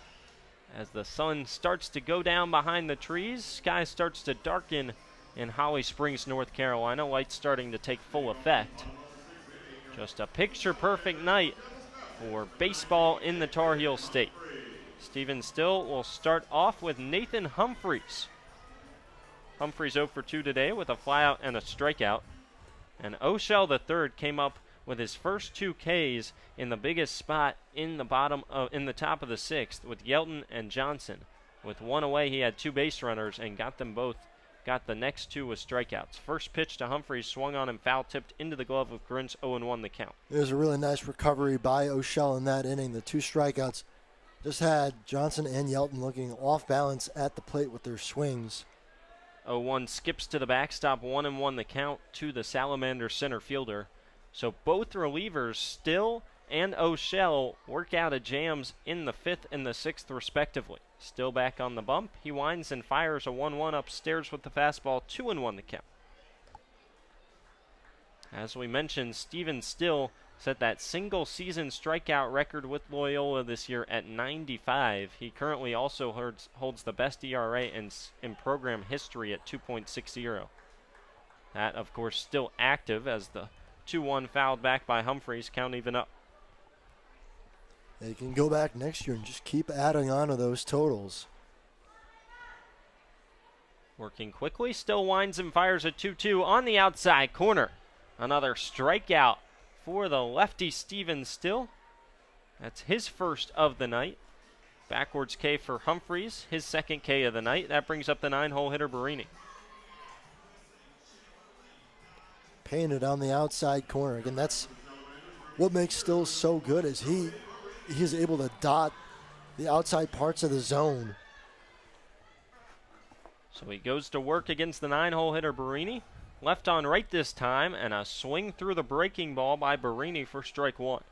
as the sun starts to go down behind the trees. Sky starts to darken in Holly Springs, North Carolina. Lights starting to take full effect. Just a picture-perfect night for baseball in the Tar Heel State. Steven Still will start off with Nathan Humphreys. Humphreys 0 for 2 today with a flyout and a strikeout. And O'Shell III came up with his first 2 Ks in the biggest spot in the top of the 6th with Yelton and Johnson. With 1 away, he had 2 base runners and got the next 2 with strikeouts. First pitch to Humphreys swung on and foul tipped into the glove of Grins, 0-1 the count. There's a really nice recovery by O'Shell in that inning. The 2 strikeouts just had Johnson and Yelton looking off balance at the plate with their swings. 0-1 skips to the backstop, 1-1 the count to the Salamander center fielder. So both relievers, Still and O'Shell, work out of jams in the 5th and the 6th respectively. Still back on the bump. He winds and fires a 1-1 upstairs with the fastball, 2-1 the count. As we mentioned, Steven Still set that single season strikeout record with Loyola this year at 95. He currently also holds the best ERA in program history at 2.60. That, of course, still active as the 2-1 fouled back by Humphreys, count even up. They can go back next year and just keep adding on to those totals. Working quickly, Still winds and fires a 2-2 on the outside corner. Another strikeout for the lefty Steven Still. That's his first of the night. Backwards K for Humphreys, his second K of the night. That brings up the 9-hole hitter Barini. paying it on the outside corner. Again, that's what makes Still so good, is he is able to dot the outside parts of the zone. So he goes to work against the 9-hole hitter Barini. Left on right this time, and a swing through the breaking ball by Barini for strike one.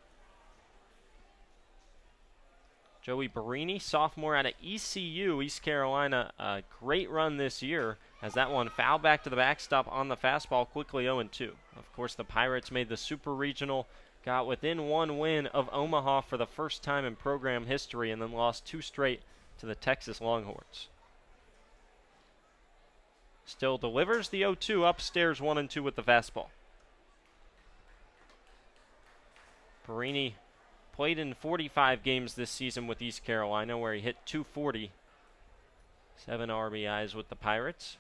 Joey Barini, sophomore out of ECU, East Carolina, a great run this year, as that one fouled back to the backstop on the fastball, quickly 0-2. Of course, the Pirates made the Super Regional, got within one win of Omaha for the first time in program history, and then lost 2 straight to the Texas Longhorns. Still delivers the 0-2 upstairs, 1-2 with the fastball. Barini played in 45 games this season with East Carolina, where he hit .240. 7 RBIs with the Pirates.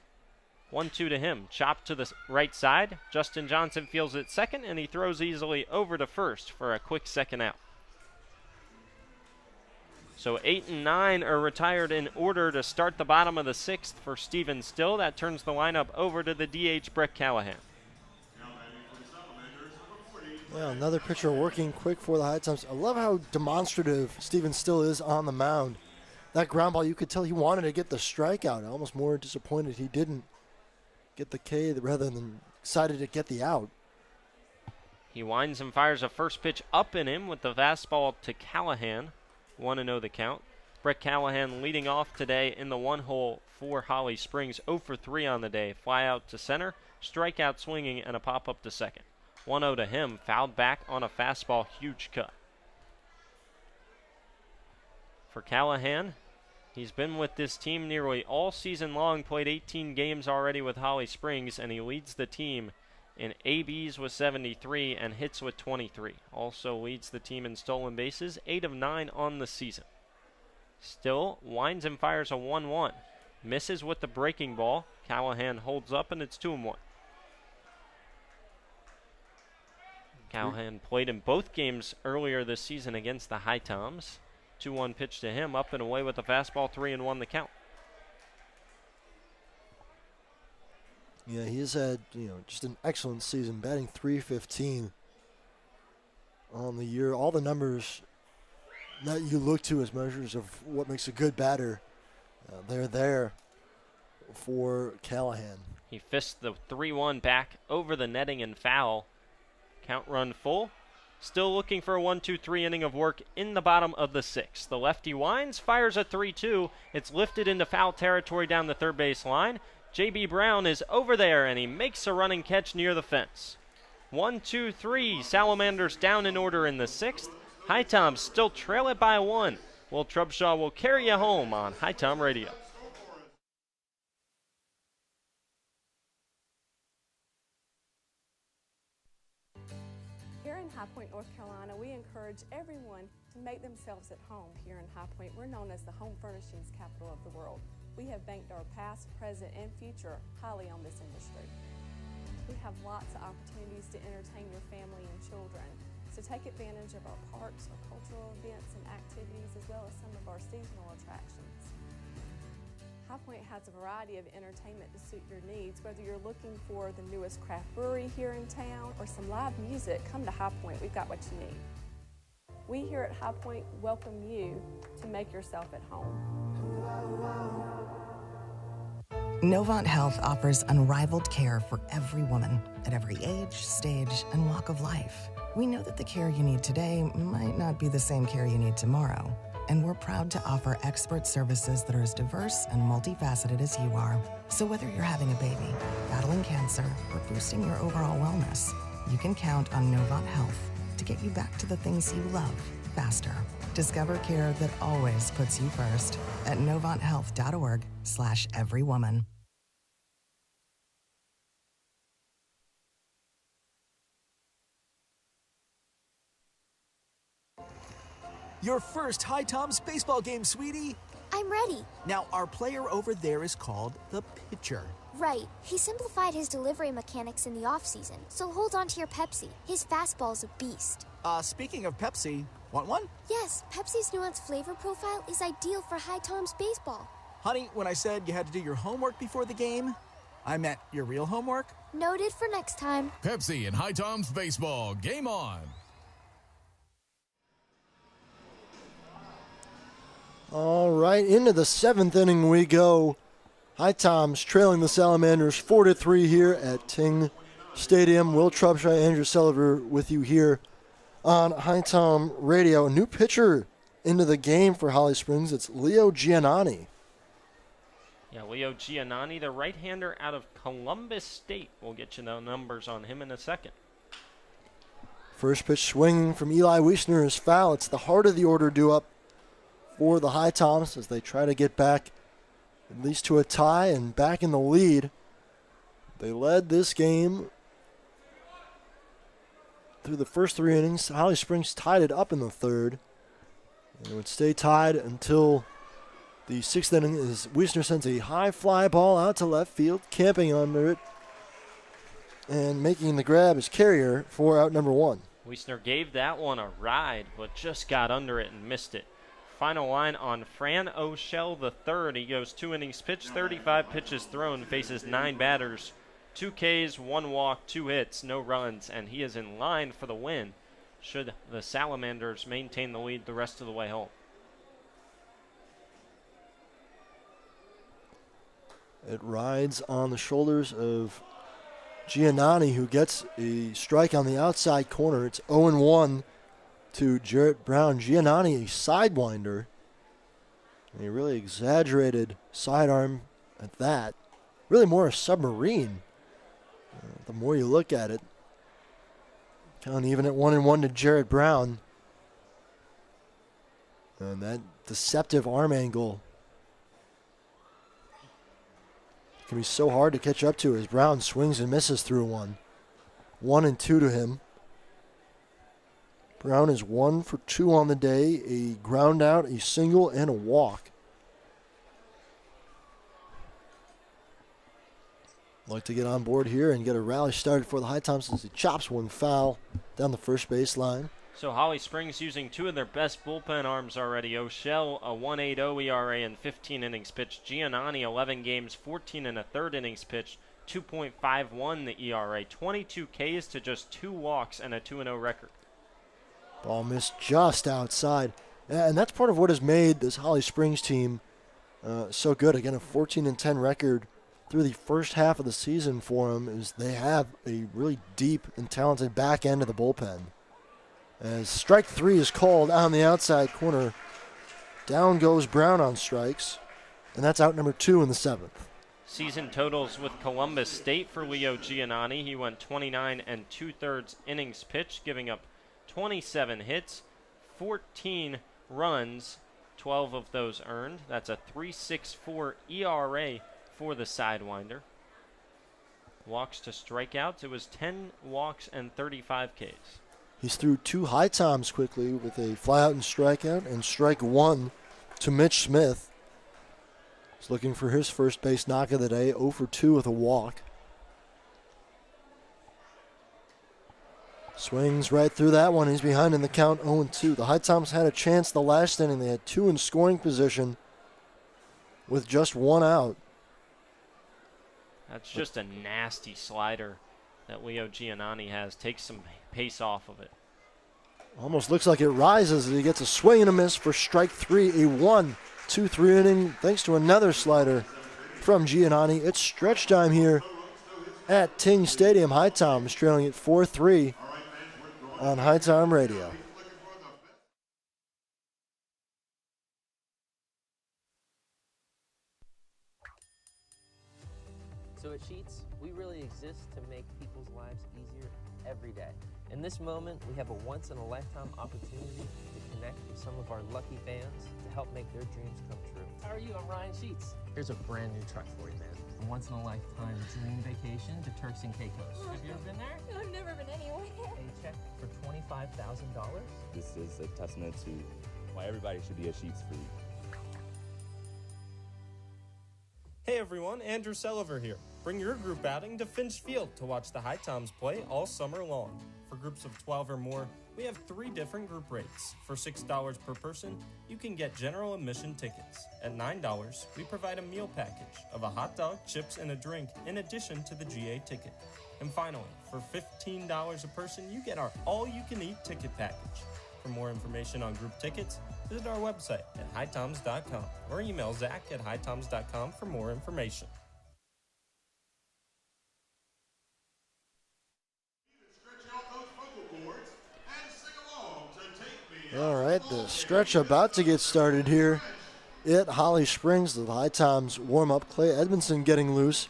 1-2 to him. Chopped to the right side. Justin Johnson fields it second, and he throws easily over to first for a quick second out. So 8 and 9 are retired in order to start the bottom of the 6th for Steven Still. That turns the lineup over to the DH, Brett Callahan. Yeah, another pitcher working quick for the HiToms. I love how demonstrative Steven Still is on the mound. That ground ball, you could tell he wanted to get the strikeout. Almost more disappointed he didn't get the K rather than excited to get the out. He winds and fires a first pitch up in him with the fastball to Callahan. 1-0 the count. Brett Callahan leading off today in the 1-hole for Holly Springs. 0 for 3 on the day. Fly out to center, strikeout swinging, and a pop up to second. 1-0 to him, fouled back on a fastball, huge cut. For Callahan, he's been with this team nearly all season long, played 18 games already with Holly Springs, and he leads the team in ABs with 73 and hits with 23. Also leads the team in stolen bases, 8 of 9 on the season. Still winds and fires a 1-1. Misses with the breaking ball. Callahan holds up, and it's 2-1. Callahan played in both games earlier this season against the HiToms. 2-1 pitch to him, up and away with the fastball, 3-1 the count. Yeah, he's had, just an excellent season, batting .315 on the year. All the numbers that you look to as measures of what makes a good batter, they're there for Callahan. He fists the 3-1 back over the netting and foul. Count run full. Still looking for a 1-2-3 inning of work in the bottom of the 6th. The lefty winds, fires a 3-2. It's lifted into foul territory down the third base line. J.B. Brown is over there, and he makes a running catch near the fence. 1-2-3, Salamanders down in order in the 6th. HiToms still trail it by 1. Will Trubshaw will carry you home on HiTom Radio. Here in High Point, North Carolina, we encourage everyone to make themselves at home. Here in High Point, we're known as the home furnishings capital of the world. We have banked our past, present, and future highly on this industry. We have lots of opportunities to entertain your family and children, so take advantage of our parks, our cultural events and activities, as well as some of our seasonal attractions. High Point has a variety of entertainment to suit your needs. Whether you're looking for the newest craft brewery here in town or some live music, come to High Point. We've got what you need. We here at High Point welcome you to make yourself at home. Novant Health offers unrivaled care for every woman at every age, stage, and walk of life. We know that the care you need today might not be the same care you need tomorrow, and we're proud to offer expert services that are as diverse and multifaceted as you are. So whether you're having a baby, battling cancer, or boosting your overall wellness, you can count on Novant Health to get you back to the things you love faster. Discover care that always puts you first at novanthealth.org/everywoman. Your first HiToms baseball game, sweetie. I'm ready. Now, our player over there is called the pitcher. Right. He simplified his delivery mechanics in the off-season, so hold on to your Pepsi. His fastball's a beast. Speaking of Pepsi, want one? Yes, Pepsi's nuanced flavor profile is ideal for HiToms baseball. Honey, when I said you had to do your homework before the game, I meant your real homework? Noted for next time. Pepsi and HiToms Baseball. Game on. All right, into the 7th inning we go. HiToms trailing the Salamanders 4-3 here at Ting Stadium. Will Trubshaw, Andrew Sullivan with you here on HiTom Radio. A new pitcher into the game for Holly Springs. It's Leo Giannani. Yeah, Leo Giannani, the right-hander out of Columbus State. We'll get you the numbers on him in a second. First pitch swinging from Eli Wiesner is foul. It's the heart of the order due up for the HiToms as they try to get back at least to a tie and back in the lead. They led this game through the first 3 innings. Holly Springs tied it up in the 3rd. And it would stay tied until the 6th inning as Wiesner sends a high fly ball out to left field, camping under it, and making the grab is Carrier for out number 1. Wiesner gave that one a ride, but just got under it and missed it. Final line on Fran O'Shell III. He goes 2 innings pitched, 35 pitches thrown, faces 9 batters, 2 Ks, 1 walk, 2 hits, no runs, and he is in line for the win should the Salamanders maintain the lead the rest of the way home. It rides on the shoulders of Giannani, who gets a strike on the outside corner. It's 0-1 to Jarrett Brown. Giannani, a sidewinder. A really exaggerated sidearm at that. Really more a submarine. The more you look at it. Count even at 1-1 to Jarrett Brown. And that deceptive arm angle can be so hard to catch up to as Brown swings and misses through one. 1-2 to him. Brown is 1 for 2 on the day, a ground out, a single, and a walk. Like to get on board here and get a rally started for the HiToms as he chops one foul down the first baseline. So Holly Springs using 2 of their best bullpen arms already. O'Shell, a 1.80 ERA in 15 innings pitched. Giannani, 11 games, 14 and a third innings pitched, 2.51 the ERA, 22 Ks to just 2 walks and a 2-0 record. Ball missed just outside. And that's part of what has made this Holly Springs team so good. Again, a 14-10 record through the first half of the season for them is they have a really deep and talented back end of the bullpen. As strike 3 is called on the outside corner, down goes Brown on strikes, and that's out number 2 in the 7th. Season totals with Columbus State for Leo Giannani. He went 29 2/3 innings pitched, giving up 27 hits, 14 runs, 12 of those earned. That's a 3.64 ERA for the sidewinder. Walks to strikeouts, it was 10 walks and 35 Ks. He's threw 2 HiToms quickly with a flyout and strikeout, and strike 1 to Mitch Smith. He's looking for his first base knock of the day, 0 for 2 with a walk. Swings right through that one. He's behind in the count, 0-2. The HiToms had a chance the last inning. They had 2 in scoring position with just 1 out. That's just a nasty slider that Leo Giannani has. Takes some pace off of it. Almost looks like it rises as he gets a swing and a miss for strike 3. A 1-2-3 inning thanks to another slider from Giannani. It's stretch time here at Ting Stadium. HiToms trailing at 4-3 on HiTom Radio. So at Sheets, we really exist to make people's lives easier every day. In this moment, we have a once-in-a-lifetime opportunity to connect with some of our lucky fans to help make their dreams come true. How are you? I'm Ryan Sheets. Here's a brand new truck for you, man. A once-in-a-lifetime dream vacation to Turks and Caicos. Have you ever been there? No, I've never been anywhere. A check for $25,000? This is a testament to why everybody should be a Sheets freak. Hey everyone, Andrew Sullivan here. Bring your group outing to Finch Field to watch the HiToms play all summer long. For groups of 12 or more, we have 3 different group rates. For $6 per person, you can get general admission tickets. At $9, we provide a meal package of a hot dog, chips, and a drink in addition to the GA ticket. And finally, for $15 a person, you get our all-you-can-eat ticket package. For more information on group tickets, visit our website at HiToms.com or email Zach at HiToms.com for more information. All right, the stretch about to get started here at Holly Springs. The HiToms warm-up. Clay Edmondson getting loose.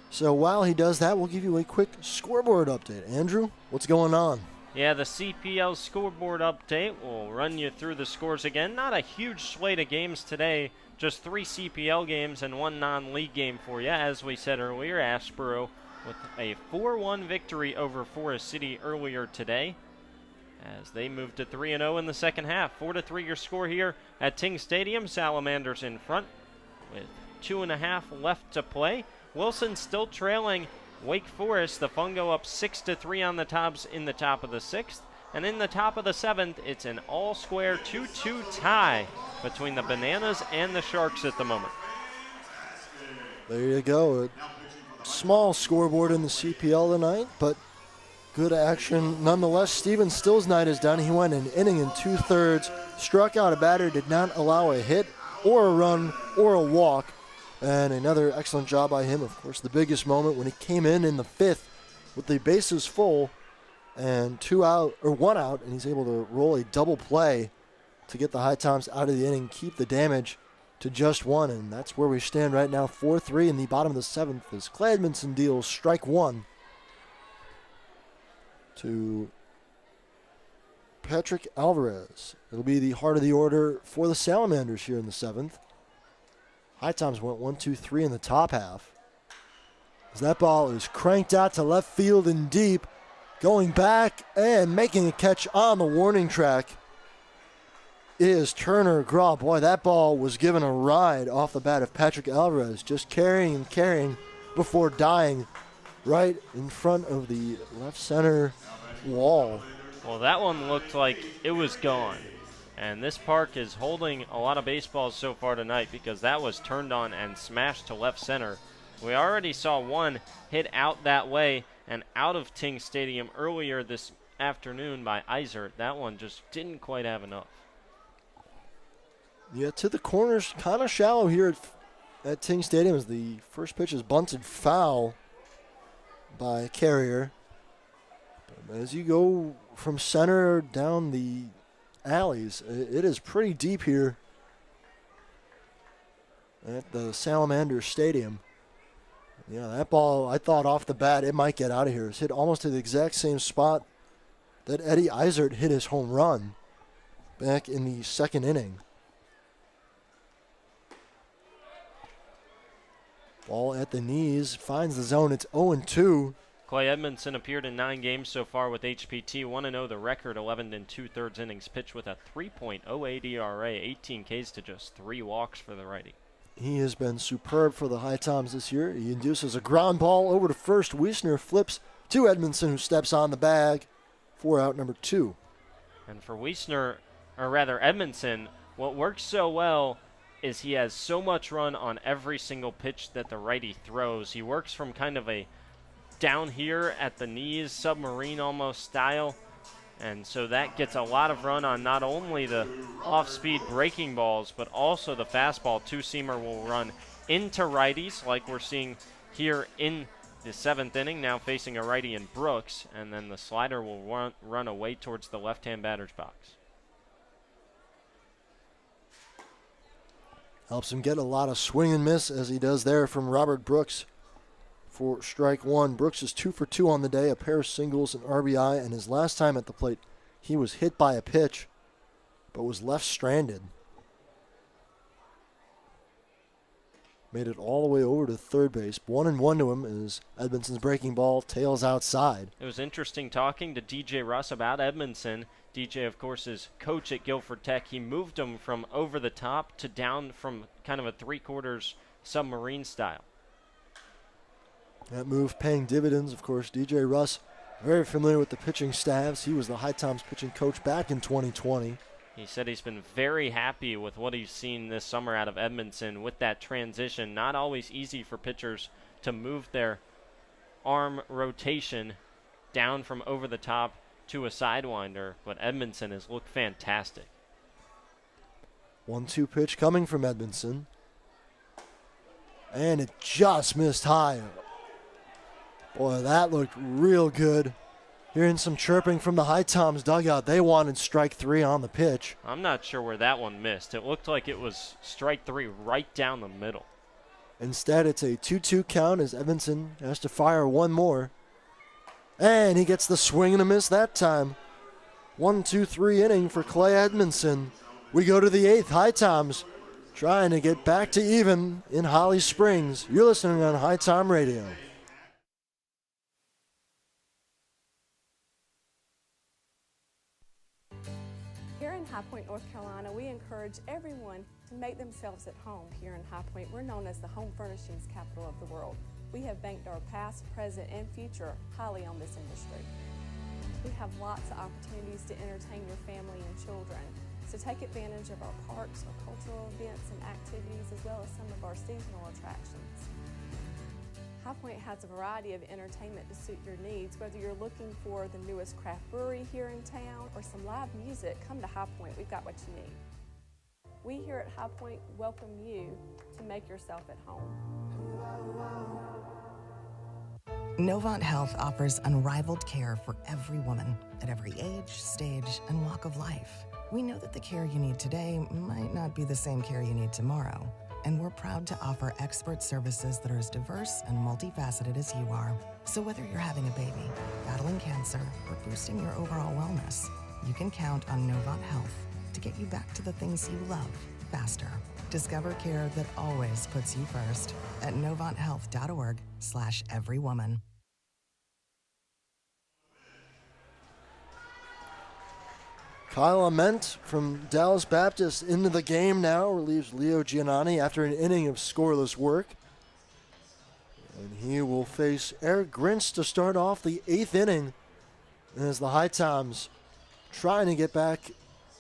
So while he does that, we'll give you a quick scoreboard update. Andrew, what's going on? Yeah, the CPL scoreboard update. We'll run you through the scores again. Not a huge slate of games today. Just 3 CPL games and 1 non-league game for you. As we said earlier, Asheboro with a 4-1 victory over Forest City earlier today, as they moved to 3-0 in the second half. 4-3 your score here at Ting Stadium. Salamanders in front with 2.5 left to play. Wilson still trailing Wake Forest. The Fungo up 6-3 on the Tops in the top of the 6th. And in the top of the 7th, it's an all-square 2-2 tie between the Bananas and the Sharks at the moment. There you go. A small scoreboard in the CPL tonight, but good action nonetheless. Steven Still's night is done. He went an inning and 2/3, struck out a batter, did not allow a hit or a run or a walk. And another excellent job by him. Of course, the biggest moment when he came in the 5th with the bases full and 1 out, and he's able to roll a double play to get the HiToms out of the inning, keep the damage to just 1, and that's where we stand right now. 4-3 in the bottom of the 7th as Clay Edmondson deals strike 1 to Patrick Alvarez. It'll be the heart of the order for the Salamanders here in the 7th. HiToms went 1-2-3 in the top half. As that ball is cranked out to left field and deep, going back and making a catch on the warning track is Turner Graw. Boy, that ball was given a ride off the bat of Patrick Alvarez, just carrying and carrying before dying right in front of the left center wall. Well, that one looked like it was gone. And this park is holding a lot of baseballs so far tonight because that was turned on and smashed to left center. We already saw one hit out that way and out of Ting Stadium earlier this afternoon by Eisert. That one just didn't quite have enough. Yeah, to the corners, kind of shallow here at Ting Stadium as the first pitch is bunted foul by Carrier. But as you go from center down the alleys, it is pretty deep here at the Salamander Stadium. Yeah, that ball, I thought off the bat it might get out of here. It's hit almost to the exact same spot that Eddie Eisert hit his home run back in the 2nd inning. Ball at the knees, finds the zone. It's 0-2. Clay Edmondson appeared in 9 games so far with HPT. 1-0 the record, 11 2/3 innings pitched with a 3.08 ERA, 18 Ks to just 3 walks for the righty. He has been superb for the HiToms this year. He induces a ground ball over to first. Wiesner flips to Edmondson, who steps on the bag for out number 2. And for Wiesner, or rather Edmondson, what works so well is he has so much run on every single pitch that the righty throws. He works from kind of a down here at the knees, submarine almost style. And so that gets a lot of run on not only the off-speed breaking balls, but also the fastball. Two-seamer will run into righties like we're seeing here in the 7th inning, now facing a righty in Brooks. And then the slider will run away towards the left-hand batter's box. Helps him get a lot of swing and miss as he does there from Robert Brooks for strike 1. Brooks is 2 for 2 on the day, a pair of singles, an RBI, and his last time at the plate, he was hit by a pitch, but was left stranded. Made it all the way over to third base. 1-1 to him as Edmondson's breaking ball tails outside. It was interesting talking to DJ Russ about Edmondson. DJ, of course, is coach at Guilford Tech. He moved him from over the top to down from kind of a 3/4 submarine style. That move paying dividends, of course. DJ Russ very familiar with the pitching staffs. He was the HiToms pitching coach back in 2020. He said he's been very happy with what he's seen this summer out of Edmondson with that transition. Not always easy for pitchers to move their arm rotation down from over the top to a sidewinder, but Edmondson has looked fantastic. 1-2 pitch coming from Edmondson. And it just missed high. Boy, that looked real good. Hearing some chirping from the HiToms dugout. They wanted strike 3 on the pitch. I'm not sure where that one missed. It looked like it was strike 3 right down the middle. Instead, it's a 2-2 count as Edmondson has to fire one more. And he gets the swing and a miss that time. 1-2-3 inning for Clay Edmondson. We go to the 8th. HiToms trying to get back to even in Holly Springs. You're listening on HiTom Radio. Here in High Point, North Carolina, we encourage everyone to make themselves at home here in High Point. We're known as the home furnishings capital of the world. We have banked our past, present, and future highly on this industry. We have lots of opportunities to entertain your family and children. So take advantage of our parks, our cultural events and activities, as well as some of our seasonal attractions. High Point has a variety of entertainment to suit your needs. Whether you're looking for the newest craft brewery here in town or some live music, come to High Point. We've got what you need. We here at High Point welcome you to make yourself at home. Novant Health offers unrivaled care for every woman at every age, stage, and walk of life. We know that the care you need today might not be the same care you need tomorrow, and we're proud to offer expert services that are as diverse and multifaceted as you are. So whether you're having a baby, battling cancer, or boosting your overall wellness, you can count on Novant Health to get you back to the things you love faster. Discover care that always puts you first at novanthealth.org/everywoman. Kyle Ament from Dallas Baptist into the game now, relieves Leo Giannani after an inning of scoreless work. And he will face Eric Grintz to start off the 8th inning as the HiToms trying to get back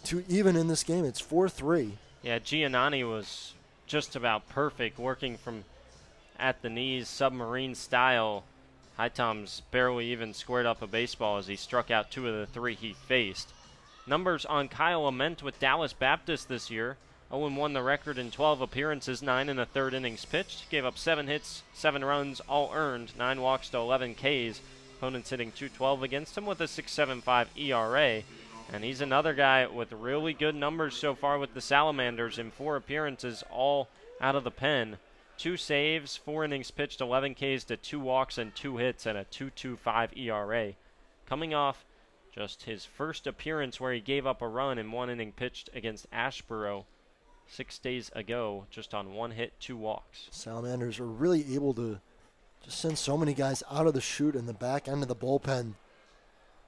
to even in this game. It's 4-3. Yeah, Giannani was just about perfect, working from at the knees, submarine style. HiToms barely even squared up a baseball as he struck out 2 of the 3 he faced. Numbers on Kyle Ament with Dallas Baptist this year. 0-1 the record in 12 appearances, 9 in the 3rd innings pitched. Gave up 7 hits, 7 runs, all earned, 9 walks to 11 Ks. Opponents hitting .212 against him with a 6.75 ERA. And he's another guy with really good numbers so far with the Salamanders in 4 appearances, all out of the pen. 2 saves, 4 innings pitched, 11 Ks to 2 walks and 2 hits and a 2.25 ERA. Coming off just his first appearance where he gave up a run in 1 inning pitched against Ashboro 6 days ago, just on 1 hit, 2 walks. Salamanders are really able to just send so many guys out of the chute in the back end of the bullpen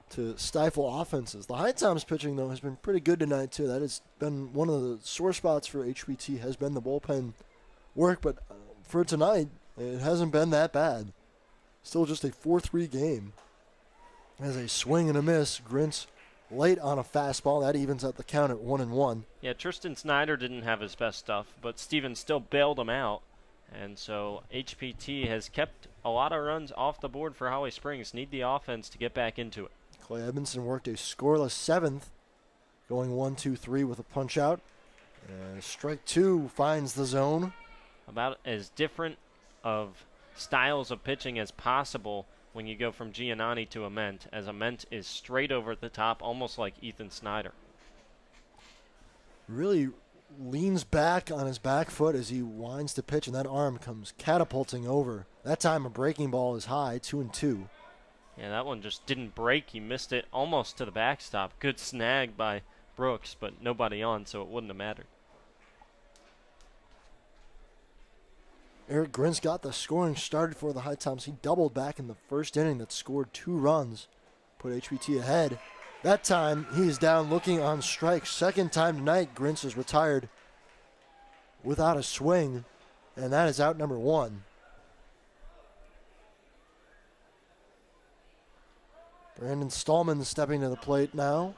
to stifle offenses. The HiToms pitching, though, has been pretty good tonight, too. That has been one of the sore spots for HPT, has been the bullpen work, but for tonight, it hasn't been that bad. Still just a 4-3 game. As a swing and a miss, Grintz late on a fastball. That evens out the count at 1-1. Yeah, Tristan Snyder didn't have his best stuff, but Stevens still bailed him out. And so HPT has kept a lot of runs off the board for Holly Springs. Need the offense to get back into it. Clay Edmondson worked a scoreless 7th, going 1-2-3 with a punch out. And strike 2 finds the zone. About as different of styles of pitching as possible when you go from Giannani to Ament, as Ament is straight over at the top, almost like Ethan Snyder. Really leans back on his back foot as he winds to pitch, and that arm comes catapulting over. That time a breaking ball is high, 2-2. Yeah, that one just didn't break. He missed it almost to the backstop. Good snag by Brooks, but nobody on, so it wouldn't have mattered. Eric Grintz got the scoring started for the HiToms. He doubled back in the 1st inning that scored 2 runs, put HPT ahead. That time, he is down looking on strike. 2nd time tonight, Grintz is retired without a swing, and that is out number 1. Brandon Stallman stepping to the plate now.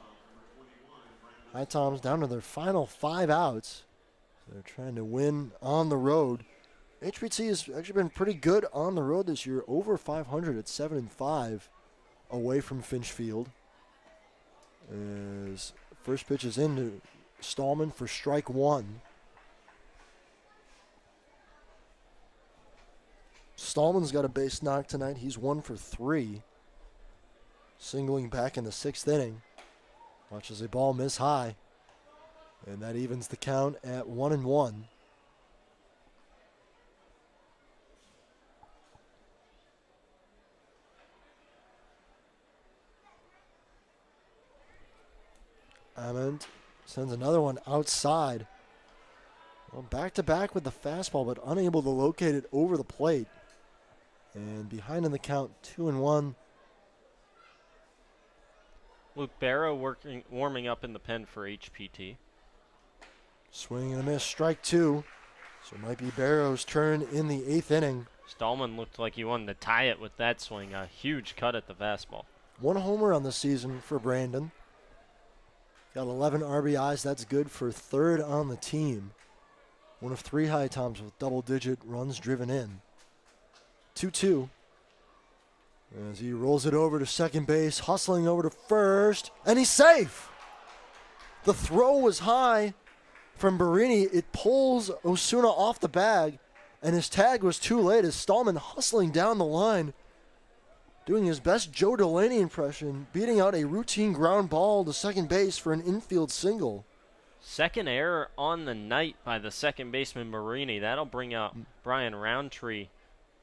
HiToms down to their final 5 outs. They're trying to win on the road. HPT has actually been pretty good on the road this year, over 500 at 7-5 away from Finch Field. As first pitch is into Stallman for strike 1. Stallman's got a base knock tonight. He's 1 for 3. Singling back in the 6th inning. Watches a ball miss high. And that evens the count at 1-1. Hammond sends another one outside. Well, back-to-back with the fastball, but unable to locate it over the plate. And behind in the count, 2-1. Luke Barrow warming up in the pen for HPT. Swing and a miss, strike 2. So it might be Barrow's turn in the 8th inning. Stallman looked like he wanted to tie it with that swing. A huge cut at the fastball. 1 homer on the season for Brandon. Got 11 RBIs. That's good for 3rd on the team. One of 3 HiToms with double-digit runs driven in. 2-2. As he rolls it over to second base, hustling over to first, and he's safe. The throw was high from Barini. It pulls Osuna off the bag, and his tag was too late as Stallman hustling down the line, doing his best Joe Delaney impression, beating out a routine ground ball to second base for an infield single. Second error on the night by the second baseman Marini. That'll bring out Brian Roundtree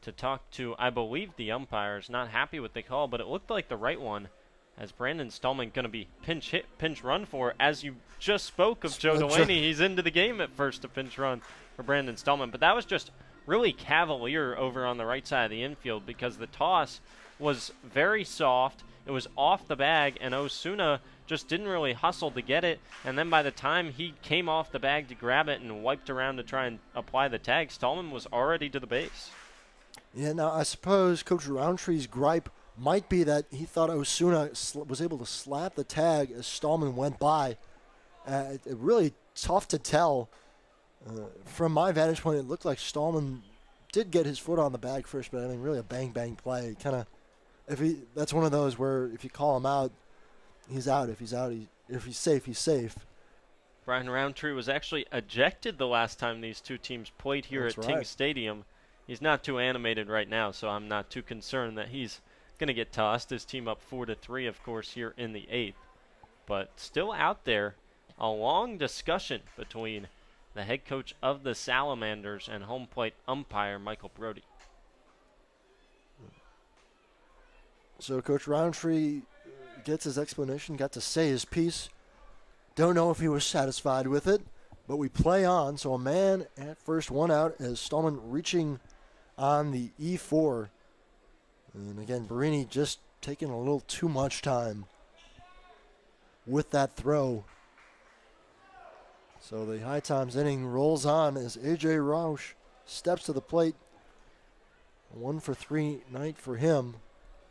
to talk to, I believe, the umpires. Not happy with the call, but it looked like the right one, as Brandon Stallman going to be pinch run for. As you just spoke of Joe Delaney, he's into the game at first, a pinch run for Brandon Stallman. But that was just really cavalier over on the right side of the infield because the toss was very soft. It was off the bag, and Osuna just didn't really hustle to get it. And then by the time he came off the bag to grab it and wiped around to try and apply the tag, Stallman was already to the base. Yeah, now I suppose Coach Roundtree's gripe might be that he thought Osuna was able to slap the tag as Stallman went by. It really tough to tell. From my vantage point, it looked like Stallman did get his foot on the bag first, but I mean, really a bang-bang play. Kind of, that's one of those where if you call him out, he's out. If he's out, if he's safe, he's safe. Brian Roundtree was actually ejected the last time these two teams played here at Ting Stadium. He's not too animated right now, so I'm not too concerned that he's going to get tossed. His team up 4-3, of course, here in the 8th. But still out there, a long discussion between the head coach of the Salamanders and home plate umpire Michael Brody. So Coach Roundtree gets his explanation, got to say his piece. Don't know if he was satisfied with it, but we play on. So a man at first, 1 out, as Stallman reaching on the E4. And again, Barini just taking a little too much time with that throw. So the HiToms inning rolls on as A.J. Rausch steps to the plate. 1 for 3 night for him.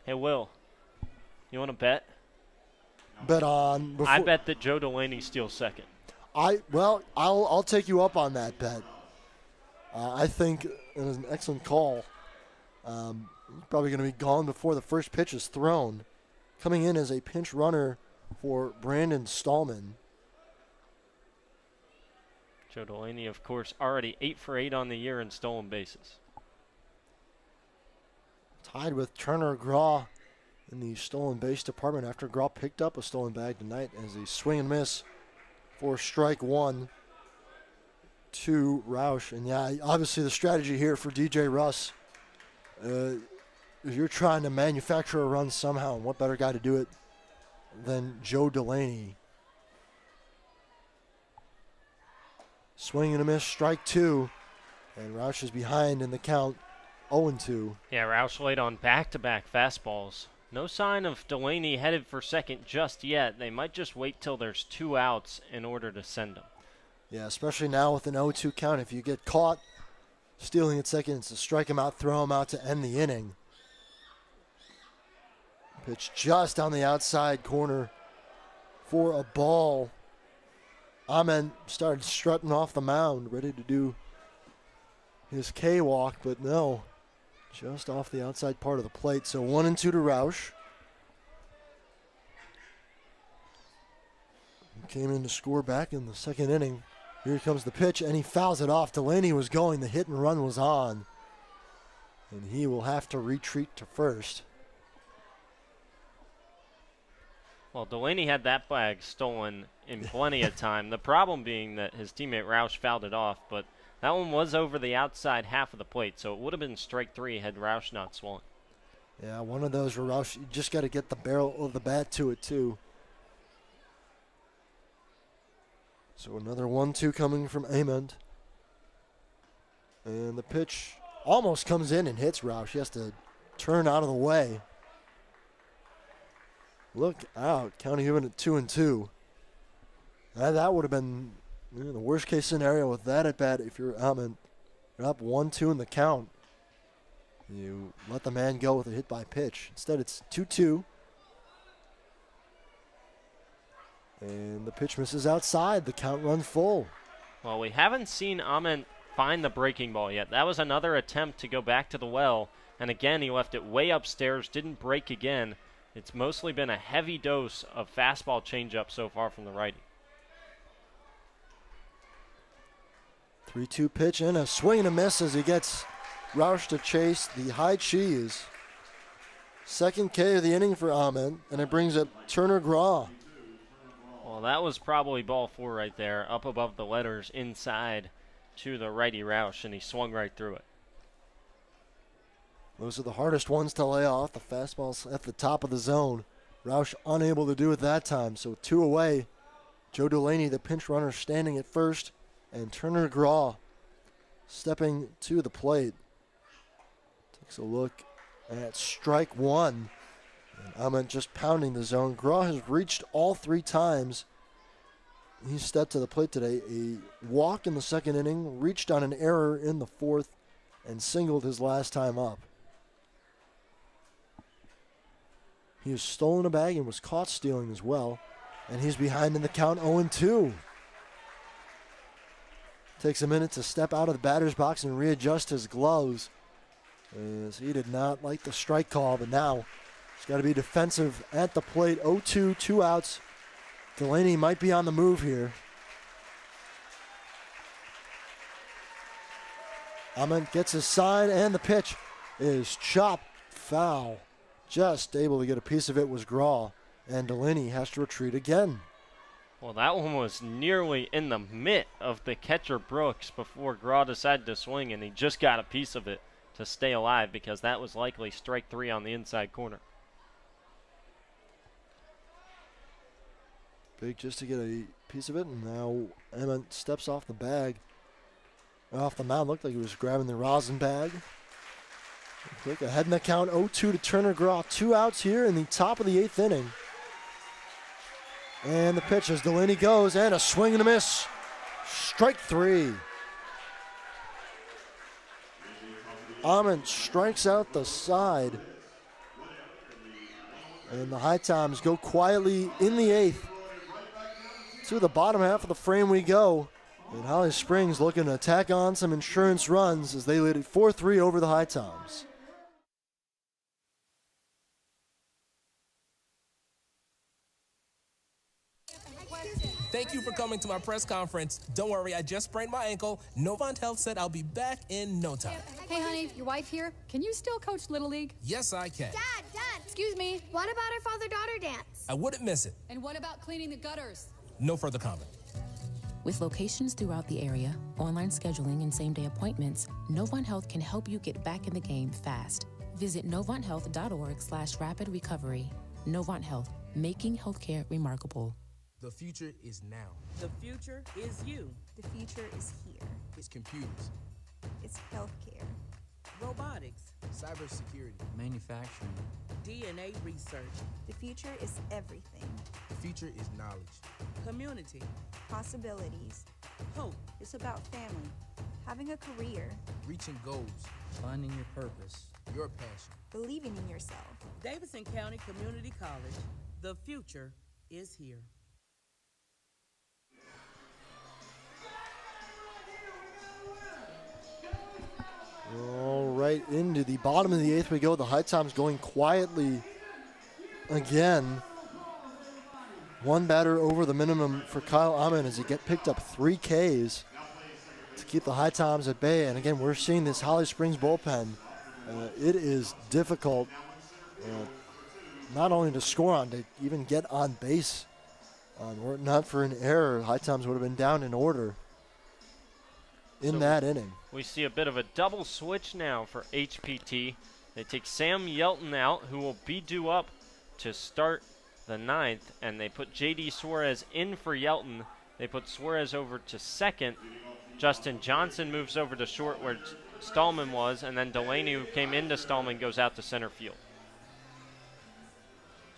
Hey, Will, you want to bet? Bet on. I bet that Joe Delaney steals second. I'll take you up on that bet. I think it was an excellent call. Probably going to be gone before the first pitch is thrown. Coming in as a pinch runner for Brandon Stallman. Joe Delaney, of course, already 8 for 8 on the year in stolen bases. Tied with Turner Graw in the stolen base department after Graw picked up a stolen bag tonight as a swing and miss for strike 1 to Rausch. And yeah, obviously the strategy here for DJ Russ, if you're trying to manufacture a run somehow, what better guy to do it than Joe Delaney? Swing and a miss, strike 2. And Rausch is behind in the count, 0-2. Yeah, Rausch laid on back-to-back fastballs. No sign of Delaney headed for second just yet. They might just wait till there's 2 outs in order to send him. Yeah, especially now with an 0-2 count. If you get caught stealing at second, it's to strike him out, throw him out to end the inning. Pitch just on the outside corner for a ball. Ahmed started strutting off the mound, ready to do his K-walk, but no, just off the outside part of the plate. So 1-2 to Roush. He came in to score back in the second inning. Here comes the pitch, and he fouls it off. Delaney was going, the hit and run was on, and he will have to retreat to first. Well, Delaney had that flag stolen in plenty of time. The problem being that his teammate Roush fouled it off, but that one was over the outside half of the plate, so it would have been strike 3 had Roush not swung. Yeah, one of those where Roush, you just got to get the barrel of the bat to it, too. So another 1-2 coming from Ahmed. And the pitch almost comes in and hits Roush. He has to turn out of the way. Look out, counting even at 2-2. That would have been the worst case scenario with that at bat. If you're Ahmed, you're up 1-2 in the count. You let the man go with a hit by pitch. Instead, it's 2-2. And the pitch misses outside. The count runs full. Well, we haven't seen Ahmed find the breaking ball yet. That was another attempt to go back to the well. And again, he left it way upstairs, didn't break again. It's mostly been a heavy dose of fastball changeup so far from the righty. 3-2 pitch and a swing and a miss as he gets Roush to chase the high cheese. Second K of the inning for Ahmed, and it brings up Turner Graw. Well, that was probably ball 4 right there, up above the letters inside to the righty Roush, and he swung right through it. Those are the hardest ones to lay off. The fastball's at the top of the zone. Roush unable to do it that time, so 2 away. Joe Delaney, the pinch runner, standing at first, and Turner Graw stepping to the plate. Takes a look at strike 1. And Ahmed just pounding the zone. Graw has reached all 3 times. He stepped to the plate today. A walk in the second inning, reached on an error in the 4th, and singled his last time up. He has stolen a bag and was caught stealing as well. And he's behind in the count 0-2. Takes a minute to step out of the batter's box and readjust his gloves, as he did not like the strike call, but now he's got to be defensive at the plate. 0-2, 2 outs. Delaney might be on the move here. Ahmed gets his sign, and the pitch is chopped foul. Just able to get a piece of it was Graw, and Delaney has to retreat again. Well, that one was nearly in the mitt of the catcher Brooks before Graw decided to swing, and he just got a piece of it to stay alive because that was likely strike 3 on the inside corner. Big just to get a piece of it, and now Emmett steps off the bag. Off the mound, looked like he was grabbing the rosin bag. Quick ahead in the count, 0-2 to Turner Graw. 2 outs here in the top of the 8th inning. And the pitch as Delaney goes, and a swing and a miss. Strike 3. Ahmed strikes out the side. And the HiToms go quietly in the 8th. To the bottom half of the frame we go. And Holly Springs looking to tack on some insurance runs as they lead it 4-3 over the HiToms. Thank you for coming to my press conference. Don't worry, I just sprained my ankle. Novant Health said I'll be back in no time. Hey, honey, your wife here. Can you still coach Little League? Yes, I can. Dad, excuse me. What about our father-daughter dance? I wouldn't miss it. And what about cleaning the gutters? No further comment. With locations throughout the area, online scheduling, and same-day appointments, Novant Health can help you get back in the game fast. Visit novanthealth.org/rapid recovery. Novant Health, making healthcare remarkable. The future is now. The future is you. The future is here. It's computers, It's healthcare. Robotics, cybersecurity, manufacturing. DNA research, The future is everything. The future is knowledge. community, Possibilities. hope, It's about family, having a career, Reaching goals, finding your purpose. your passion. Believing in yourself. Davidson County Community College, the future is here. All right, into the bottom of the 8th we go. The HiToms going quietly again. One batter over the minimum for Kyle Amon as he picked up 3 Ks to keep the HiToms at bay. And again, we're seeing this Holly Springs bullpen. It is difficult not only to score on, to even get on base. Were it not for an error, HiToms would have been down in order in that inning. We see a bit of a double switch now for HPT. They take Sam Yelton out, who will be due up to start the 9th, and they put J.D. Suarez in for Yelton. They put Suarez over to second. Justin Johnson moves over to short where Stallman was, and then Delaney, who came into Stallman, goes out to center field.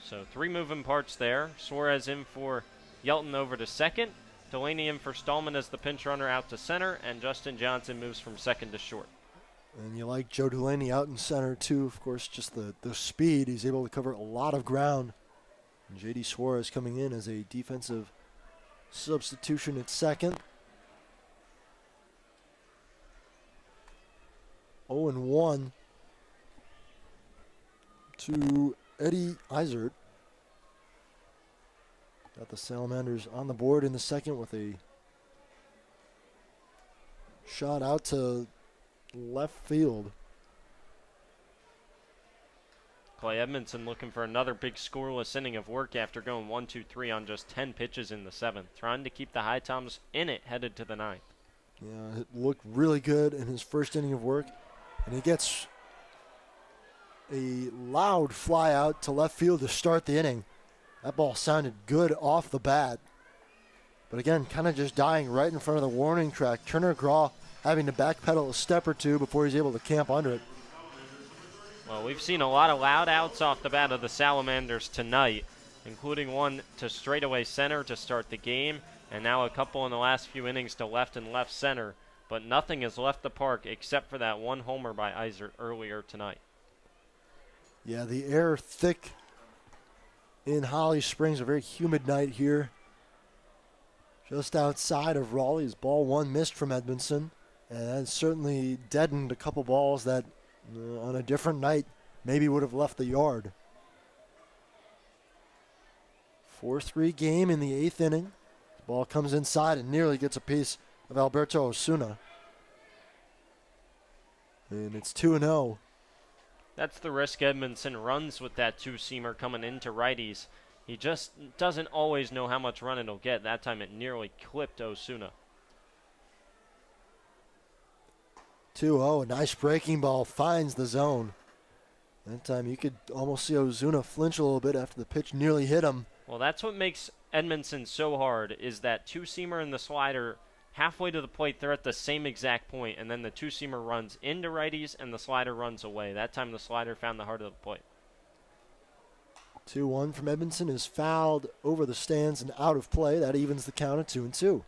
So 3 moving parts there. Suarez in for Yelton over to second. Delaney in for Stallman as the pinch runner out to center, and Justin Johnson moves from second to short. And you like Joe Delaney out in center too, of course, just the speed. He's able to cover a lot of ground. And J.D. Suarez coming in as a defensive substitution at second. 0-1 to Eddie Eisert. Got the Salamanders on the board in the second with a shot out to left field. Clay Edmondson looking for another big scoreless inning of work after going 1-2-3 on just 10 pitches in the 7th. Trying to keep the HiToms in it headed to the 9th. Yeah, it looked really good in his first inning of work. And he gets a loud fly out to left field to start the inning. That ball sounded good off the bat. But again, kind of just dying right in front of the warning track. Turner Graw having to backpedal a step or two before he's able to camp under it. Well, we've seen a lot of loud outs off the bat of the Salamanders tonight, including one to straightaway center to start the game, and now a couple in the last few innings to left and left center. But nothing has left the park except for that one homer by Eisert earlier tonight. Yeah, the air thick in Holly Springs. A very humid night here. Just outside of Raleigh's. Ball 1 missed from Edmondson. And that certainly deadened a couple balls that on a different night maybe would have left the yard. 4-3 game in the 8th inning. The ball comes inside and nearly gets a piece of Alberto Osuna. And it's 2-0. That's the risk Edmondson runs with that 2-seamer coming into righties. He just doesn't always know how much run it'll get. That time it nearly clipped Osuna. 2-0, a nice breaking ball finds the zone. That time you could almost see Ozuna flinch a little bit after the pitch nearly hit him. Well, that's what makes Edmondson so hard, is that 2-seamer and the slider halfway to the plate, they're at the same exact point, and then the 2-seamer runs into righties and the slider runs away. That time the slider found the heart of the plate. 2-1 from Edmondson is fouled over the stands and out of play. That evens the count at 2-2.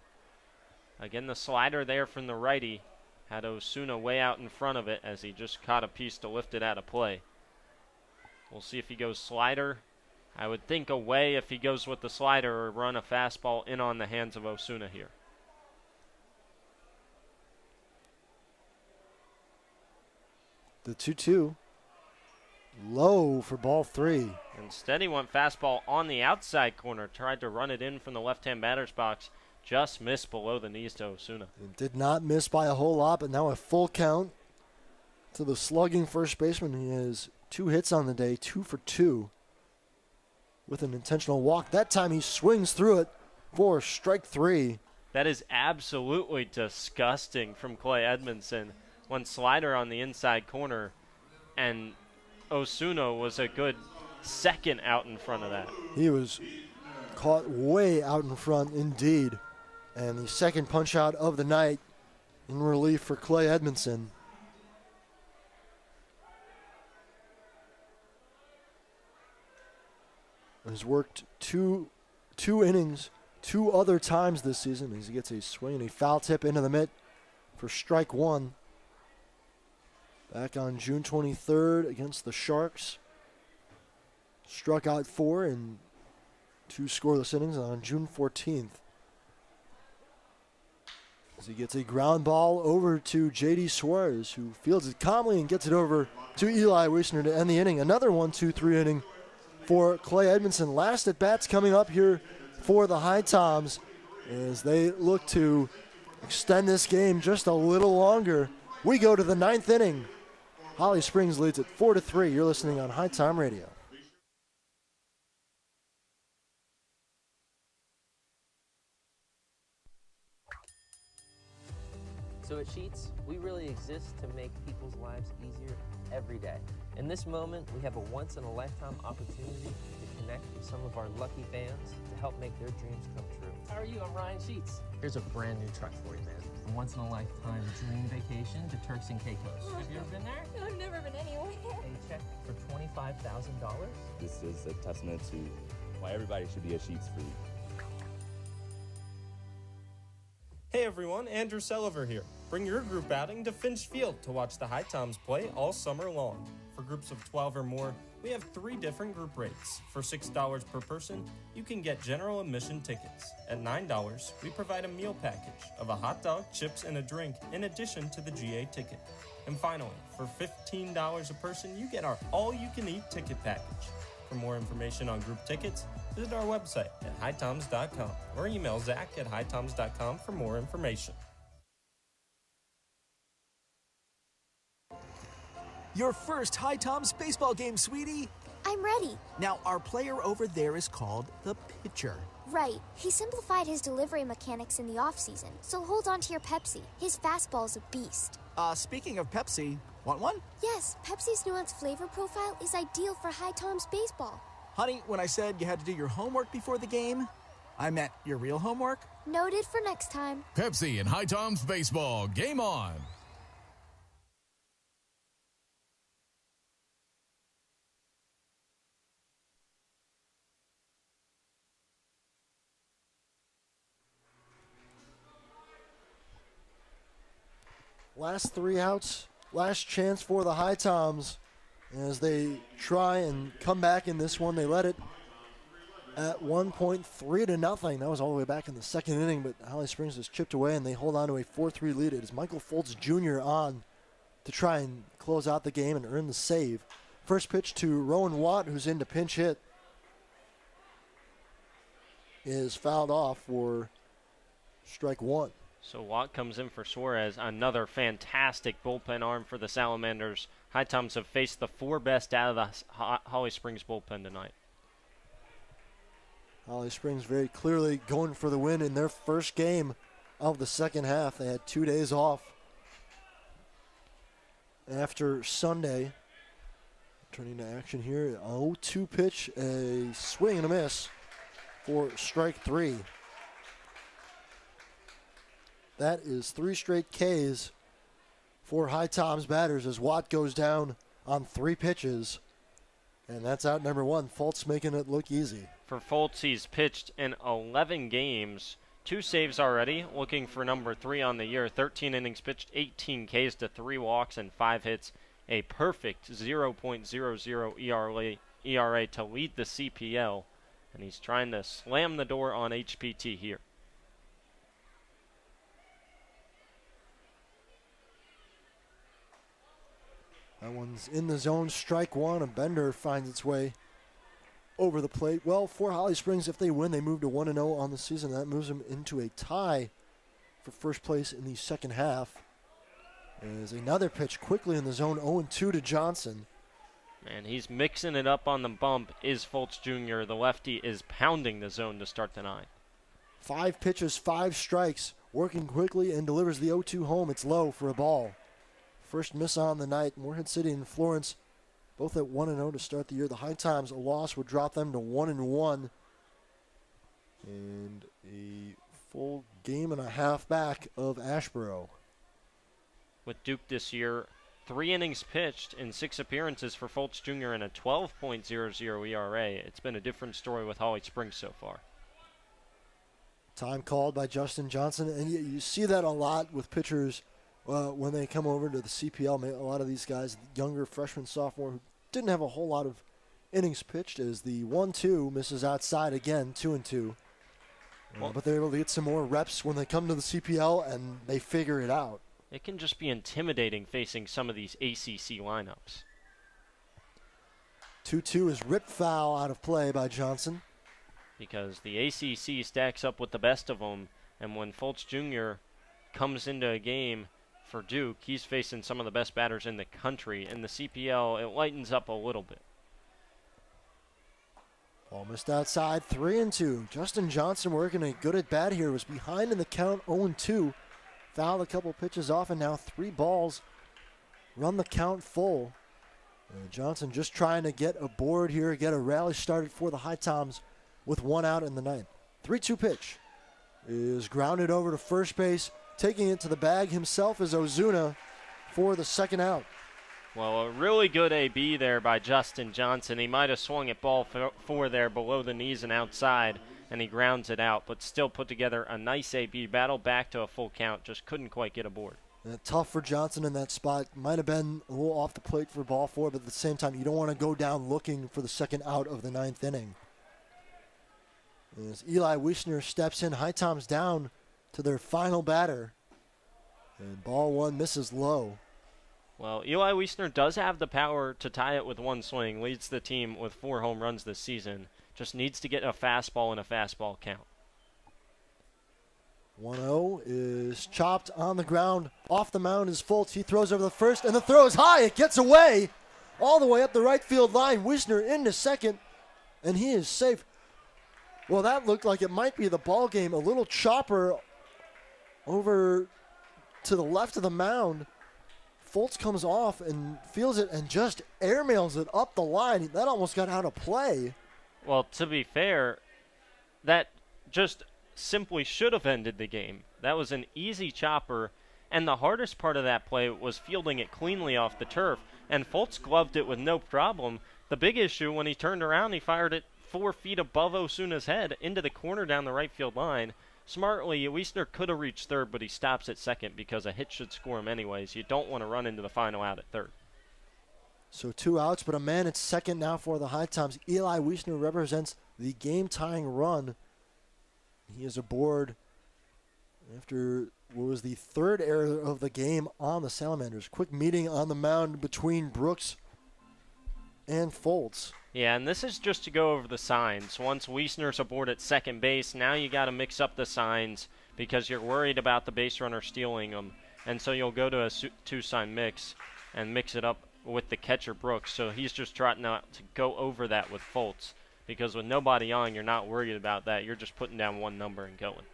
Again, the slider there from the righty had Osuna way out in front of it as he just caught a piece to lift it out of play. We'll see if he goes slider. I would think away if he goes with the slider, or run a fastball in on the hands of Osuna here. The 2-2. Low for ball 3. Instead, he went fastball on the outside corner. Tried to run it in from the left-hand batter's box. Just missed below the knees to Osuna. It did not miss by a whole lot, but now a full count to the slugging first baseman. He has 2 hits on the day, 2 for 2 with an intentional walk. That time he swings through it for strike 3. That is absolutely disgusting from Clay Edmondson. One slider on the inside corner, and Osuna was a good second out in front of that. He was caught way out in front indeed. And the second punch out of the night in relief for Clay Edmondson. Has worked two innings 2 other times this season as he gets a swing and a foul tip into the mitt for strike 1. Back on June 23rd against the Sharks. Struck out 4 in 2 scoreless innings on June 14th. As he gets a ground ball over to J.D. Suarez, who fields it calmly and gets it over to Eli Wiesner to end the inning. Another 1-2-3 inning for Clay Edmondson. Last at bats coming up here for the HiToms as they look to extend this game just a little longer. We go to the 9th inning. Holly Springs leads it 4-3. You're listening on HiTom Radio. So at Sheets, we really exist to make people's lives easier every day. In this moment, we have a once-in-a-lifetime opportunity to connect with some of our lucky fans to help make their dreams come true. How are you? I'm Ryan Sheets. Here's a brand new truck for you, man. A once-in-a-lifetime dream vacation to Turks and Caicos. Have you ever been there? No, I've never been anywhere. A check for $25,000? This is a testament to why everybody should be at Sheets for you. Hey everyone, Andrew Selliver here. Bring your group outing to Finch Field to watch the HiToms play all summer long. For groups of 12 or more, we have 3 different group rates. For $6 per person, you can get general admission tickets. At $9, we provide a meal package of a hot dog, chips, and a drink in addition to the GA ticket. And finally, for $15 a person, you get our all-you-can-eat ticket package. For more information on group tickets, visit our website at HiToms.com or email Zach at HiToms.com for more information. Your first HiToms baseball game, sweetie. I'm ready. Now, our player over there is called the pitcher. Right. He simplified his delivery mechanics in the off-season, so hold on to your Pepsi. His fastball's a beast. Speaking of Pepsi, want one? Yes, Pepsi's nuanced flavor profile is ideal for HiToms baseball. Honey, when I said you had to do your homework before the game, I meant your real homework. Noted for next time. Pepsi and HiToms Baseball. Game on. Last 3 outs, last chance for the HiToms as they try and come back in this one. They led it at 1 point, 3-0. That was all the way back in the 2nd inning, but Holly Springs has chipped away and they hold on to a 4-3 lead. It is Michael Foltz Jr. on to try and close out the game and earn the save. First pitch to Rowan Watt, who's in to pinch hit, is fouled off for strike 1. So Watt comes in for Suarez. Another fantastic bullpen arm for the Salamanders. HiToms have faced the 4 best out of the Holly Springs bullpen tonight. Holly Springs very clearly going for the win in their first game of the second half. They had 2 days off after Sunday. Turning to action here. 0-2 pitch, a swing and a miss for strike 3. That is 3 straight Ks for HiToms batters as Watt goes down on 3 pitches. And that's out number 1. Foltz making it look easy. For Foltz, he's pitched in 11 games. 2 saves already, looking for number 3 on the year. 13 innings pitched, 18 Ks to 3 walks and 5 hits. A perfect 0.00 ERA to lead the CPL. And he's trying to slam the door on HPT here. That one's in the zone, strike 1. A bender finds its way over the plate. Well, for Holly Springs, if they win, they move to 1-0 on the season. That moves them into a tie for first place in the second half. As another pitch quickly in the zone, 0-2 to Johnson. And he's mixing it up on the bump, is Foltz Jr. The lefty is pounding the zone to start the 9. 5 pitches, 5 strikes, working quickly and delivers the 0-2 home. It's low for a ball. First miss on the night. Morehead City and Florence both at 1-0 to start the year. The HiToms, a loss would drop them to 1-1. And a full game and a half back of Ashboro. With Duke this year, 3 innings pitched in 6 appearances for Foltz Jr. and a 12.00 ERA. It's been a different story with Holly Springs so far. Time called by Justin Johnson, and you see that a lot with pitchers when they come over to the CPL, a lot of these guys, younger freshman, sophomore, who didn't have a whole lot of innings pitched, as the 1-2 misses outside again, 2-2. But they're able to get some more reps when they come to the CPL, and they figure it out. It can just be intimidating facing some of these ACC lineups. 2-2 is ripped foul out of play by Johnson. Because the ACC stacks up with the best of them, and when Fultz Jr. comes into a game for Duke, he's facing some of the best batters in the country. In the CPL, it lightens up a little bit. Ball missed outside, 3-2. Justin Johnson working a good at bat here. Was behind in the count, 0-2. Fouled a couple pitches off, and now 3 balls. Run the count full. Johnson just trying to get aboard here, get a rally started for the HiToms with 1 out in the ninth. 3-2 pitch is grounded over to first base. Taking it to the bag himself is Ozuna for the second out. Well, a really good AB there by Justin Johnson. He might have swung at ball 4 there below the knees and outside, and he grounds it out, but still put together a nice AB. Battle back to a full count, just couldn't quite get aboard. Tough for Johnson in that spot. Might have been a little off the plate for ball 4, but at the same time, you don't want to go down looking for the second out of the ninth inning. As Eli Wiesner steps in, HiToms down to their final batter. And ball 1 misses low. Well, Eli Wiesner does have the power to tie it with 1 swing, leads the team with 4 home runs this season. Just needs to get a fastball and a fastball count. 1-0 is chopped on the ground. Off the mound is Fultz. He throws over the first, and the throw is high. It gets away all the way up the right field line. Wiesner into second, and he is safe. Well, that looked like it might be the ball game. A little chopper over to the left of the mound. Fultz comes off and feels it and just airmails it up the line. That almost got out of play. Well, to be fair, that just simply should have ended the game. That was an easy chopper, and the hardest part of that play was fielding it cleanly off the turf, and Fultz gloved it with no problem. The big issue, when he turned around, he fired it 4 feet above Osuna's head into the corner down the right field line. Smartly, Wiesner could have reached third, but he stops at second because a hit should score him anyways. You don't want to run into the final out at third. So 2 outs, but a man at second now for the HiToms. Eli Wiesner represents the game-tying run. He is aboard after what was the 3rd error of the game on the Salamanders. Quick meeting on the mound between Brooks and Fultz. Yeah, and this is just to go over the signs. Once Wiesner's aboard at second base, now you got to mix up the signs because you're worried about the base runner stealing them. And so you'll go to a 2-sign mix and mix it up with the catcher Brooks. So he's just trotting out to go over that with Fultz. Because with nobody on, you're not worried about that. You're just putting down 1 number and going.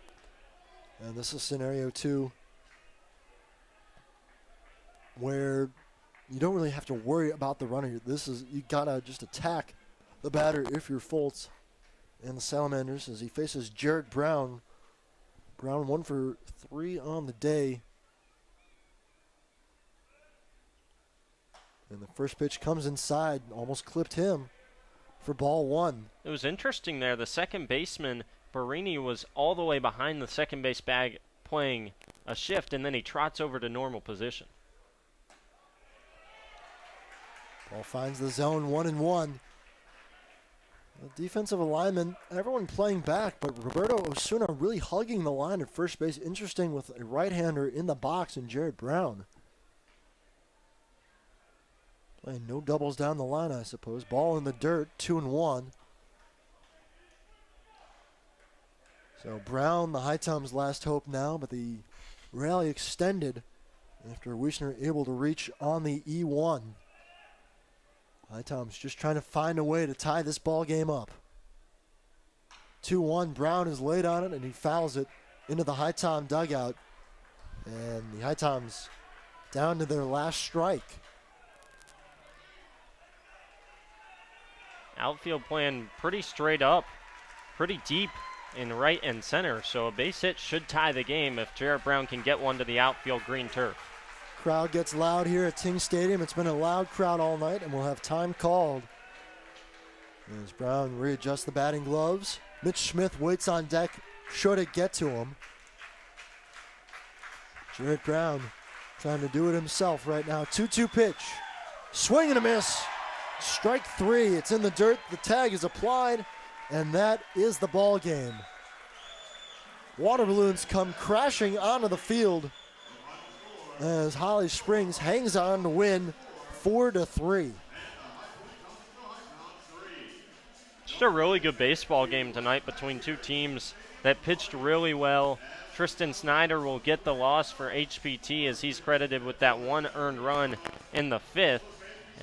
And this is scenario 2 where you don't really have to worry about the runner. This is, you gotta just attack the batter if you're Fultz and the Salamanders as he faces Jarrett Brown. Brown 1 for 3 on the day. And the first pitch comes inside, almost clipped him for ball 1. It was interesting there. The second baseman, Barini, was all the way behind the second base bag playing a shift, and then he trots over to normal position. Ball finds the zone, 1-1. The defensive alignment, everyone playing back, but Roberto Osuna really hugging the line at first base. Interesting with a right-hander in the box and Jarrett Brown. Playing no doubles down the line, I suppose. Ball in the dirt, 2-1. So Brown, the HiToms' last hope now, but the rally extended after Wiesner able to reach on the E1. HiToms just trying to find a way to tie this ball game up. 2-1, Brown is laid on it, and he fouls it into the HiTom dugout. And the HiToms down to their last strike. Outfield playing pretty straight up, pretty deep in right and center, so a base hit should tie the game if Jarrett Brown can get one to the outfield green turf. Crowd gets loud here at Ting Stadium. It's been a loud crowd all night, and we'll have time called as Brown readjusts the batting gloves. Mitch Smith waits on deck should it get to him. Jarrett Brown trying to do it himself right now. 2-2 pitch. Swing and a miss. Strike 3. It's in the dirt. The tag is applied, and that is the ball game. Water balloons come crashing onto the field as Holly Springs hangs on to win 4-3. Just a really good baseball game tonight between two teams that pitched really well. Tristan Snyder will get the loss for HPT as he's credited with that 1 earned run in the 5th.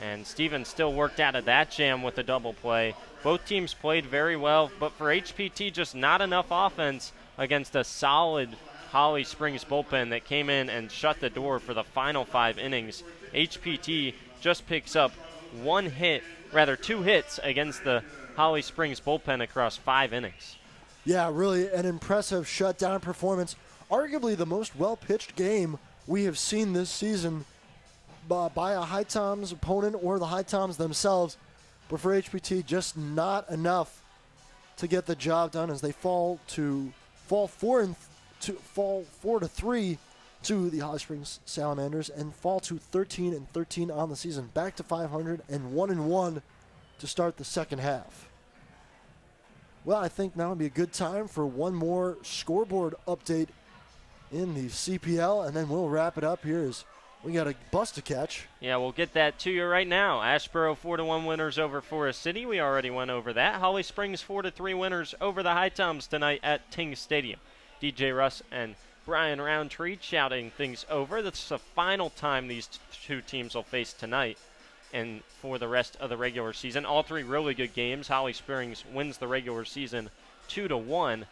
And Stevens still worked out of that jam with a double play. Both teams played very well, but for HPT, just not enough offense against a solid Holly Springs bullpen that came in and shut the door for the final 5 innings. HPT just picks up 2 hits against the Holly Springs bullpen across 5 innings. Yeah, really an impressive shutdown performance. Arguably the most well-pitched game we have seen this season by a HiToms opponent or the HiToms themselves. But for HPT, just not enough to get the job done as they fall 4-3 to the Holly Springs Salamanders and fall to 13-13 on the season, back to 500 and 1-1 to start the second half. Well, I think now would be a good time for one more scoreboard update in the CPL, and then we'll wrap it up here as we got a bus to catch. Yeah, we'll get that to you right now. Ashboro 4-1 winners over Forest City. We already went over that. Holly Springs 4-3 winners over the HiToms tonight at Ting Stadium. DJ Russ and Brian Roundtree shouting things over. This is the final time these two teams will face tonight and for the rest of the regular season. All 3 really good games. Holly Springs wins the regular season 2-1,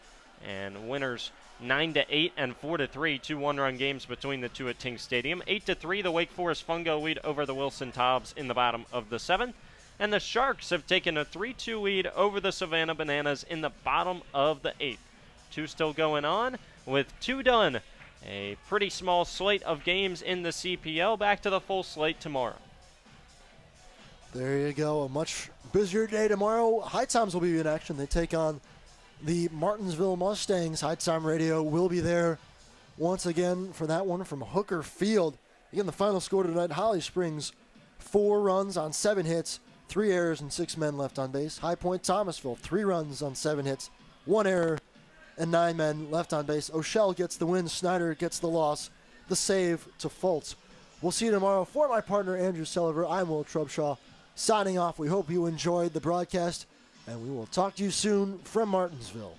and winners 9-8 and 4-3, 2 one-run games between the two at Ting Stadium. 8-3, the Wake Forest Fungo lead over the Wilson Tobbs in the bottom of the 7th. And the Sharks have taken a 3-2 lead over the Savannah Bananas in the bottom of the 8th. 2 still going on with 2 done. A pretty small slate of games in the CPL. Back to the full slate tomorrow. There you go. A much busier day tomorrow. HiToms will be in action. They take on the Martinsville Mustangs. HiTom Radio will be there once again for that one from Hooker Field. Again, the final score tonight, Holly Springs, 4 runs on 7 hits, 3 errors and 6 men left on base. High Point-Thomasville, 3 runs on 7 hits, 1 error and 9 men left on base. O'Shell gets the win. Snyder gets the loss. The save to Fultz. We'll see you tomorrow. For my partner, Andrew Sullivan, I'm Will Trubshaw. Signing off. We hope you enjoyed the broadcast, and we will talk to you soon from Martinsville.